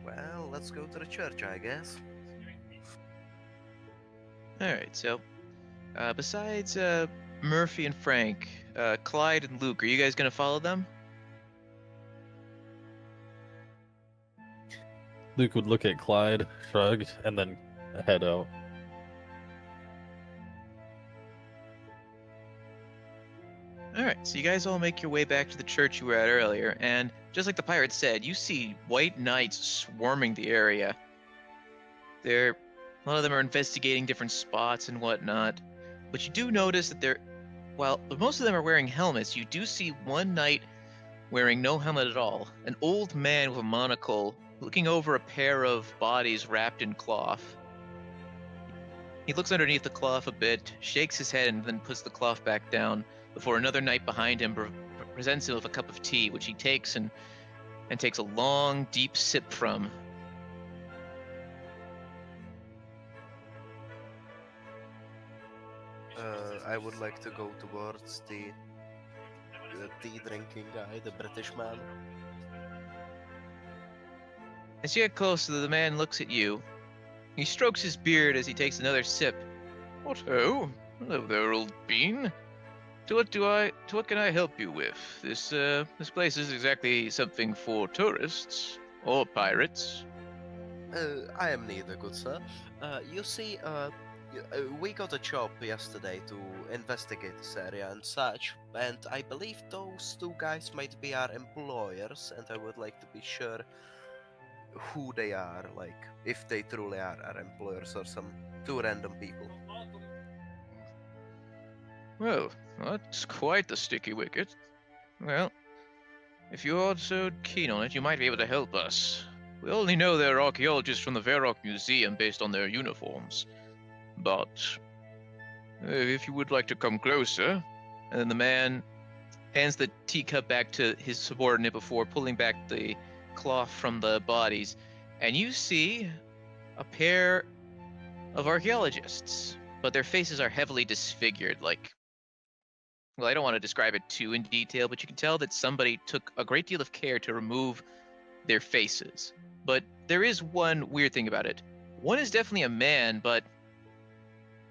Speaker 3: Well, let's go to the church, I guess.
Speaker 1: Alright, so besides Murphy and Frank, Clyde and Luke, are you guys gonna follow them?
Speaker 4: Luke would look at Clyde, shrug, and then head out.
Speaker 1: Alright, so you guys all make your way back to the church you were at earlier, and just like the pirate said, you see white knights swarming the area. A lot of them are investigating different spots and whatnot, but you do notice that while most of them are wearing helmets, you do see one knight wearing no helmet at all, an old man with a monocle looking over a pair of bodies wrapped in cloth. He looks underneath the cloth a bit, shakes his head, and then puts the cloth back down before another knight behind him presents him with a cup of tea, which he takes and takes a long, deep sip from.
Speaker 3: I would like to go towards the tea drinking guy, the British man.
Speaker 1: As you get closer, the man looks at you. He strokes his beard as he takes another sip. What ho? Hello there, old bean. What can I help you with? This place is exactly something for tourists or pirates.
Speaker 3: I am neither, good sir. You see, we got a job yesterday to investigate this area and such, and I believe those two guys might be our employers, and I would like to be sure who they are, like, if they truly are our employers or some two random people.
Speaker 1: Well, that's quite the sticky wicket. Well, if you are so keen on it, you might be able to help us. We only know they're archaeologists from the Varrock Museum based on their uniforms. But if you would like to come closer, and then the man hands the teacup back to his subordinate before pulling back the cloth from the bodies, and you see a pair of archaeologists, but their faces are heavily disfigured. Well, I don't want to describe it too in detail, but you can tell that somebody took a great deal of care to remove their faces. But there is one weird thing about it. One is definitely a man, but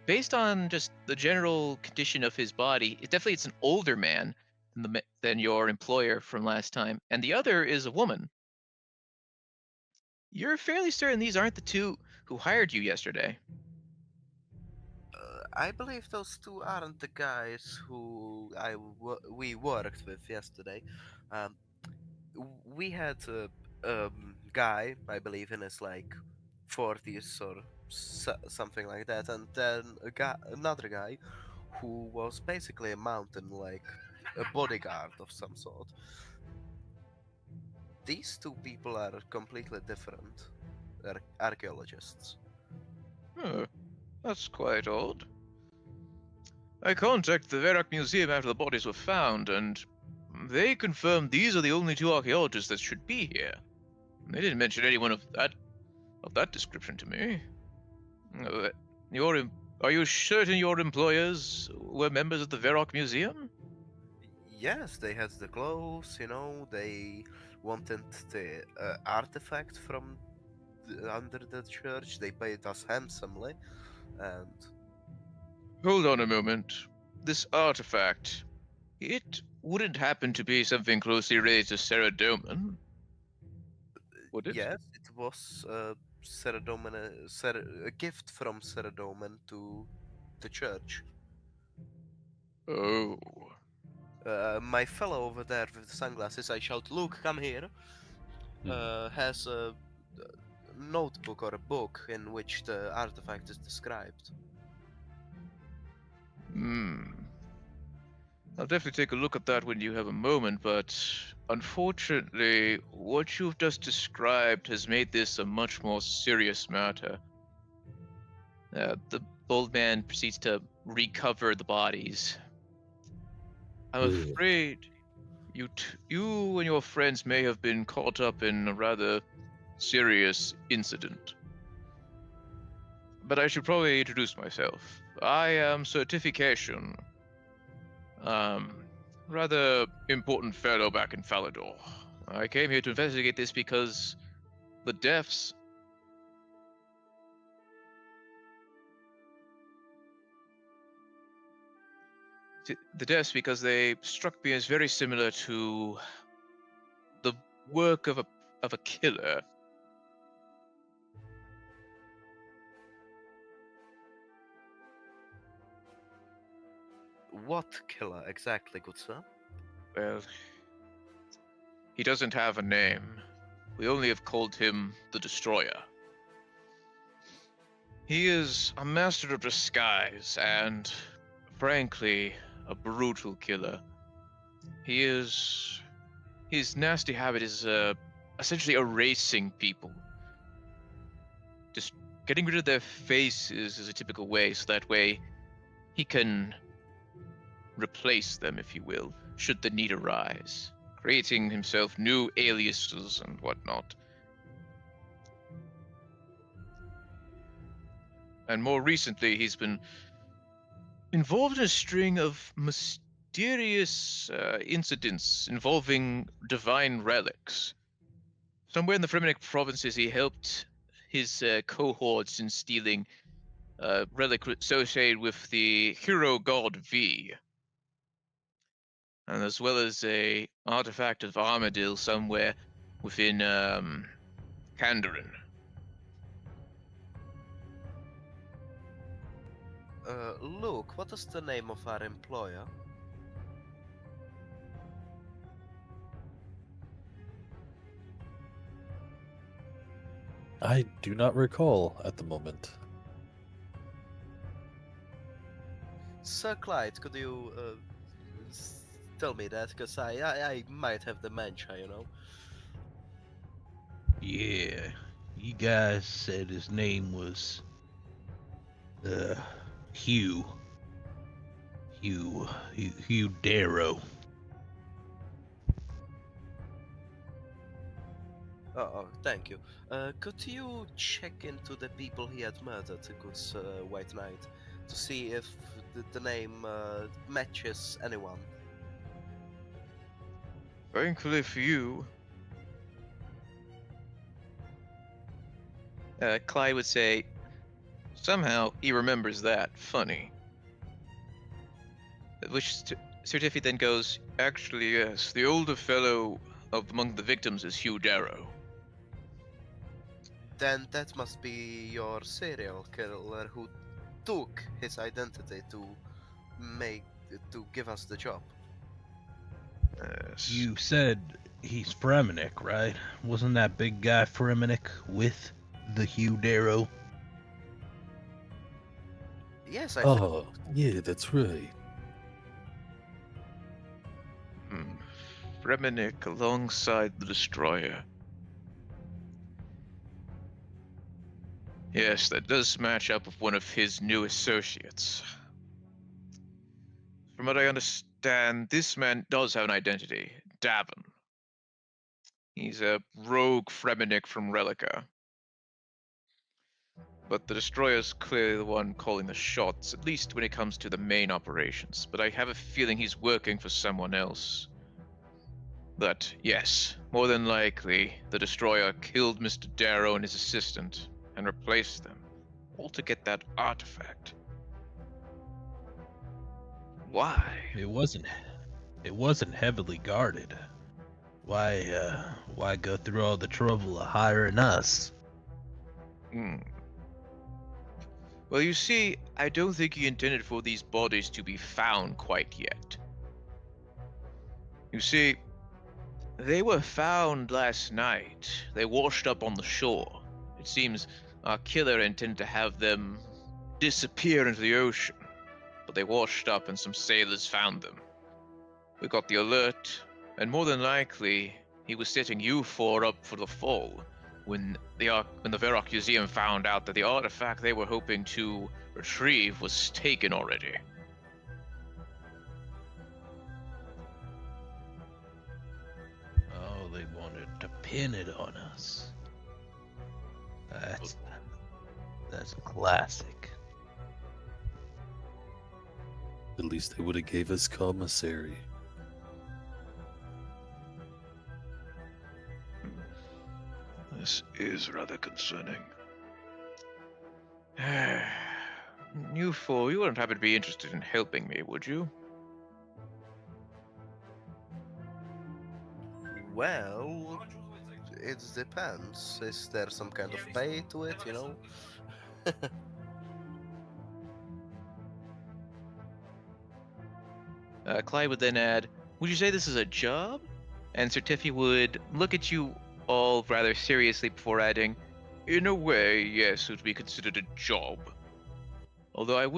Speaker 1: based on just the general condition of his body, it's an older man than your employer from last time, and the other is a woman. You're fairly certain these aren't the two who hired you yesterday.
Speaker 3: I believe those two aren't the guys who we worked with yesterday. Um, we had a guy, I believe, in his like 40s or something like that, and then another guy who was basically a mountain, like a bodyguard of some sort. These two people are completely different archaeologists.
Speaker 1: Oh, that's quite odd. I contacted the Varrock Museum after the bodies were found, and they confirmed these are the only two archaeologists that should be here. They didn't mention anyone of that of that description to me. Are you certain your employers were members of the Verrock Museum?
Speaker 3: Yes, they had the clothes, you know, they wanted the artifact from under the church, they paid us handsomely, and
Speaker 1: Hold on a moment. This artifact, it wouldn't happen to be something closely related to Saradomin, would it?
Speaker 3: yes, it was a gift from Saradomin to the church.
Speaker 1: Oh.
Speaker 3: My fellow over there with the sunglasses, I shout, "Luke, come here!" Has a notebook or a book in which the artifact is described.
Speaker 1: Hmm. I'll definitely take a look at that when you have a moment, but unfortunately, what you've just described has made this a much more serious matter. The old man proceeds to recover the bodies. I'm
Speaker 5: Ugh.
Speaker 1: afraid you and your friends may have been caught up in a rather serious incident. But I should probably introduce myself. I am Certification. Rather important fellow back in Falador. I came here to investigate this because the deaths. The deaths, because they struck me as very similar to the work of a killer.
Speaker 3: What killer exactly, good sir?
Speaker 1: Well, he doesn't have a name. We only have called him the Destroyer. He is a master of disguise and, frankly, a brutal killer. His nasty habit is essentially erasing people. Just getting rid of their faces is a typical way, so that way he can replace them, if you will, should the need arise, creating himself new aliases and whatnot. And more recently, he's been involved in a string of mysterious incidents involving divine relics. Somewhere in the Fremennik provinces, he helped his cohorts in stealing a relic associated with the hero god V, and as well as a artifact of Armadil somewhere within Kandarin.
Speaker 3: Luke, what is the name of our employer?
Speaker 5: I do not recall at the moment.
Speaker 3: Sir Clyde, could you tell me that? Because I might have dementia, you know?
Speaker 2: Yeah, you guys said his name was Hugh. Hugh Darrow.
Speaker 3: Oh, thank you. Could you check into the people he had murdered, the good White Knight, to see if the name matches anyone?
Speaker 1: Thankfully for you, Clyde would say, somehow he remembers that. Funny. Which certificate then goes, actually, yes, the older fellow among the victims is Hugh Darrow.
Speaker 3: Then that must be your serial killer who took his identity to give us the job.
Speaker 1: Yes.
Speaker 2: You said he's Fremennik, right? Wasn't that big guy Fremennik with the Hugh Darrow?
Speaker 3: Yes, I
Speaker 5: Oh, yeah, that's right.
Speaker 1: Fremennik alongside the Destroyer. Yes, that does match up with one of his new associates. From what I understand, this man does have an identity, Davin. He's a rogue Fremennik from Relica. But the destroyer's clearly the one calling the shots, at least when it comes to the main operations. But I have a feeling he's working for someone else. But yes, more than likely, the destroyer killed Mr. Darrow and his assistant and replaced them, all to get that artifact. Why?
Speaker 2: It wasn't heavily guarded. Why go through all the trouble of hiring us?
Speaker 1: Well, you see, I don't think he intended for these bodies to be found quite yet. You see, they were found last night. They washed up on the shore. It seems our killer intended to have them disappear into the ocean, but they washed up and some sailors found them. We got the alert, and more than likely, he was setting you four up for the fall when the Varrock Museum found out that the artifact they were hoping to retrieve was taken already.
Speaker 2: Oh, they wanted to pin it on us. That's classic.
Speaker 5: At least they would have gave us commissary.
Speaker 1: This is rather concerning. You four, you wouldn't happen to be interested in helping me, would you?
Speaker 3: Well, it depends. Is there some kind of pay to it, you know?
Speaker 1: Clyde would then add, would you say this is a job? And Sir Tiffy would look at you all rather seriously before adding, in a way, yes, it would be considered a job. Although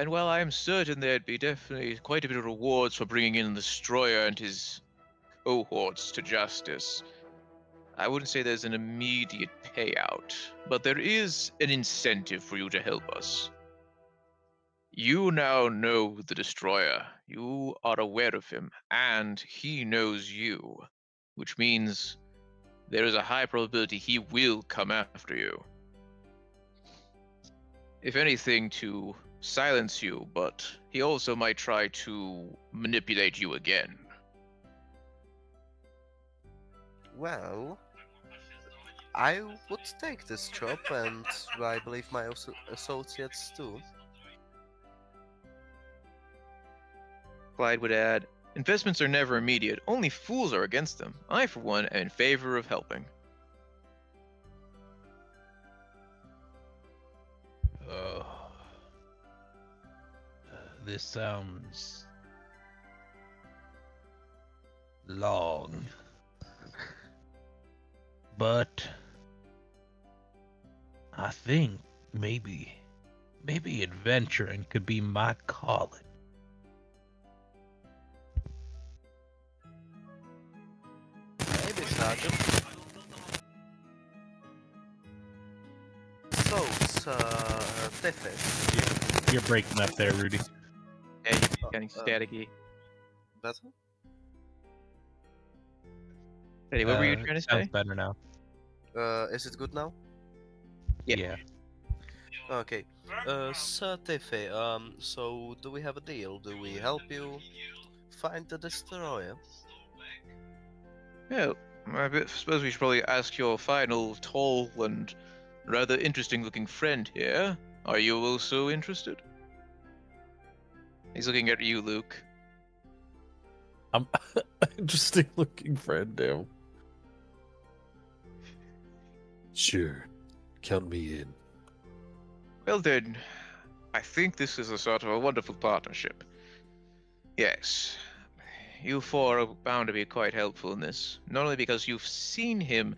Speaker 1: while I am certain there'd be definitely quite a bit of rewards for bringing in the destroyer and his cohorts to justice, I wouldn't say there's an immediate payout, but there is an incentive for you to help us. You now know the destroyer. You are aware of him, and he knows you, which means there is a high probability he will come after you. If anything, to silence you, but he also might try to manipulate you again.
Speaker 3: Well, I would take this job, and I believe my associates too.
Speaker 1: Clyde would add, investments are never immediate. Only fools are against them. I, for one, am in favor of helping.
Speaker 2: Oh, this sounds long, but I think maybe adventuring could be my calling.
Speaker 3: Maybe, Sergeant. So, Tiffy.
Speaker 2: You're breaking up there, Rudy.
Speaker 1: Hey, getting staticky.
Speaker 3: Better?
Speaker 1: Hey, what were you trying to
Speaker 2: Sounds
Speaker 1: say?
Speaker 2: better now.
Speaker 3: Is it good now?
Speaker 1: Yeah.
Speaker 3: Okay. Sir Tiffy, so do we have a deal? Do we help you find the destroyer?
Speaker 1: Well, I suppose we should probably ask your final tall and rather interesting-looking friend here. Are you also interested? He's looking at you, Luke.
Speaker 4: I'm interesting looking friend, damn.
Speaker 5: Sure. Count me in.
Speaker 1: Well then, I think this is a sort of a wonderful partnership. Yes, you four are bound to be quite helpful in this. Not only because you've seen him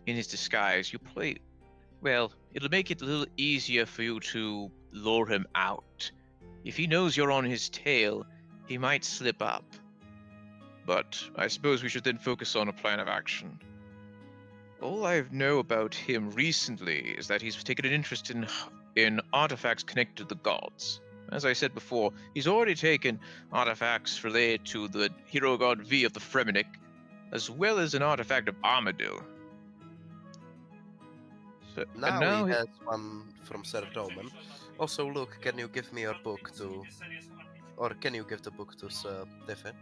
Speaker 1: in his disguise, well, it'll make it a little easier for you to lure him out. If he knows you're on his tail, he might slip up. But I suppose we should then focus on a plan of action. All I know about him recently is that he's taken an interest in artifacts connected to the gods. As I said before, he's already taken artifacts related to the hero god V of the Fremennik, as well as an artifact of Armadil. and
Speaker 3: Now
Speaker 1: now
Speaker 3: he has one from Serdomen. Also, Luke, can you give me your book to... Or can you give the book to Sir Tiffin?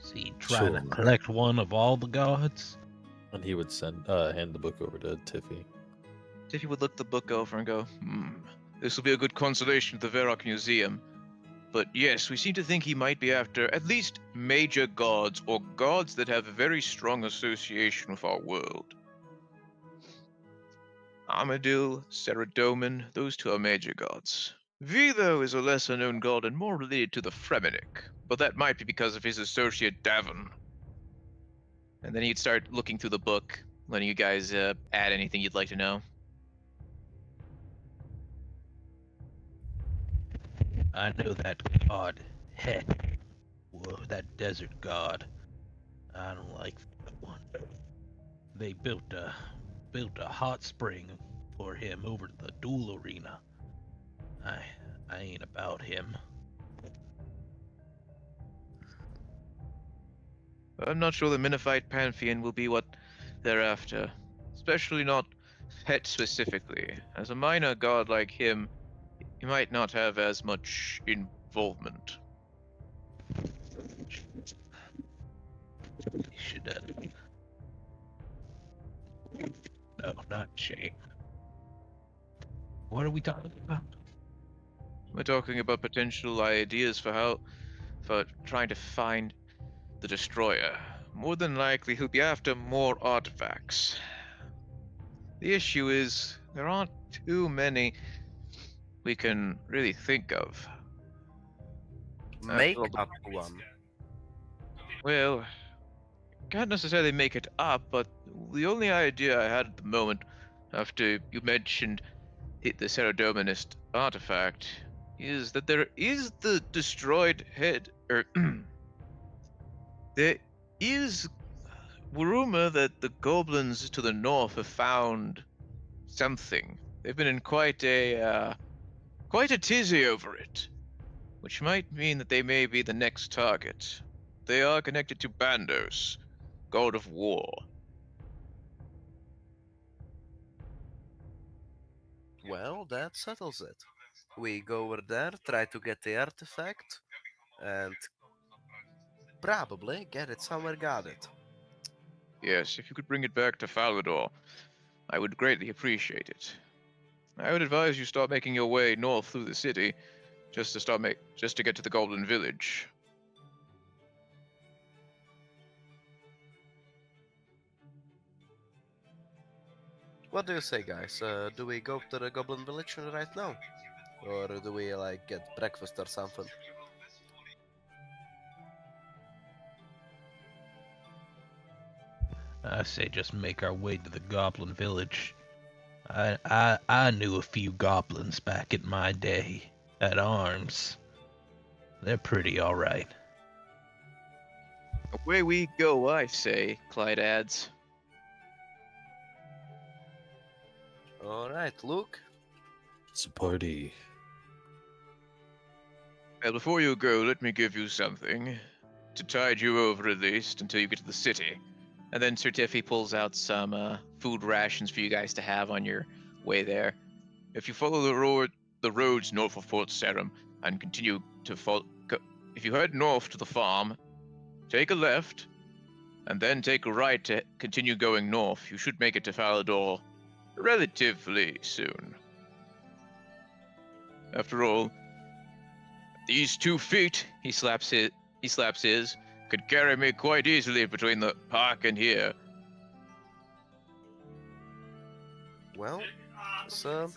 Speaker 2: Is he trying to
Speaker 5: Sure.
Speaker 2: collect one of all the gods?
Speaker 4: And he would hand the book over to Tiffy.
Speaker 1: Tiffy would look the book over and go, this will be a good consolation to the Varrock Museum. But yes, we seem to think he might be after at least major gods, or gods that have a very strong association with our world. Amadil, Saradomin, those two are major gods. Vilo is a lesser known god and more related to the Fremennik, but that might be because of his associate Davon. And then he'd start looking through the book, letting you guys add anything you'd like to know.
Speaker 2: I know that god. Heh. Whoa, that desert god. I don't like that one. They built a hot spring for him over the duel arena. I ain't about him.
Speaker 1: I'm not sure the Minophyte Pantheon will be what they're after, especially not Het specifically. As a minor god like him, he might not have as much involvement.
Speaker 2: He should no, not shame. What are we talking about?
Speaker 1: We're talking about potential ideas for trying to find the destroyer. More than likely, he'll be after more artifacts. The issue is, there aren't too many we can really think of.
Speaker 3: Make
Speaker 1: Well,
Speaker 3: up one.
Speaker 1: Well, can't necessarily make it up, but the only idea I had at the moment, after you mentioned the Saradominist artifact, is that there is the destroyed head, or there is rumor that the goblins to the north have found something. They've been in quite a tizzy over it, which might mean that they may be the next target. They are connected to Bandos, god of war.
Speaker 3: Well, that settles it. We go over there, try to get the artifact, and probably get it somewhere guarded.
Speaker 1: Yes, if you could bring it back to Falador, I would greatly appreciate it. I would advise you start making your way north through the city, just to get to the Goblin Village.
Speaker 3: What do you say, guys? Do we go to the Goblin Village right now? Or do we, like, get breakfast or something?
Speaker 2: I say just make our way to the goblin village. I knew a few goblins back in my day at arms. They're pretty alright.
Speaker 1: Away we go, I say, Clyde adds.
Speaker 3: Alright, Luke.
Speaker 5: It's a party.
Speaker 1: Well, before you go, let me give you something. To tide you over at least, until you get to the city. And then Sir Tiffy pulls out some food rations for you guys to have on your way there. If you follow the roads north of Fort Sarum and continue to if you head north to the farm, take a left, and then take a right to continue going north, you should make it to Falador relatively soon. After all, these 2 feet, he slaps his, could carry me quite easily between the park and here.
Speaker 3: Well, so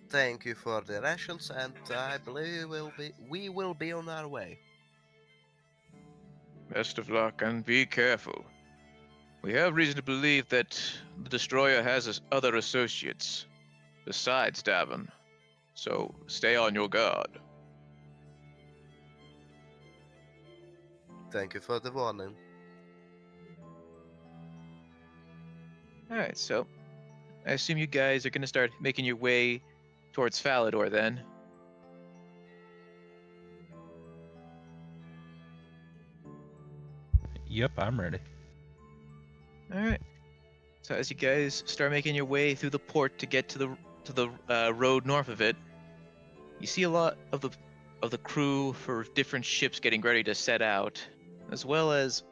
Speaker 3: thank you for the rations, and I believe we will be on our way.
Speaker 1: Best of luck, and be careful. We have reason to believe that the Destroyer has other associates, besides Davon. So stay on your guard.
Speaker 3: Thank you for the warning.
Speaker 1: Alright, so I assume you guys are going to start making your way towards Falador then.
Speaker 2: Yep, I'm ready.
Speaker 1: All right. So as you guys start making your way through the port to get to the road north of it, you see a lot of the crew for different ships getting ready to set out, as well as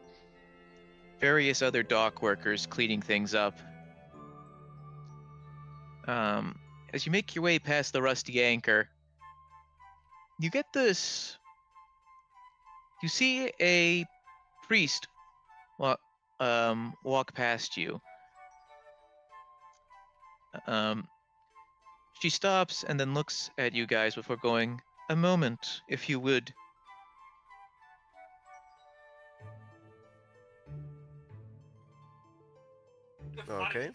Speaker 1: various other dock workers cleaning things up. As you make your way past the rusty anchor, you get this. You see a priest walk past you. Um, she stops and then looks at you guys before going, "A moment, if you would."
Speaker 3: Okay.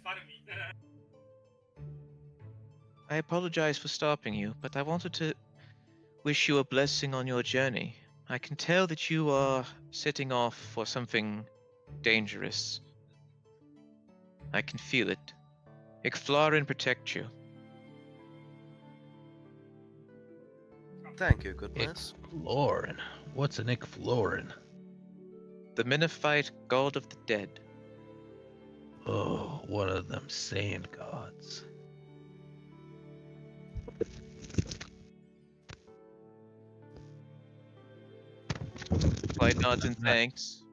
Speaker 1: I apologize for stopping you, but I wanted to wish you a blessing on your journey. I can tell that you are setting off for something dangerous. I can feel it. Ixflarin protect you.
Speaker 3: Thank you, goodness.
Speaker 2: Ixflorin. What's an Ixflorin?
Speaker 1: The Mennephite god of the dead.
Speaker 2: Oh, one of them sand gods.
Speaker 1: Clyde nods in thanks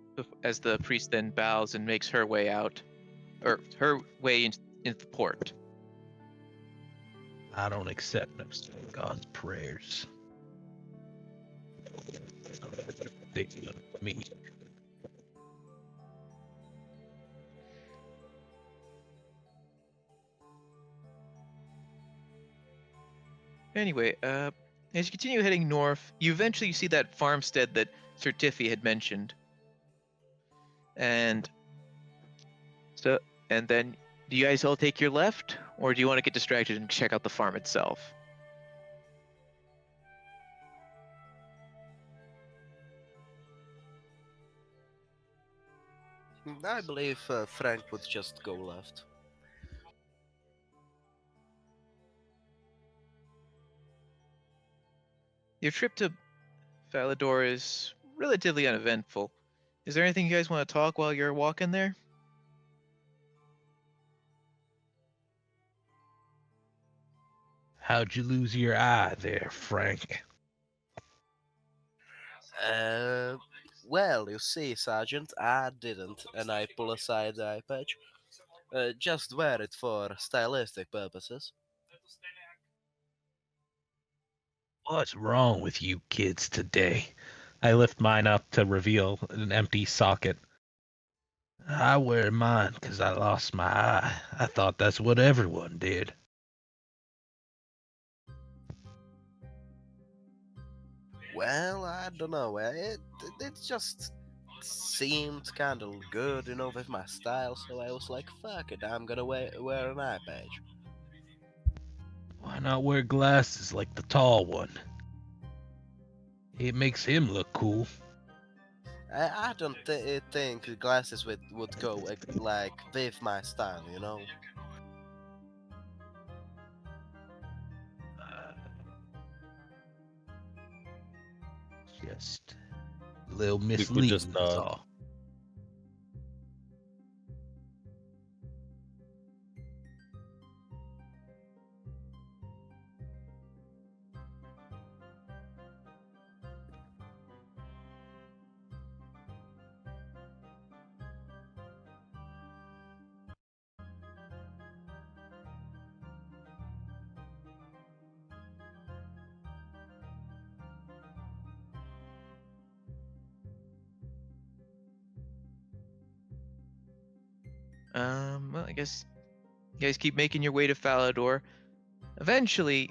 Speaker 1: as the priest then bows and makes her way out, or her way into the port.
Speaker 2: I don't accept no sand god's prayers. They love me.
Speaker 1: Anyway, as you continue heading north, you eventually see that farmstead that Sir Tiffy had mentioned. And then do you guys all take your left, or do you want to get distracted and check out the farm itself?
Speaker 3: I believe Frank would just go left.
Speaker 1: Your trip to Falador is relatively uneventful. Is there anything you guys want to talk while you're walking there?
Speaker 2: How'd you lose your eye there, Frank?
Speaker 3: Well, you see, Sergeant, I didn't, and I pull aside the eye patch. Just wear it for stylistic purposes.
Speaker 2: What's wrong with you kids today? I lift mine up to reveal an empty socket. I wear mine 'cause I lost my eye. I thought that's what everyone did.
Speaker 3: Well, I don't know. It just seemed kind of good, with my style. So I was like, "Fuck it, I'm gonna wear an eye patch."
Speaker 2: Why not wear glasses like the tall one? It makes him look cool.
Speaker 3: I don't think glasses would go like with my style,
Speaker 2: Just a little
Speaker 4: We just,
Speaker 2: misleading, that's all.
Speaker 1: Well, I guess you guys keep making your way to Falador. Eventually,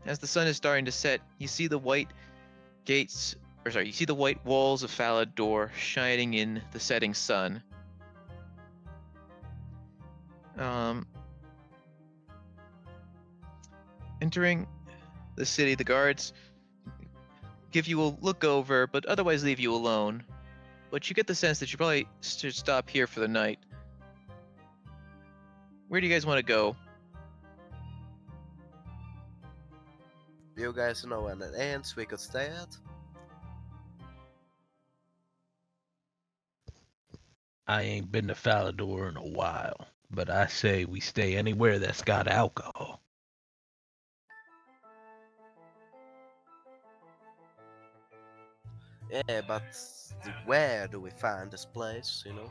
Speaker 1: as the sun is starting to set, you see the white you see the white walls of Falador shining in the setting sun. Entering the city, the guards give you a look over, but otherwise leave you alone. But you get the sense that you probably should stop here for the night. Where do you guys want to go?
Speaker 3: You guys know when it ends, we could stay at.
Speaker 2: I ain't been to Falador in a while, but I say we stay anywhere that's got alcohol.
Speaker 3: Yeah, but where do we find this place, you know?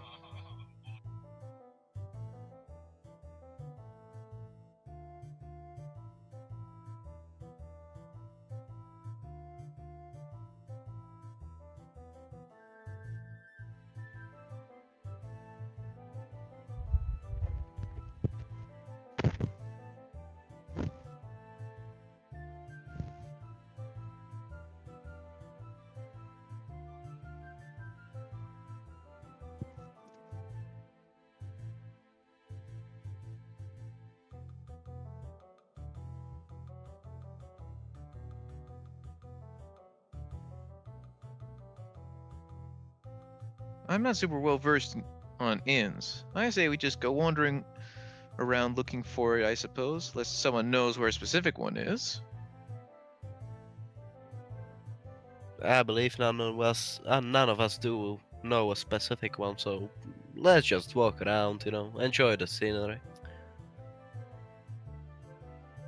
Speaker 1: I'm not super well versed on inns. I say we just go wandering around looking for it, I suppose, unless someone knows where a specific one is.
Speaker 3: I believe none of us do know a specific one, so let's just walk around, you know, enjoy the scenery.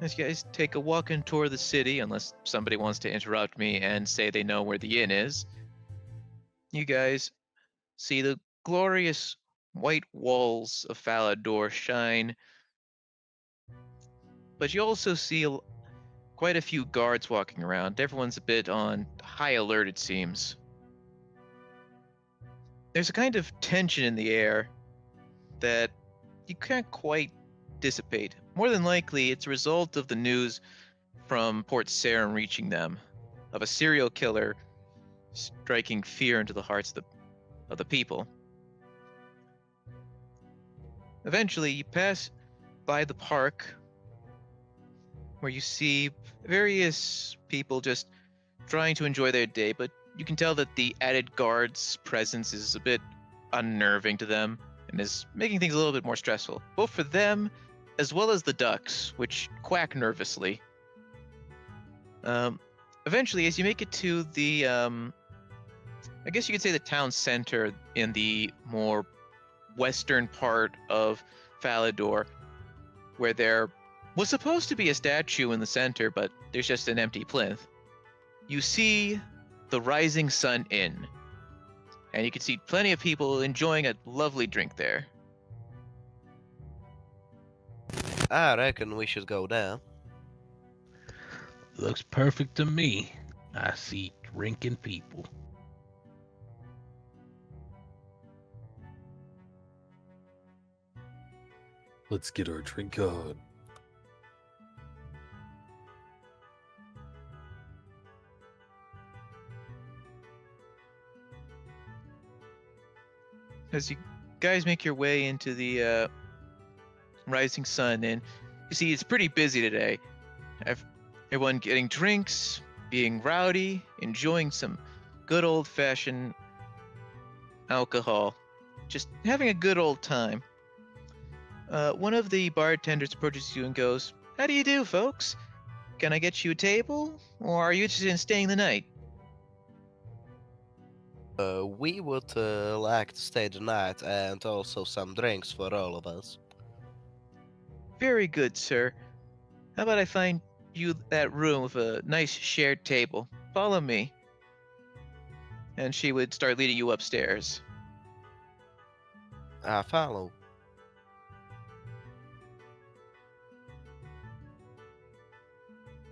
Speaker 1: As you guys take a walking tour of the city, unless somebody wants to interrupt me and say they know where the inn is, you guys see the glorious white walls of Falador shine, but you also see quite a few guards walking around. Everyone's a bit on high alert, it seems. There's a kind of tension in the air that you can't quite dissipate. More than likely, it's a result of the news from Port Sarum reaching them of a serial killer striking fear into the hearts of the people. Eventually, you pass by the park where you see various people just trying to enjoy their day, but you can tell that the added guard's presence is a bit unnerving to them and is making things a little bit more stressful, both for them as well as the ducks, which quack nervously. Eventually, as you make it to the, I guess you could say the town center in the more western part of Falador, where there was supposed to be a statue in the center, but there's just an empty plinth. You see the Rising Sun Inn, and you can see plenty of people enjoying a lovely drink there.
Speaker 3: I reckon we should go there.
Speaker 2: Looks perfect to me. I see drinking people.
Speaker 5: Let's get our drink on.
Speaker 1: As you guys make your way into the Rising Sun, and you see it's pretty busy today. Everyone getting drinks, being rowdy, enjoying some good old-fashioned alcohol, just having a good old time. One of the bartenders approaches you and goes, "How do you do, folks? Can I get you a table, or are you interested in staying the night?"
Speaker 3: We would like to stay the night and also some drinks for all of us.
Speaker 1: Very good, sir. How about I find you that room with a nice shared table? Follow me. And she would start leading you upstairs.
Speaker 3: I follow.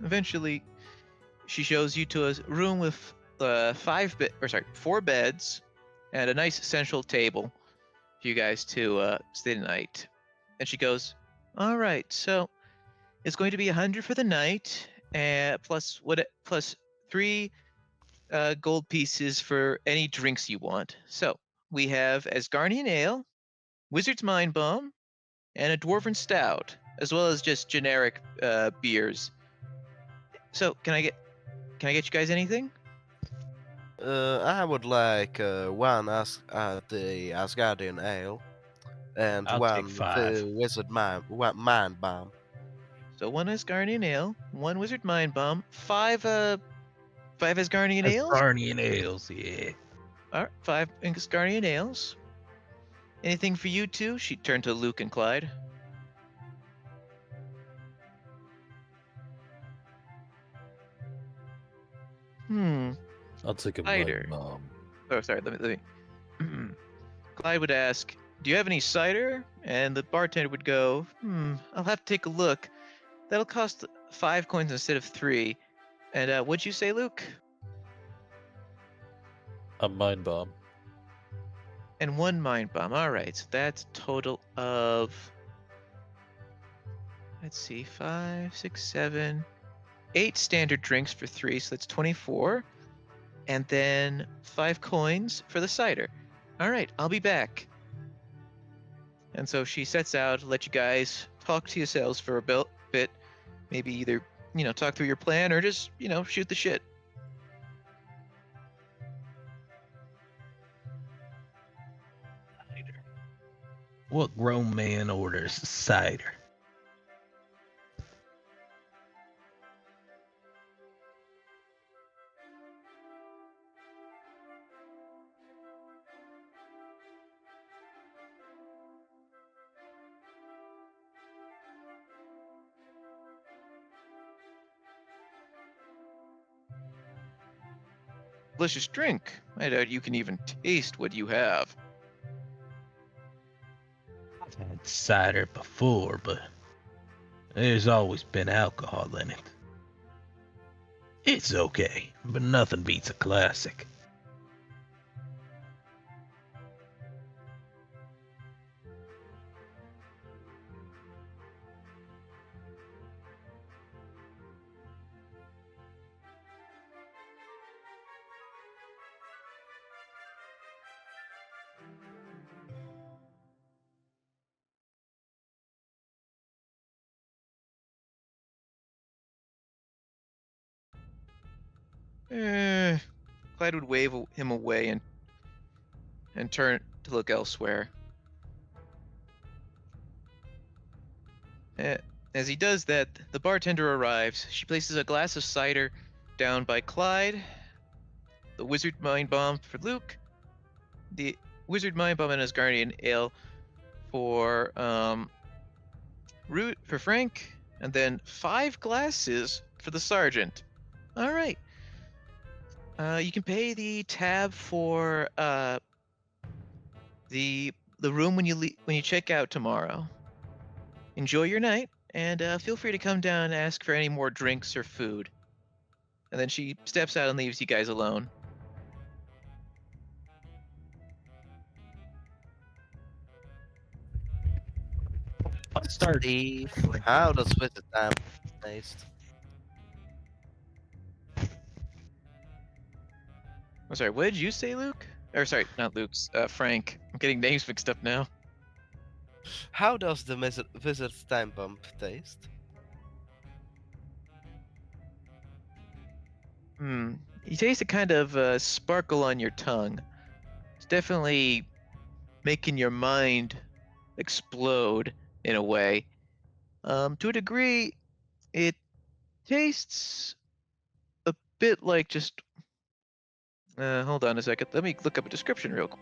Speaker 1: Eventually, she shows you to a room with 4 beds and a nice central table for you guys to stay the night. And she goes, "All right, so it's going to be 100 for the night, plus 3 gold pieces for any drinks you want. So we have Asgardian Ale, Wizard's Mind Bomb, and a Dwarven Stout, as well as just generic beers. So can I get you guys anything?"
Speaker 3: I would like one the Asgardian Ale and
Speaker 2: I'll
Speaker 3: one
Speaker 2: take 5.
Speaker 3: the Mind Bomb.
Speaker 1: So 1 Asgardian Ale, 1 Wizard Mind Bomb, 5 Asgardian Ales.
Speaker 2: Asgardian ales, yeah.
Speaker 1: All right, 5 Asgardian Ales. Anything for you two? She turned to Luke and Clyde.
Speaker 5: I'll take a
Speaker 1: Cider.
Speaker 5: mud bomb.
Speaker 1: Oh, sorry. Let me. Clyde would ask, "Do you have any cider?" And the bartender would go, "I'll have to take a look. That'll cost 5 coins instead of 3." And what'd you say, Luke?
Speaker 4: A mind bomb.
Speaker 1: And 1 mind bomb. All right, so that's a total of, let's see, 5, 6, 7, 8 standard drinks for 3, so that's 24. And then 5 coins for the cider. All right, I'll be back. And so she sets out, let you guys talk to yourselves for a bit. Maybe either, talk through your plan or just, shoot the shit.
Speaker 2: Cider. What grown man orders cider?
Speaker 1: Delicious drink. I doubt you can even taste what you have.
Speaker 2: I've had cider before, but there's always been alcohol in it. It's okay, but nothing beats a classic.
Speaker 1: Clyde would wave him away and turn to look elsewhere. As he does that, the bartender arrives. She places a glass of cider down by Clyde, the wizard mind bomb for Luke, the wizard mind bomb and Asgardian ale for for Frank, and then 5 glasses for the sergeant. All right. You can pay the tab for the room when you check out tomorrow. Enjoy your night, and feel free to come down and ask for any more drinks or food. And then she steps out and leaves you guys alone.
Speaker 2: Start.
Speaker 3: Steve, how does visit time taste?
Speaker 1: I'm sorry, what did you say, Luke? Or sorry, not Luke's, Frank. I'm getting names mixed up now.
Speaker 3: How does the wizard's time bomb taste?
Speaker 1: You taste a kind of sparkle on your tongue. It's definitely making your mind explode in a way. To a degree, it tastes a bit like just. Hold on a second. Let me look up a description real quick.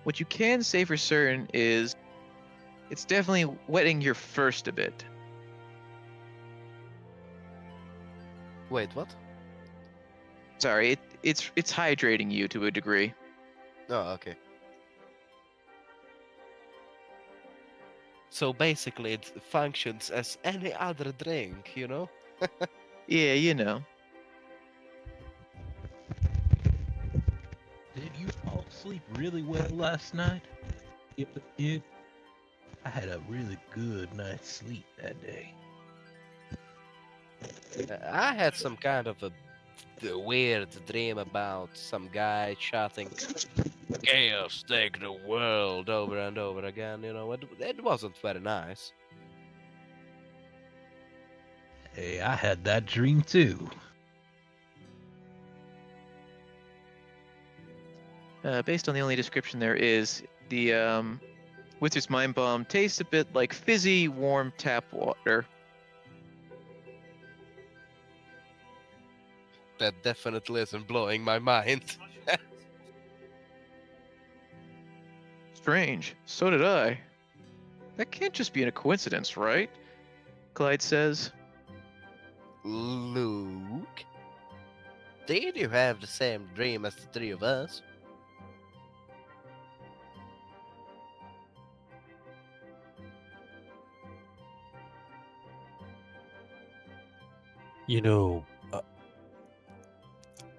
Speaker 1: What you can say for certain is it's definitely wetting your thirst a bit.
Speaker 3: Wait, what?
Speaker 1: Sorry, it's hydrating you to a degree.
Speaker 3: Oh, okay. So basically, it functions as any other drink, you know?
Speaker 1: Yeah, you know.
Speaker 2: Did you fall asleep really well last night? Yep. I had a really good night's sleep that day.
Speaker 3: I had some kind of a weird dream about some guy shouting, "Chaos, take the world," over and over again, you know? It wasn't very nice.
Speaker 2: Hey, I had that dream too.
Speaker 1: Based on the only description there is, the Wizard's Mind Bomb tastes a bit like fizzy, warm tap water.
Speaker 3: That definitely isn't blowing my mind.
Speaker 1: Strange. So did I. That can't just be a coincidence, right? Clyde says.
Speaker 3: Luke, did you have the same dream as the three of us?
Speaker 5: You know,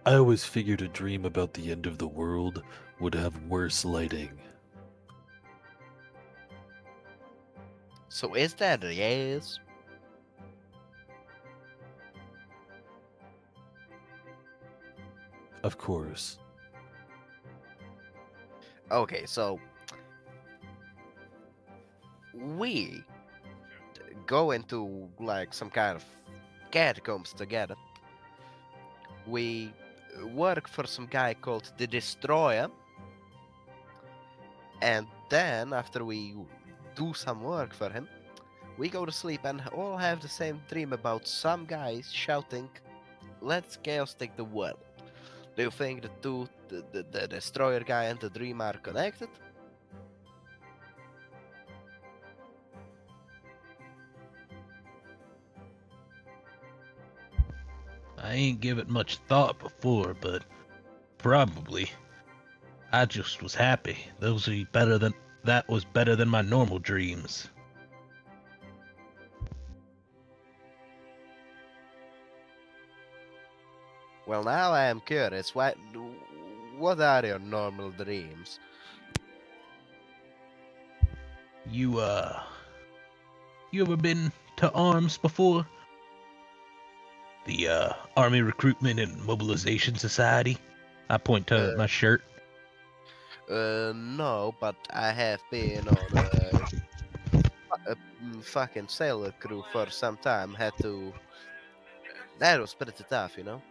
Speaker 5: I always figured a dream about the end of the world would have worse lighting.
Speaker 3: So is that a yes?
Speaker 5: Of course.
Speaker 3: Okay, so we go into like some kind of catacombs together. We work for some guy called the Destroyer, and then after we do some work for him, we go to sleep and all have the same dream about some guys shouting, "Let's chaos take the world." Do you think the Destroyer guy and the dream are connected?
Speaker 2: I ain't give it much thought before, but probably. I just was happy. That was better than my normal dreams.
Speaker 3: Well, now I am curious. What are your normal dreams?
Speaker 2: You you ever been to ARMS before? The Army Recruitment and Mobilization Society? I point to my shirt.
Speaker 3: No, but I have been on a fucking sailor crew for some time. That was pretty tough, you know?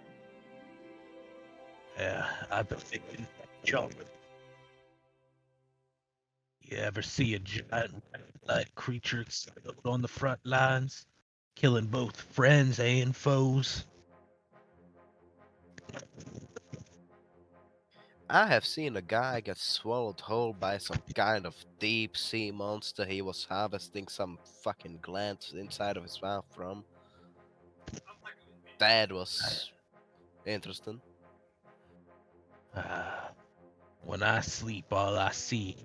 Speaker 2: Yeah, I've been thinking, John. You ever see a giant like creature explode on the front lines, killing both friends and foes?
Speaker 3: I have seen a guy get swallowed whole by some kind of deep sea monster he was harvesting some fucking glands inside of his mouth from. That was interesting.
Speaker 2: Uh, when I sleep, all I see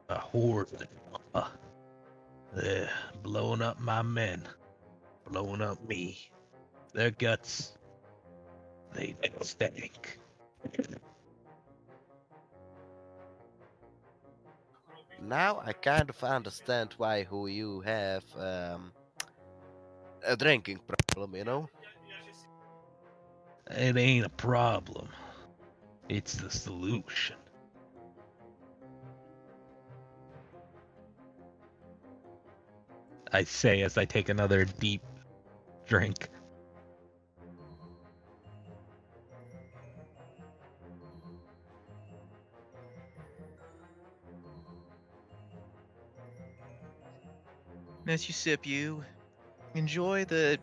Speaker 2: a horde. They're blowing up my men, blowing up me. Their guts, they stink.
Speaker 3: Now I kind of understand why who you have a drinking problem, you know?
Speaker 2: It ain't a problem. It's the solution. I say as I take another deep drink.
Speaker 1: As you sip, you enjoy the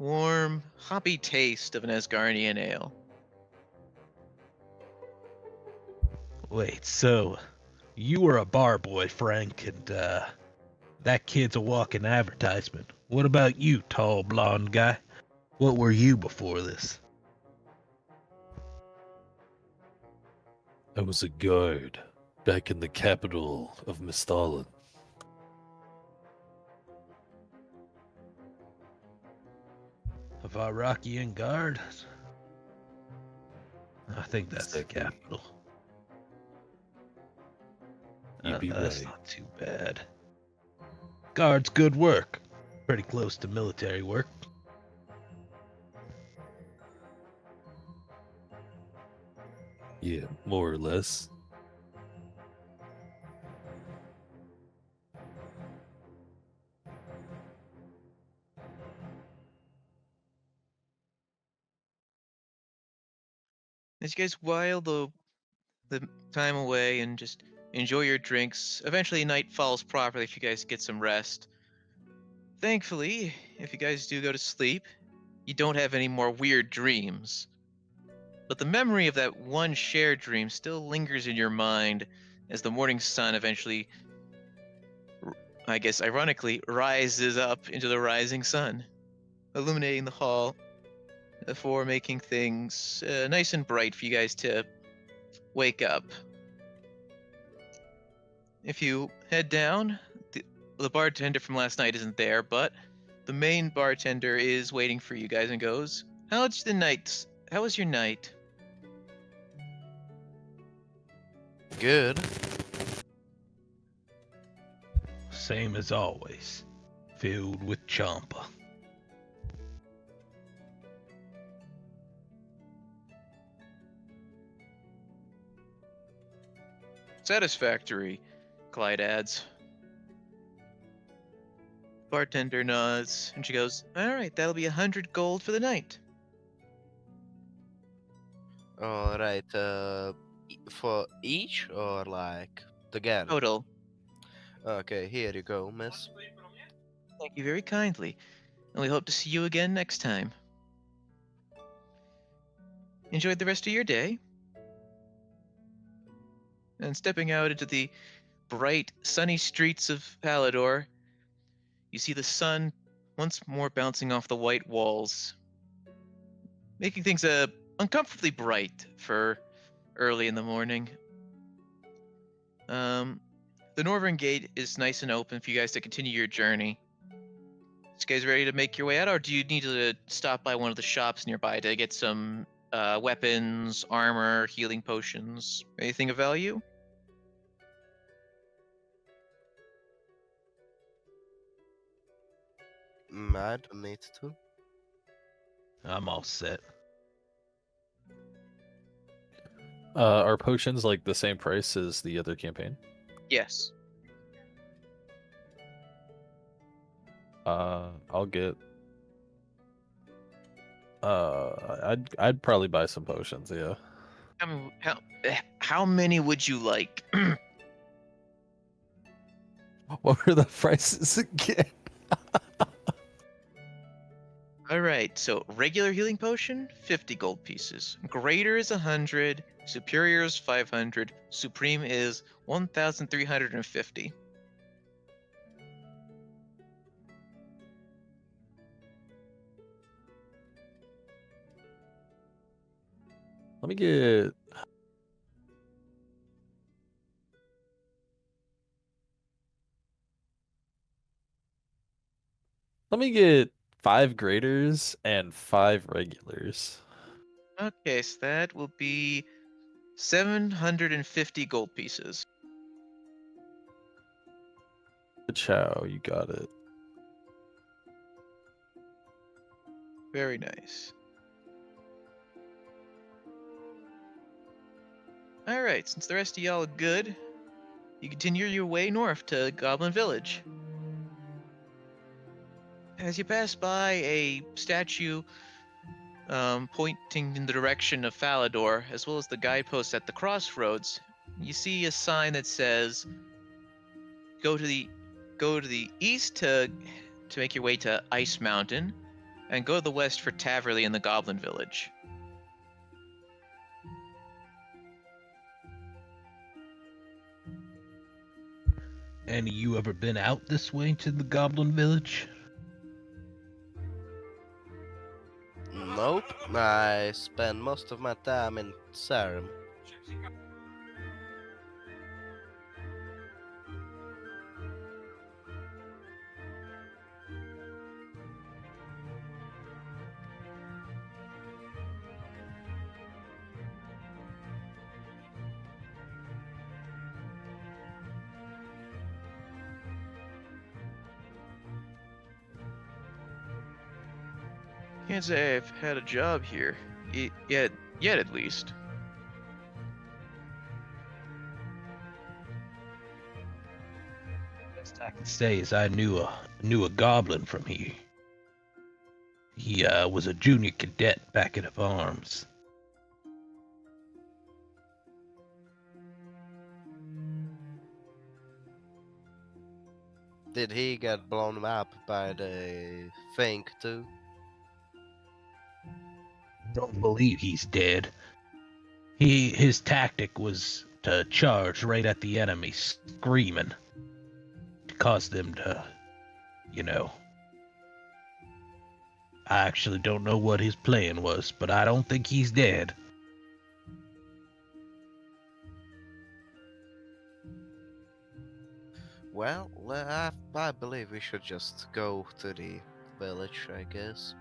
Speaker 1: warm, hoppy taste of an Asgardian ale.
Speaker 2: Wait, so you were a bar boy, Frank, and that kid's a walking advertisement. What about you, tall blonde guy? What were you before this?
Speaker 5: I was a guard back in the capital of Mistalin.
Speaker 2: A Varakian guard? I think that's the
Speaker 5: Exactly.
Speaker 2: capital.
Speaker 5: You'd be
Speaker 2: That's
Speaker 5: right.
Speaker 2: not too bad. Guard's good work. Pretty close to military work.
Speaker 5: Yeah, more or less.
Speaker 1: As you guys while the time away and just enjoy your drinks, eventually night falls properly if you guys get some rest. Thankfully, if you guys do go to sleep, you don't have any more weird dreams. But the memory of that one shared dream still lingers in your mind as the morning sun eventually, I guess ironically, rises up into the rising sun, illuminating the hall for making things nice and bright for you guys to wake up. If you head down, the bartender from last night isn't there, but the main bartender is waiting for you guys and goes, How was your night?
Speaker 3: Good.
Speaker 2: Same as always. Filled with champa.
Speaker 1: Satisfactory, Clyde adds. Bartender nods, and she goes, All right, that'll be 100 gold for the night.
Speaker 3: All right. For each or like together?
Speaker 1: Total.
Speaker 3: Okay, here you go, miss.
Speaker 1: Thank you very kindly, and we hope to see you again next time. Enjoy the rest of your day. And stepping out into the bright, sunny streets of Palador, you see the sun once more bouncing off the white walls, making things uncomfortably bright for early in the morning. The northern gate is nice and open for you guys to continue your journey. You guys ready to make your way out, or do you need to stop by one of the shops nearby to get some weapons, armor, healing potions, anything of value?
Speaker 3: I don't need to.
Speaker 2: I'm all set.
Speaker 4: Are potions like the same price as the other campaign?
Speaker 1: Yes.
Speaker 4: I'll get. I'd probably buy some potions. Yeah.
Speaker 1: How many would you like?
Speaker 4: What were the prices again?
Speaker 1: All right, so regular healing potion, 50 gold pieces. Greater is 100, superior is 500, supreme is 1,350.
Speaker 4: Let me get. Let me get 5 graders and 5 regulars.
Speaker 1: Okay, so that will be 750 gold pieces.
Speaker 4: Chow, you got it.
Speaker 1: Very nice. All right, since the rest of y'all are good, you continue your way north to Goblin Village. As you pass by a statue pointing in the direction of Falador, as well as the guidepost at the crossroads, you see a sign that says, "Go to the east to make your way to Ice Mountain, and go to the west for Taverley in the Goblin Village."
Speaker 2: Any of you ever been out this way to the Goblin Village?
Speaker 3: Nope. I spend most of my time in Sarum.
Speaker 1: Can't say I've had a job here, yet at least.
Speaker 2: Best I can say is I knew a goblin from here. He was a junior cadet back at Arms.
Speaker 3: Did he get blown up by the thing too?
Speaker 2: don't believe he's dead. His tactic was to charge right at the enemy, screaming, to cause them to, you know. I actually don't know what his plan was, but I don't think he's dead.
Speaker 3: Well, I believe we should just go to the village, I guess.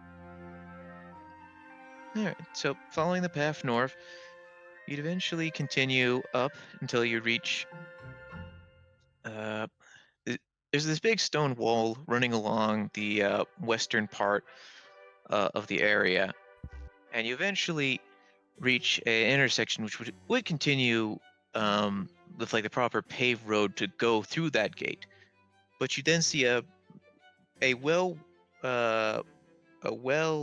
Speaker 1: Alright, so following the path north, you'd eventually continue up until you reach. There's this big stone wall running along the western part of the area, and you eventually reach an intersection which would continue with like the proper paved road to go through that gate. But you then see a well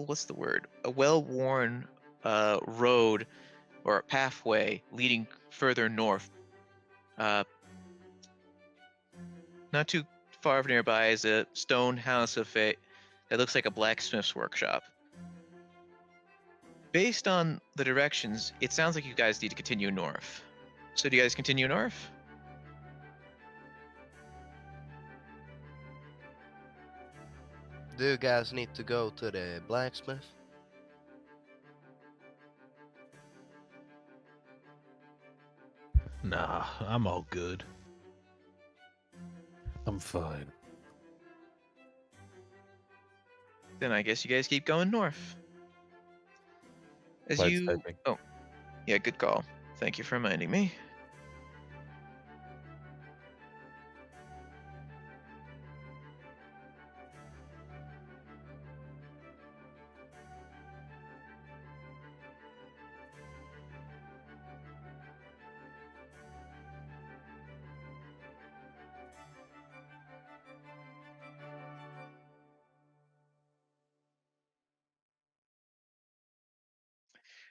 Speaker 1: what's the word? A well-worn road or a pathway leading further north. Not too far nearby is a stone house of that looks like a blacksmith's workshop. Based on the directions, it sounds like you guys need to continue north. So do you guys continue north?
Speaker 3: Do you guys need to go to the blacksmith?
Speaker 2: Nah, I'm all good.
Speaker 5: I'm fine.
Speaker 1: Then I guess you guys keep going north. As
Speaker 4: Clyde's
Speaker 1: you
Speaker 4: typing.
Speaker 1: Oh, yeah, good call. Thank you for reminding me.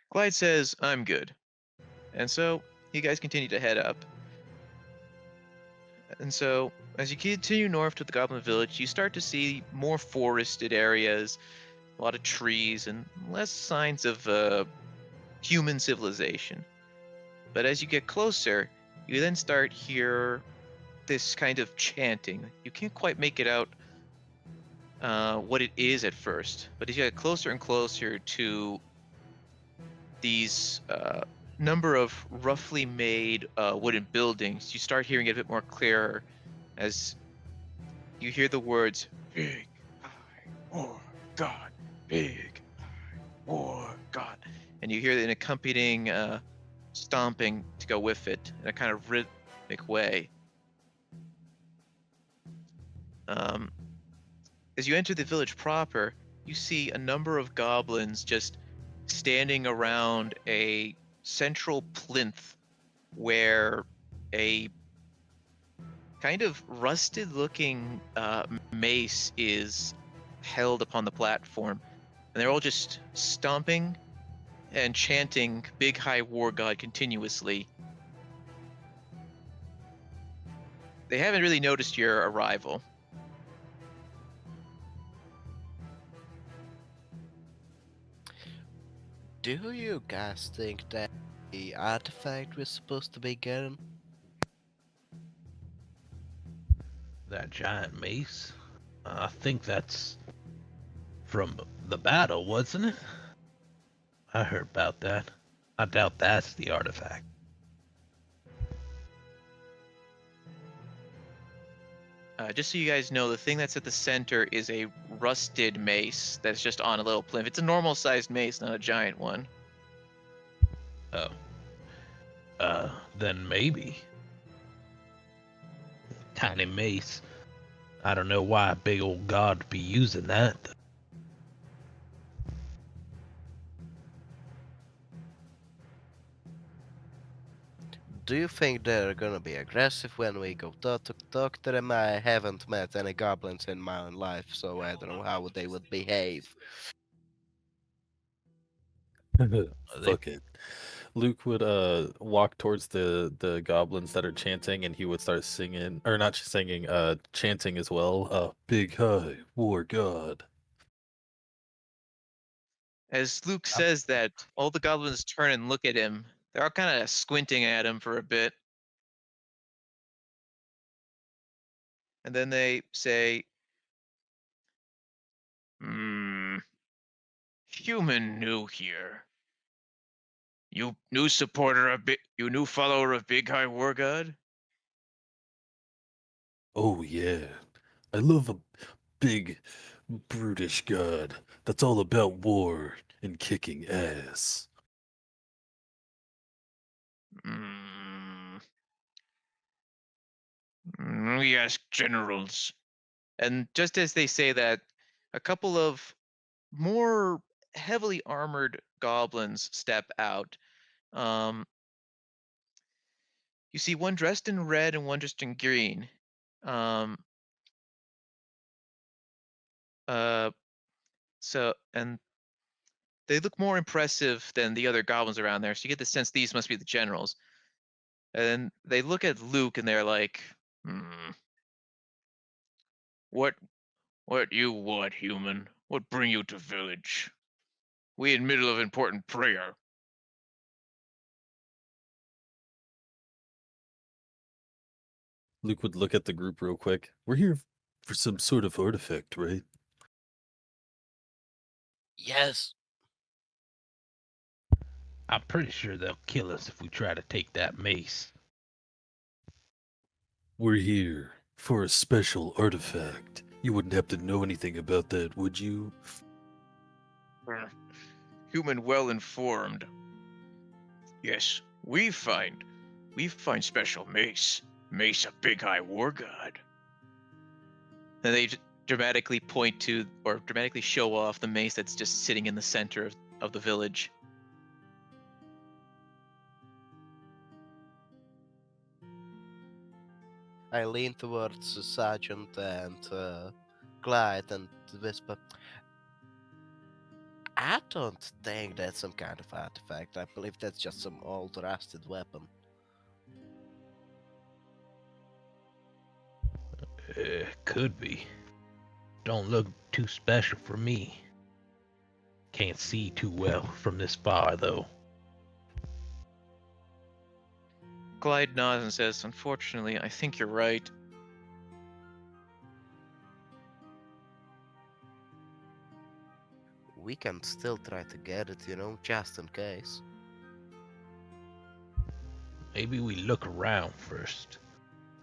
Speaker 1: Clyde says, I'm good. And so you guys continue to head up. And so as you continue north to the Goblin Village, you start to see more forested areas, a lot of trees, and less signs of human civilization. But as you get closer, you then start hear this kind of chanting. You can't quite make it out what it is at first, but as you get closer and closer to these number of roughly made wooden buildings, you start hearing it a bit more clearer as you hear the words "Big High War God, Big High War God," and you hear an accompanying stomping to go with it in a kind of rhythmic way. As you enter the village proper, you see a number of goblins just standing around a central plinth where a kind of rusted looking mace is held upon the platform. And they're all just stomping and chanting Big High War God continuously. They haven't really noticed your arrival.
Speaker 3: Do you guys think that the artifact we're supposed to be getting?
Speaker 2: That giant mace? I think that's from the battle, wasn't it? I heard about that. I doubt that's the artifact.
Speaker 1: Just so you guys know, the thing that's at the center is a rusted mace that's just on a little plinth. It's a normal sized mace, not a giant one.
Speaker 2: Oh. Then maybe. Tiny mace. I don't know why a big old god would be using that.
Speaker 3: Do you think they're gonna be aggressive when we go talk to them? I haven't met any goblins in my own life, so I don't know how they would behave.
Speaker 4: Fuck it. Luke would walk towards the goblins that are chanting, and he would start singing, or not singing, chanting as well. Big High War God.
Speaker 1: As Luke says that, all the goblins turn and look at him. They're all kind of squinting at him for a bit. And then they say, human new here. You new supporter of you new follower of Big High War God?
Speaker 5: Oh, yeah. I love a big, brutish god that's all about war and kicking ass.
Speaker 1: We ask generals. And just as they say that, a couple of more heavily armored goblins step out. You see one dressed in red and one dressed in green. Um, and they look more impressive than the other goblins around there. So you get the sense these must be the generals. And they look at Luke and they're like, What you want, human? What bring you to village? We in middle of important prayer.
Speaker 5: Luke would look at the group real quick. We're here for some sort of artifact, right?
Speaker 3: Yes.
Speaker 2: I'm pretty sure they'll kill us if we try to take that mace.
Speaker 5: We're here for a special artifact. You wouldn't have to know anything about that, would you?
Speaker 1: Human well informed. Yes, we find special mace. Mace of Big High War God. And they dramatically point to, or dramatically show off the mace that's just sitting in the center of the village.
Speaker 3: I lean towards the sergeant and Clyde and whisper, I don't think that's some kind of artifact. I believe that's just some old rusted weapon.
Speaker 2: Could be. Don't look too special for me. Can't see too well from this far, though.
Speaker 1: Clyde nods and says, unfortunately, I think you're right.
Speaker 3: We can still try to get it, just in case.
Speaker 2: Maybe we look around first.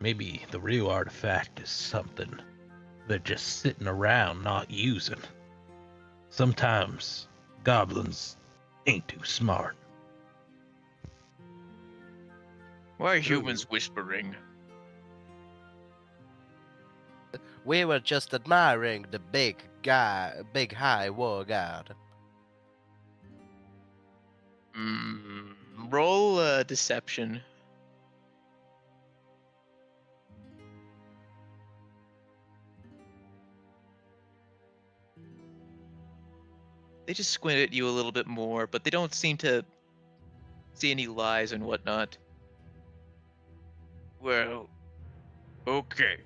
Speaker 2: Maybe the real artifact is something they're just sitting around not using. Sometimes goblins ain't too smart.
Speaker 1: Why are humans whispering?
Speaker 3: We were just admiring the big high war god.
Speaker 1: Roll deception. They just squint at you a little bit more, but they don't seem to see any lies and whatnot. Well, okay.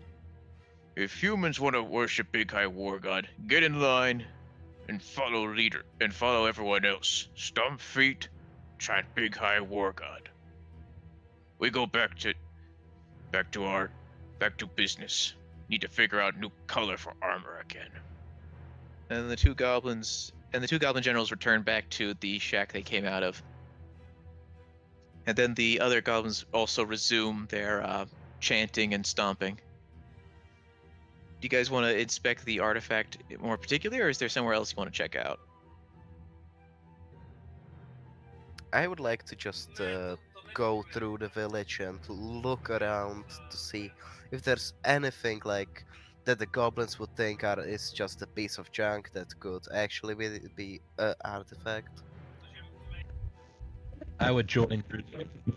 Speaker 1: If humans want to worship Big High War God, get in line and follow leader and follow everyone else. Stomp feet, chant Big High War God. We go back to business. Need to figure out new color for armor again. And the two goblin generals return back to the shack they came out of. And then the other goblins also resume their chanting and stomping. Do you guys want to inspect the artifact more particularly, or is there somewhere else you want to check out?
Speaker 3: I would like to just go through the village and look around to see if there's anything like that the goblins would think is just a piece of junk that could actually be an artifact.
Speaker 2: I would join,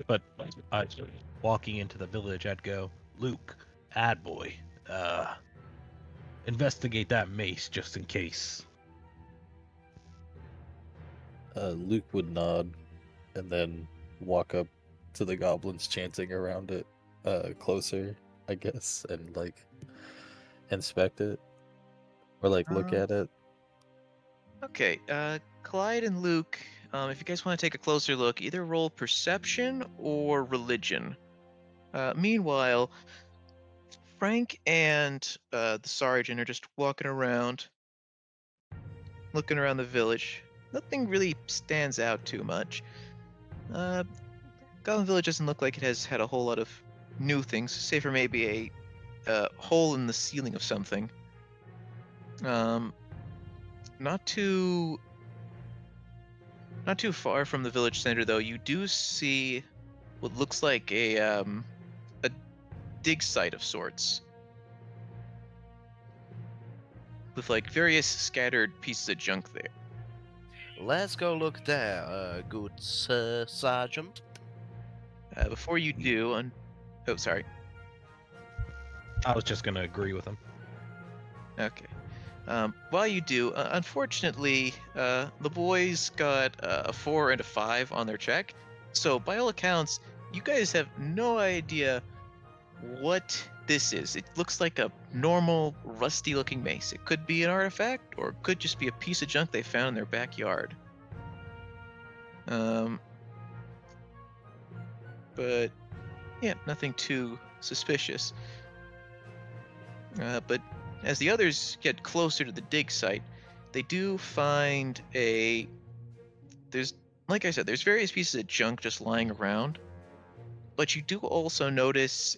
Speaker 2: but walking into the village, I'd go, Luke, ad boy, investigate that mace just in case.
Speaker 4: Luke would nod and then walk up to the goblins chanting around it closer, I guess, and like inspect it or like look at it.
Speaker 1: Okay, Clyde and Luke, if you guys want to take a closer look, either roll perception or religion. Meanwhile, Frank and the sergeant are just walking around, looking around the village. Nothing really stands out too much. Goblin Village doesn't look like it has had a whole lot of new things, save for maybe a hole in the ceiling of something. Not too far from the village center, though, you do see what looks like a dig site of sorts, with like various scattered pieces of junk there.
Speaker 3: Let's go look there, good sir sergeant.
Speaker 1: Before you do, oh, sorry.
Speaker 2: I was just gonna agree with him.
Speaker 1: Okay. While you do, unfortunately, the boys got a 4 and a 5 on their check. So, by all accounts, you guys have no idea what this is. It looks like a normal, rusty-looking mace. It could be an artifact, or it could just be a piece of junk they found in their backyard. But, yeah, nothing too suspicious. But as the others get closer to the dig site, they do find there's, like I said, there's various pieces of junk just lying around. But you do also notice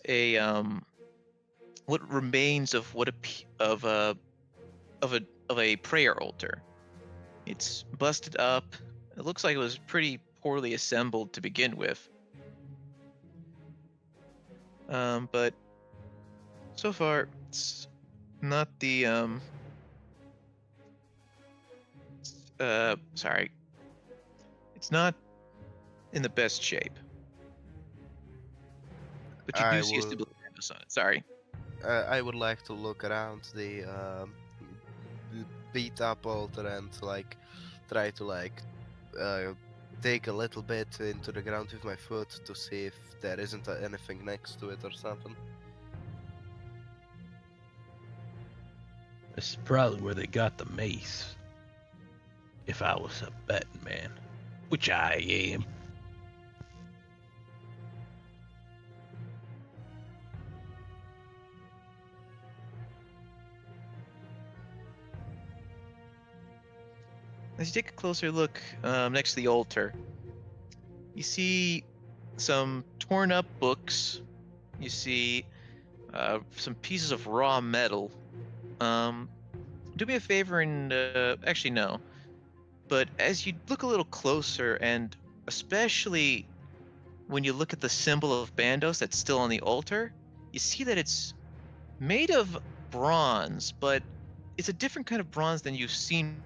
Speaker 1: what remains of a prayer altar. It's busted up. It looks like it was pretty poorly assembled to begin with. But so far, it's not the sorry. It's not in the best shape. But you
Speaker 3: I
Speaker 1: do see a
Speaker 3: will-
Speaker 1: symbol on it. Sorry.
Speaker 3: I would like to look around the beat up altar and like try to like dig a little bit into the ground with my foot to see if there isn't anything next to it or something.
Speaker 2: This is probably where they got the mace. If I was a betting man, which I am.
Speaker 1: As you take a closer look next to the altar, you see some torn up books. You see some pieces of raw metal. Do me a favor and actually no. But as you look a little closer, and especially when you look at the symbol of Bandos that's still on the altar, you see that it's made of bronze, but it's a different kind of bronze than you've seen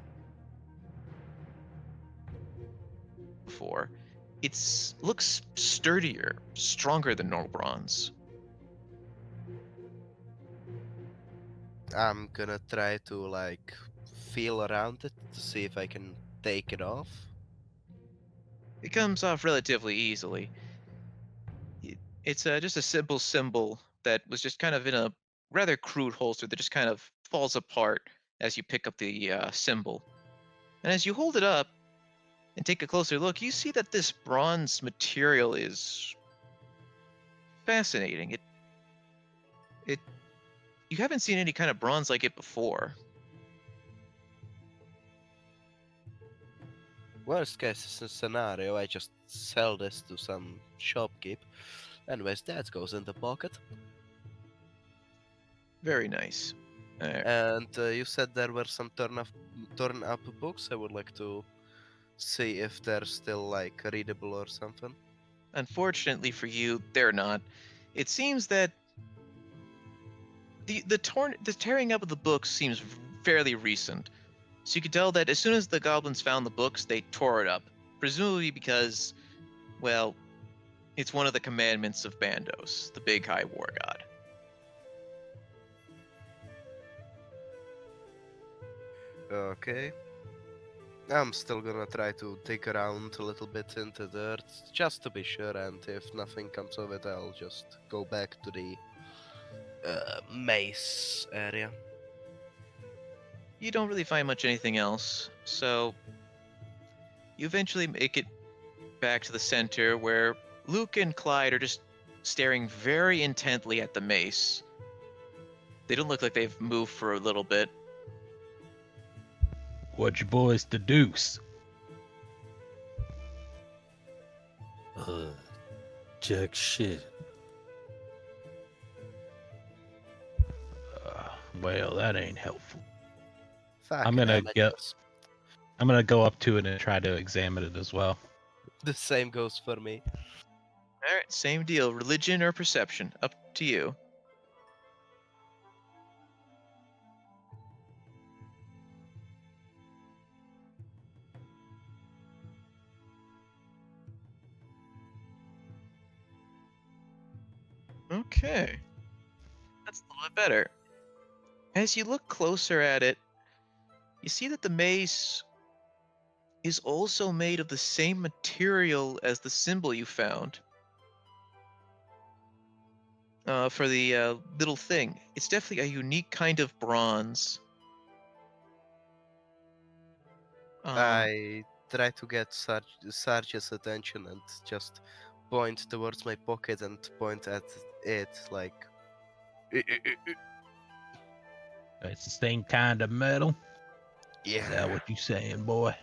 Speaker 1: before. It looks sturdier, stronger than normal bronze.
Speaker 3: I'm gonna try to like feel around it to see if I can take it off.
Speaker 1: It comes off relatively easily. It's just a simple symbol that was just kind of in a rather crude holster that just kind of falls apart as you pick up the symbol. And as you hold it up and take a closer look, you see that this bronze material is fascinating. You haven't seen any kind of bronze like it before.
Speaker 3: Worst case scenario, I just sell this to some shopkeep. Anyways, that goes in the pocket.
Speaker 1: Very nice.
Speaker 3: And you said there were some torn up books. I would like to see if they're still like readable or something.
Speaker 1: Unfortunately for you, they're not. It seems that the tearing up of the books seems fairly recent. So you can tell that as soon as the goblins found the books, they tore it up. Presumably because, well, it's one of the commandments of Bandos, the big high war god.
Speaker 3: Okay. I'm still gonna try to dig around a little bit in the dirt just to be sure, and if nothing comes of it, I'll just go back to the mace area.
Speaker 1: You don't really find much anything else, so you eventually make it back to the center where Luke and Clyde are just staring very intently at the mace. They don't look like they've moved for a little bit.
Speaker 2: What you boys deduce?
Speaker 5: Jack shit.
Speaker 2: Well, that ain't helpful.
Speaker 3: Fucking
Speaker 2: gonna get-
Speaker 3: amateurs.
Speaker 2: I'm gonna go up to it and try to examine it as well.
Speaker 3: The same goes for me.
Speaker 1: All right, same deal. Religion or perception? Up to you. Okay. That's a little bit better. As you look closer at it, you see that the mace is also made of the same material as the symbol you found. For the little thing. It's definitely a unique kind of bronze.
Speaker 3: I try to get Sarge's attention and just point towards my pocket and point at it like.
Speaker 2: It's the same kind of metal.
Speaker 3: Yeah.
Speaker 2: Is that what you saying, boy?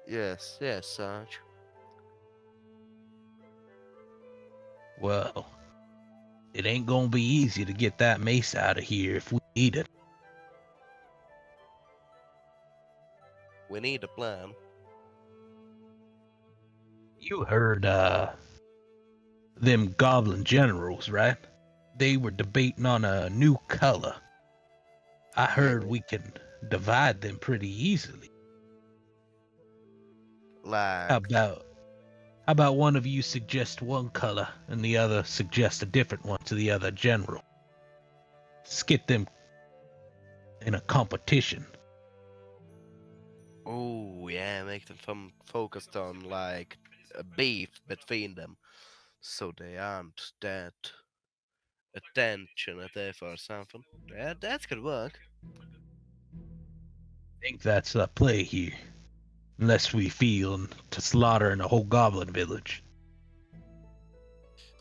Speaker 3: Yes, Sarge.
Speaker 2: Well, it ain't gonna be easy to get that mace out of here if we need it.
Speaker 3: We need a plan.
Speaker 2: You heard, them goblin generals, right? They were debating on a new color. I heard we can divide them pretty easily.
Speaker 3: Like,
Speaker 2: How about one of you suggest one color and the other suggest a different one to the other general? Let's get them in a competition.
Speaker 3: oh yeah, make them focused on like a beef between them, so they aren't that attentive or something. Yeah, that could work.
Speaker 2: I think that's the play here. Unless we feel to slaughtering a whole goblin village.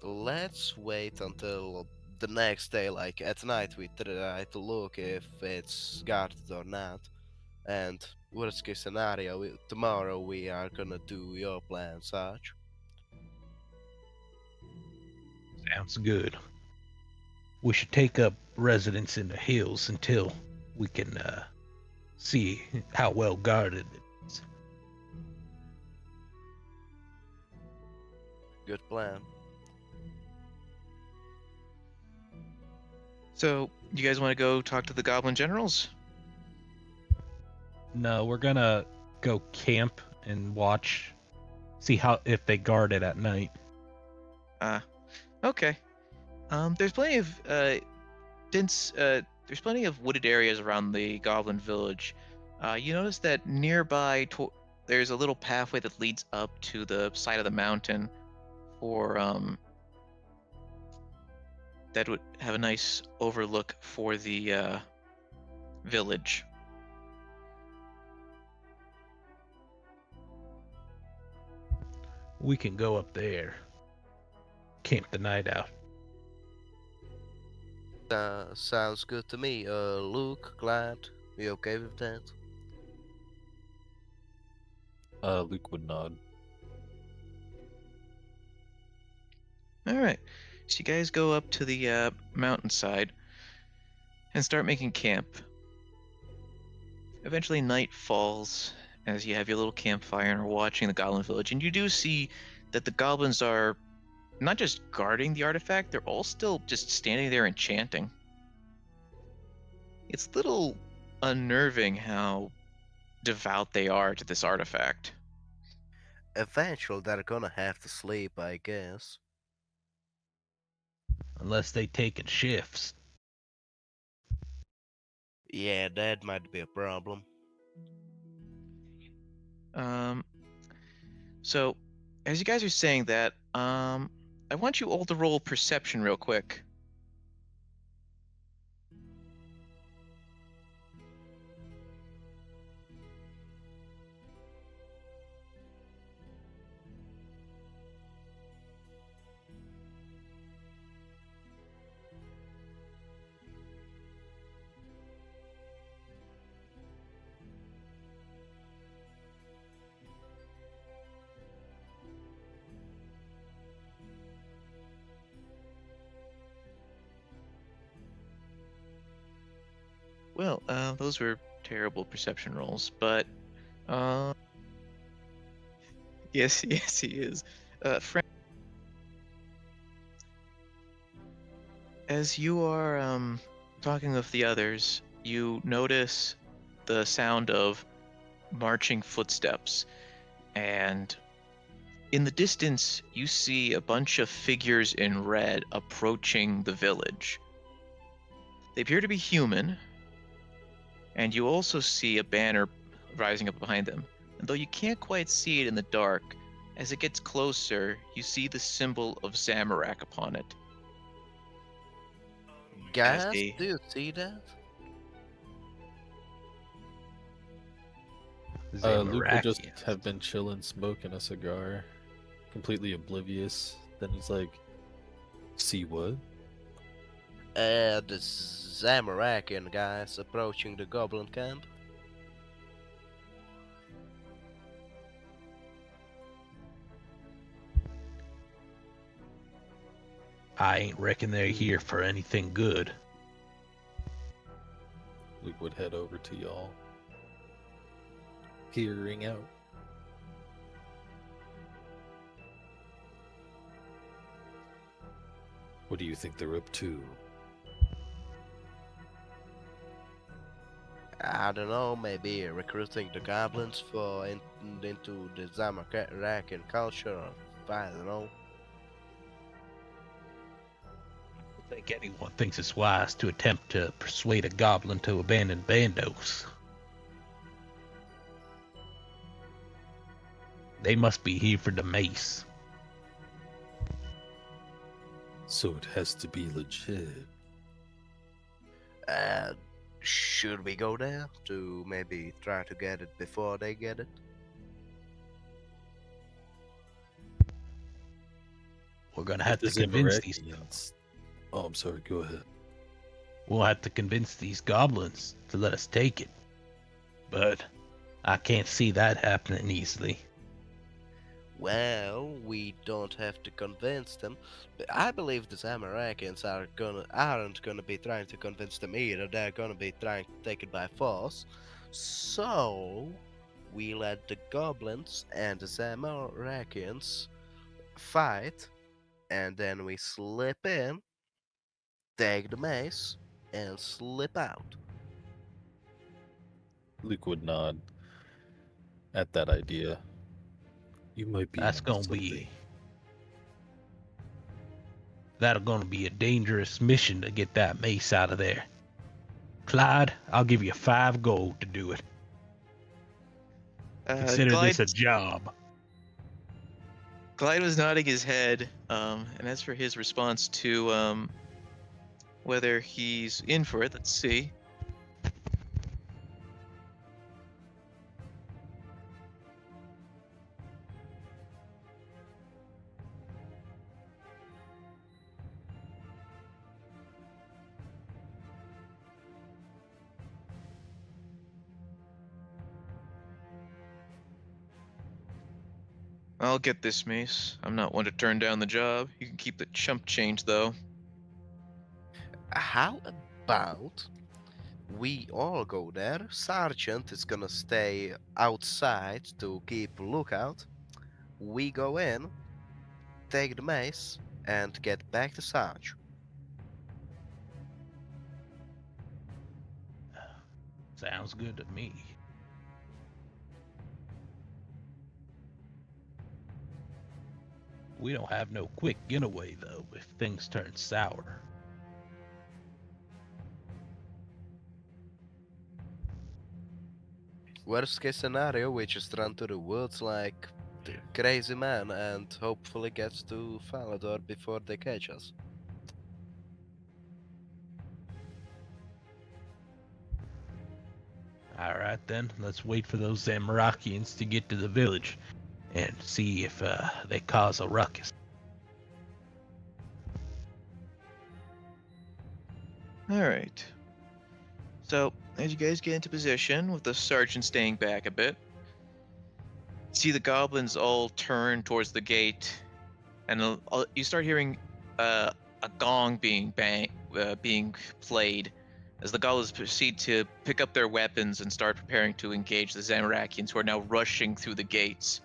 Speaker 3: Let's wait until the next day, like at night, we try to look if it's guarded or not. And worst case scenario, tomorrow we are gonna do your plan, Sarge.
Speaker 2: Sounds good. We should take up residence in the hills until we can see how well guarded it is.
Speaker 3: Good plan.
Speaker 1: So, you guys want to go talk to the goblin generals?
Speaker 2: No, we're gonna go camp and watch, see how if they guard it at night.
Speaker 1: Okay. There's plenty of dense. There's plenty of wooded areas around the goblin village. You notice that nearby, there's a little pathway that leads up to the side of the mountain, for that would have a nice overlook for the village.
Speaker 2: We can go up there, camp the night out.
Speaker 3: Sounds good to me. Luke, Glad, you okay with that?
Speaker 4: Luke would nod.
Speaker 1: All right. So you guys go up to the mountainside and start making camp. Eventually, night falls as you have your little campfire and are watching the goblin village, and you do see that the goblins are not just guarding the artifact; they're all still just standing there and chanting. It's a little unnerving how devout they are to this artifact.
Speaker 3: Eventually, they're gonna have to sleep, I guess.
Speaker 2: Unless they taking shifts.
Speaker 3: Yeah, that might be a problem.
Speaker 1: So as you guys are saying that, I want you all to roll perception real quick. Well, those were terrible perception rolls, but uh, yes, yes, he is. Frank, as you are talking with the others, you notice the sound of marching footsteps, and in the distance, you see a bunch of figures in red approaching the village. They appear to be human, and you also see a banner rising up behind them. And though you can't quite see it in the dark, as it gets closer, you see the symbol of Zamorak upon it.
Speaker 3: Guys,
Speaker 1: they-
Speaker 3: do you see that?
Speaker 4: Luke would just
Speaker 2: Zamarakians.
Speaker 4: have been chilling, smoking a cigar, completely oblivious. Then he's like, "See what?"
Speaker 3: The Zamarakian guys approaching the goblin camp.
Speaker 2: I ain't reckon they're here for anything good.
Speaker 4: Luke would head over to y'all, peering out. What do you think they're up to?
Speaker 3: I don't know, maybe recruiting the goblins for into the Zamarakian culture, or I don't know.
Speaker 2: I think anyone thinks it's wise to attempt to persuade a goblin to abandon Bandos. They must be here for the mace.
Speaker 5: So it has to be legit.
Speaker 3: Should we go there to maybe try to get it before they get it?
Speaker 2: We're gonna have to
Speaker 5: The
Speaker 2: convince these.
Speaker 5: Zamarakians. Oh, I'm sorry. Go ahead.
Speaker 2: We'll have to convince these goblins to let us take it. But I can't see that happening easily.
Speaker 3: Well, we don't have to convince them. But I believe the Zamarakians aren't gonna be trying to convince them either. They're gonna be trying to take it by force. So we let the goblins and the Zamarakians fight, and then we slip in, take the mace, and slip out.
Speaker 4: Luke would nod at that idea.
Speaker 5: You might be.
Speaker 2: That's
Speaker 5: onto
Speaker 2: gonna
Speaker 5: something.
Speaker 2: be. That'll gonna be a dangerous mission to get that mace out of there. Clyde, I'll give you 5 gold to do it. Consider
Speaker 1: Glide,
Speaker 2: this a job.
Speaker 1: Glide was nodding his head, and as for his response to whether he's in for it, let's see. I'll get this mace. I'm not one to turn down the job. You can keep the chump change, though.
Speaker 3: How about we all go there? Sergeant is gonna stay outside to keep lookout. We go in, take the mace, and get back to Sarge.
Speaker 2: Sounds good to me. We don't have no quick getaway, though, if things turn sour.
Speaker 3: Worst case scenario, we just run to the woods like the crazy man and hopefully get to Falador before they catch us.
Speaker 2: Alright then, let's wait for those Zamarakians to get to the village and see if they cause a ruckus.
Speaker 1: Alright. So, as you guys get into position, with the sergeant staying back a bit, see the goblins all turn towards the gate, and you start hearing a gong being played, as the Gauls proceed to pick up their weapons and start preparing to engage the Zamorakians, who are now rushing through the gates.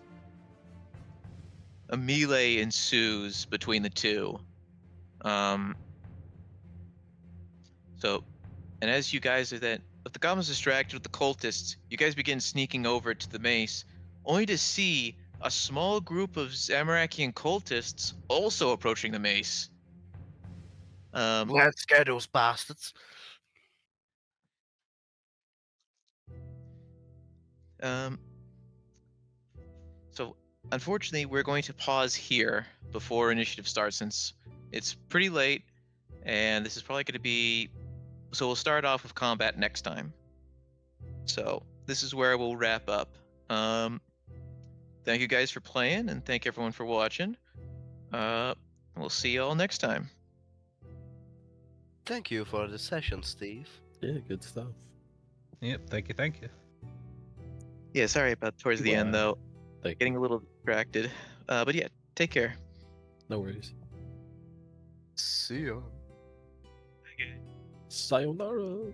Speaker 1: A melee ensues between the two. And as you guys are then, with the goblins distracted with the cultists, you guys begin sneaking over to the mace, only to see a small group of Zamorakian cultists also approaching the mace.
Speaker 3: Let's scare those bastards.
Speaker 1: So unfortunately, we're going to pause here before initiative starts, since it's pretty late, and this is probably going to be. So we'll start off with combat next time. So this is where we'll wrap up. Thank you guys for playing, and thank everyone for watching. We'll see you all next time.
Speaker 3: Thank you for the session, Steve.
Speaker 5: Yeah, good stuff.
Speaker 2: Yep, thank you.
Speaker 1: Yeah, sorry about towards the end though.
Speaker 5: Thank
Speaker 1: Getting a little distracted. But yeah, take care.
Speaker 5: No worries.
Speaker 3: See ya.
Speaker 5: Sayonara.